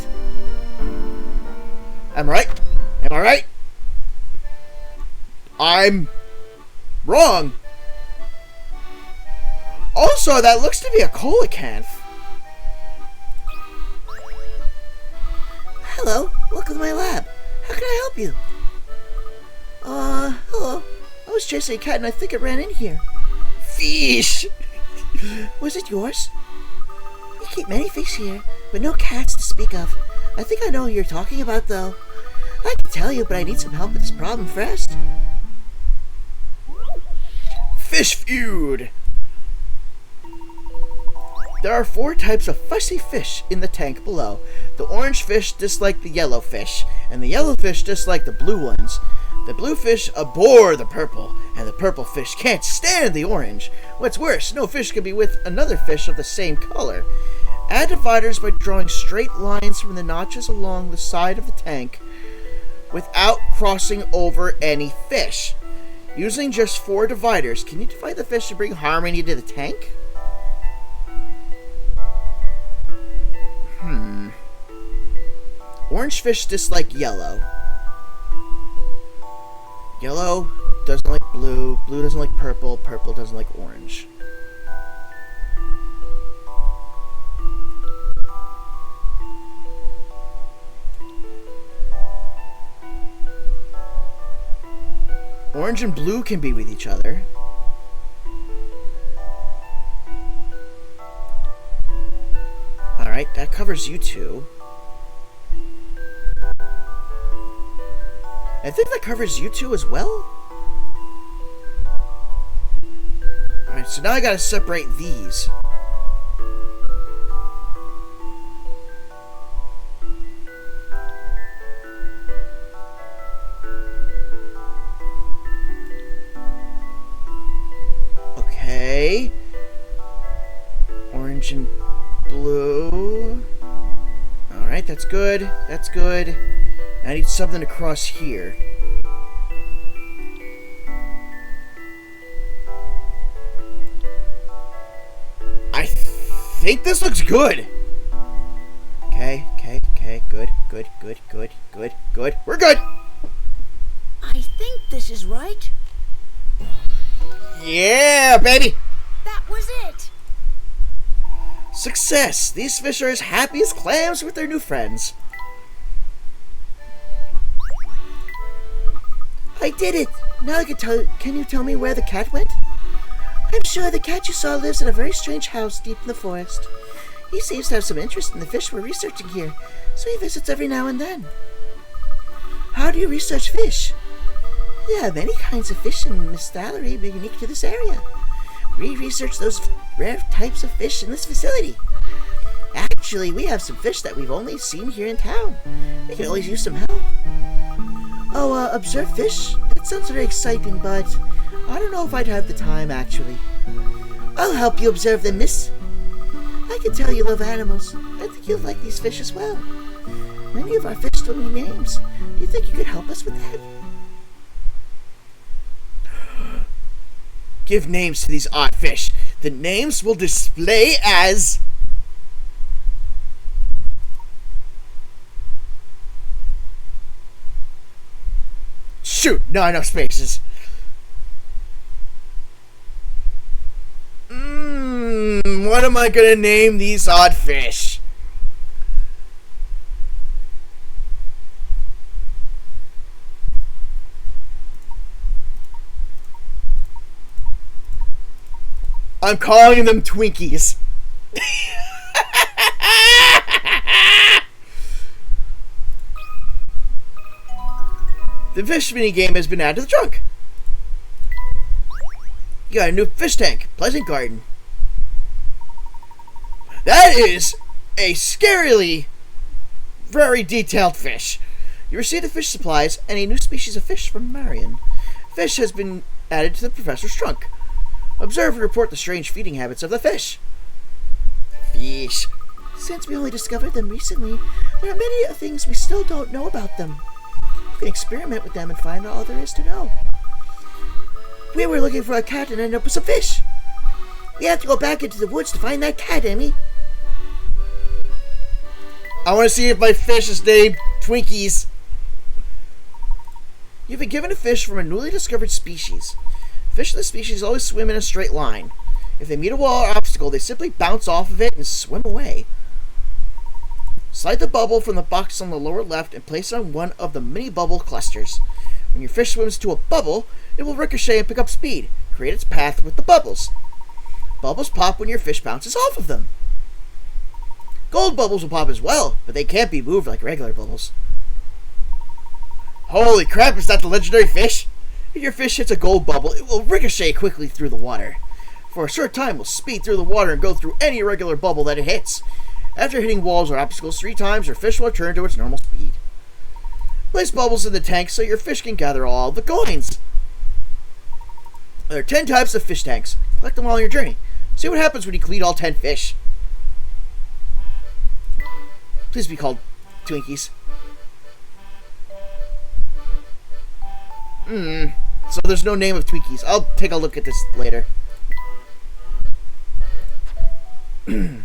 Am I right? Am I right? I'm wrong. Also, that looks to be a coelacanth. Hello, welcome to my lab. How can I help you? Hello. I was chasing a cat and I think it ran in here. Fish! Was it yours? We keep many fish here, but no cats to speak of. I think I know who you're talking about, though. I can tell you, but I need some help with this problem first. Fish feud! There are 4 types of fussy fish in the tank below. The orange fish dislike the yellow fish, and the yellow fish dislike the blue ones. The blue fish abhor the purple, and the purple fish can't stand the orange. What's worse, no fish can be with another fish of the same color. Add dividers by drawing straight lines from the notches along the side of the tank without crossing over any fish. Using just 4 dividers, can you divide the fish to bring harmony to the tank? Orange fish dislike yellow. Yellow doesn't like blue. Blue doesn't like purple. Purple doesn't like orange. Orange and blue can be with each other. Alright, that covers you two. I think that covers you two as well. Alright, so now I gotta separate these. that's good. That's good. I need something across here. I think this looks good. Okay, good. We're good. I think this is right. Yeah, baby. That was it. Success. These fish are as happy as clams with their new friends. I did it. Now can you tell me where the cat went? I'm sure the cat you saw lives in a very strange house deep in the forest. He seems to have some interest in the fish we're researching here, so he visits every now and then. How do you research fish? There are many kinds of fish in Miss Valerie unique to this area. We research those rare types of fish in this facility. Actually, we have some fish that we've only seen here in town. We can always use some help. Oh, observe fish? That sounds very exciting, but I don't know if I'd have the time, actually. I'll help you observe them, miss. I can tell you love animals. I think you'll like these fish as well. Many of our fish don't need names. Do you think you could help us with that? Give names to these odd fish. The names will display as... Shoot, not enough spaces. What am I gonna name these odd fish? I'm calling them Twinkies. The fish minigame has been added to the trunk. You got a new fish tank, Pleasant Garden. That is a scarily very detailed fish. You receive the fish supplies and a new species of fish from Marion. Fish has been added to the professor's trunk. Observe and report the strange feeding habits of the fish. Fish. Since we only discovered them recently, there are many things we still don't know about them. You can experiment with them and find out all there is to know. We were looking for a cat and ended up with some fish. We have to go back into the woods to find that cat, Emmy. I want to see if my fish is named Twinkies. You've been given a fish from a newly discovered species. Fish of the species always swim in a straight line. If they meet a wall or obstacle, they simply bounce off of it and swim away. Slide the bubble from the box on the lower left and place it on one of the mini bubble clusters. When your fish swims to a bubble, it will ricochet and pick up speed. Create its path with the bubbles. Bubbles pop when your fish bounces off of them. Gold bubbles will pop as well, but they can't be moved like regular bubbles. Holy crap, is that the legendary fish? If your fish hits a gold bubble, it will ricochet quickly through the water. For a short time, it will speed through the water and go through any regular bubble that it hits. After hitting walls or obstacles 3 times, your fish will return to its normal speed. Place bubbles in the tank so your fish can gather all the coins. There are 10 types of fish tanks. Collect them all on your journey. See what happens when you complete all 10 fish. Please be called Twinkies. So there's no name of Twinkies. I'll take a look at this later. I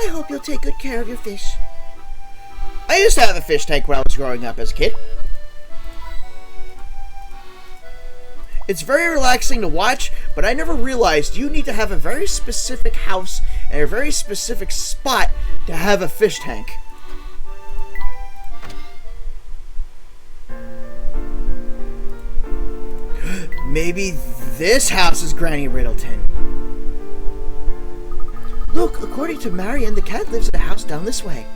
hope you'll take good care of your fish. I used to have a fish tank when I was growing up as a kid. It's very relaxing to watch, but I never realized you need to have a very specific house and a very specific spot to have a fish tank. Maybe this house is Granny Riddleton. Look, according to Marion, the cat lives in a house down this way.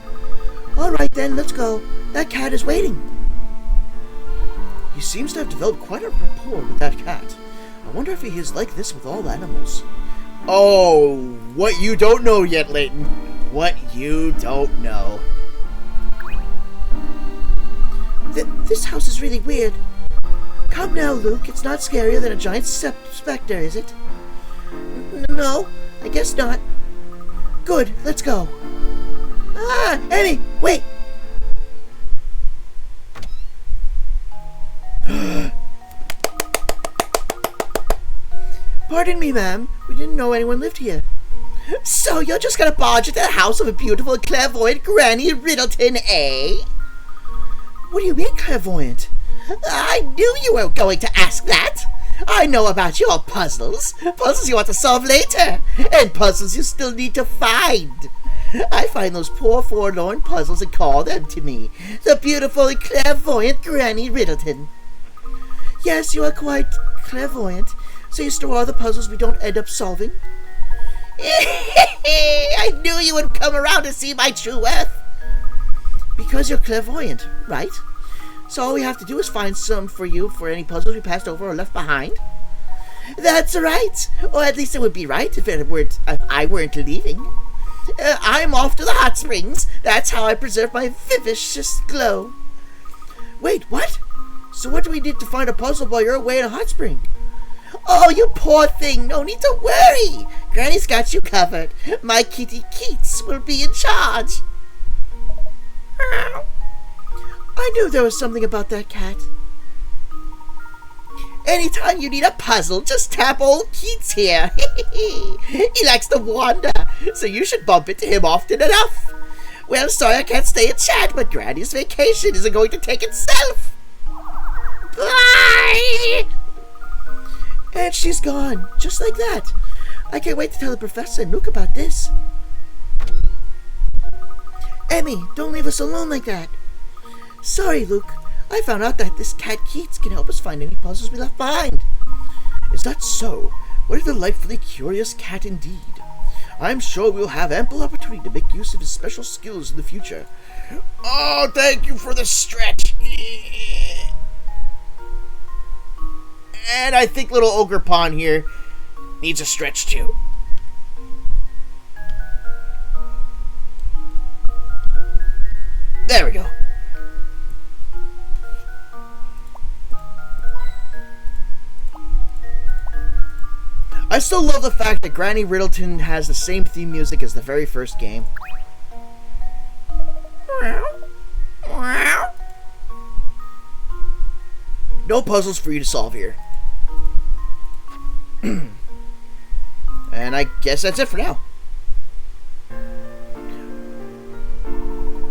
Alright then, let's go. That cat is waiting. He seems to have developed quite a rapport with that cat. I wonder if he is like this with all animals. Oh, what you don't know yet, Layton. What you don't know. This house is really weird. Come now, Luke. It's not scarier than a giant specter, is it? No, I guess not. Good, let's go. Ah, Emmy, wait! Pardon me, ma'am. We didn't know anyone lived here. So you're just gonna barge into the house of a beautiful clairvoyant Granny Riddleton, eh? What do you mean, clairvoyant? I knew you were going to ask that. I know about your puzzles. Puzzles you want to solve later. And puzzles you still need to find. I find those poor forlorn puzzles and call them to me. The beautiful and clairvoyant Granny Riddleton. Yes, you are quite clairvoyant. So you store all the puzzles we don't end up solving? I knew you would come around to see my true worth. Because you're clairvoyant, right? So all we have to do is find some for you for any puzzles we passed over or left behind. That's right. Or at least it would be right if I weren't leaving. I'm off to the hot springs. That's how I preserve my vivacious glow. Wait, what? So what do we need to find a puzzle while you're away in a hot spring? Oh, you poor thing. No need to worry. Granny's got you covered. My kitty Keats will be in charge. I knew there was something about that cat. Anytime you need a puzzle, just tap old Keats here. He likes to wander, so you should bump into him often enough. Well, sorry I can't stay and chat, but Granny's vacation isn't going to take itself. Bye! And she's gone, just like that. I can't wait to tell the Professor and Luke about this. Emmy, don't leave us alone like that. Sorry, Luke. I found out that this cat Keats can help us find any puzzles we left behind. Is that so? What a delightfully curious cat indeed. I'm sure we'll have ample opportunity to make use of his special skills in the future. Oh, thank you for the stretch. And I think little Ogre Pond here needs a stretch too. There we go. I still love the fact that Granny Riddleton has the same theme music as the very first game. No puzzles for you to solve here. And I guess that's it for now.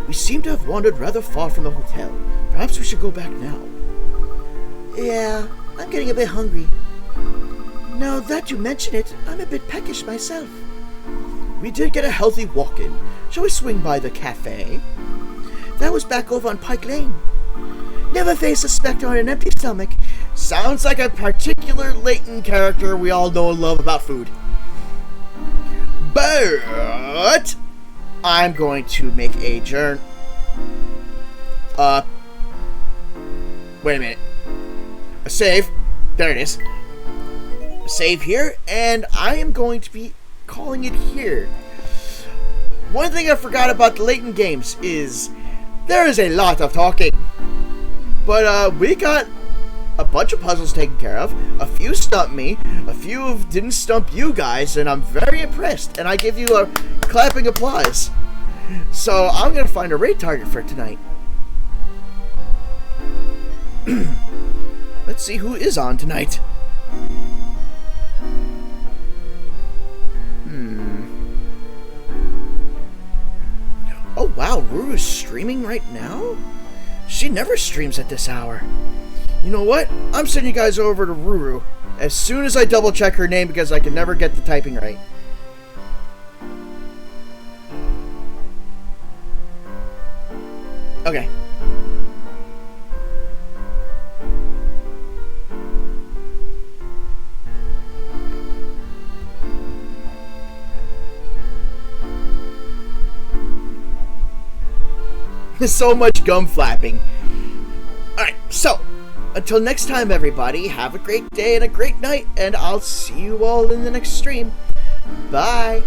We seem to have wandered rather far from the hotel. Perhaps we should go back now. Yeah, I'm getting a bit hungry. Now that you mention it, I'm a bit peckish myself. We did get a healthy walk in. Shall we swing by the cafe? That was back over on Pike Lane. Never face a spectre on an empty stomach. Sounds like a particular Layton character we all know and love about food. But I'm going to make a journey. Wait a minute. A save. There it is. A save here, and I am going to be calling it here. One thing I forgot about the Layton games is there is a lot of talking. But we got a bunch of puzzles taken care of. A few stumped me. A few didn't stump you guys, and I'm very impressed. And I give you a clapping applause. So I'm going to find a raid target for tonight. Let's see who is on tonight. Oh wow, Ruru's streaming right now? She never streams at this hour. You know what? I'm sending you guys over to Ruru as soon as I double check her name because I can never get the typing right. Okay. There's so much gum flapping. Alright, so, until next time, everybody, have a great day and a great night, and I'll see you all in the next stream. Bye.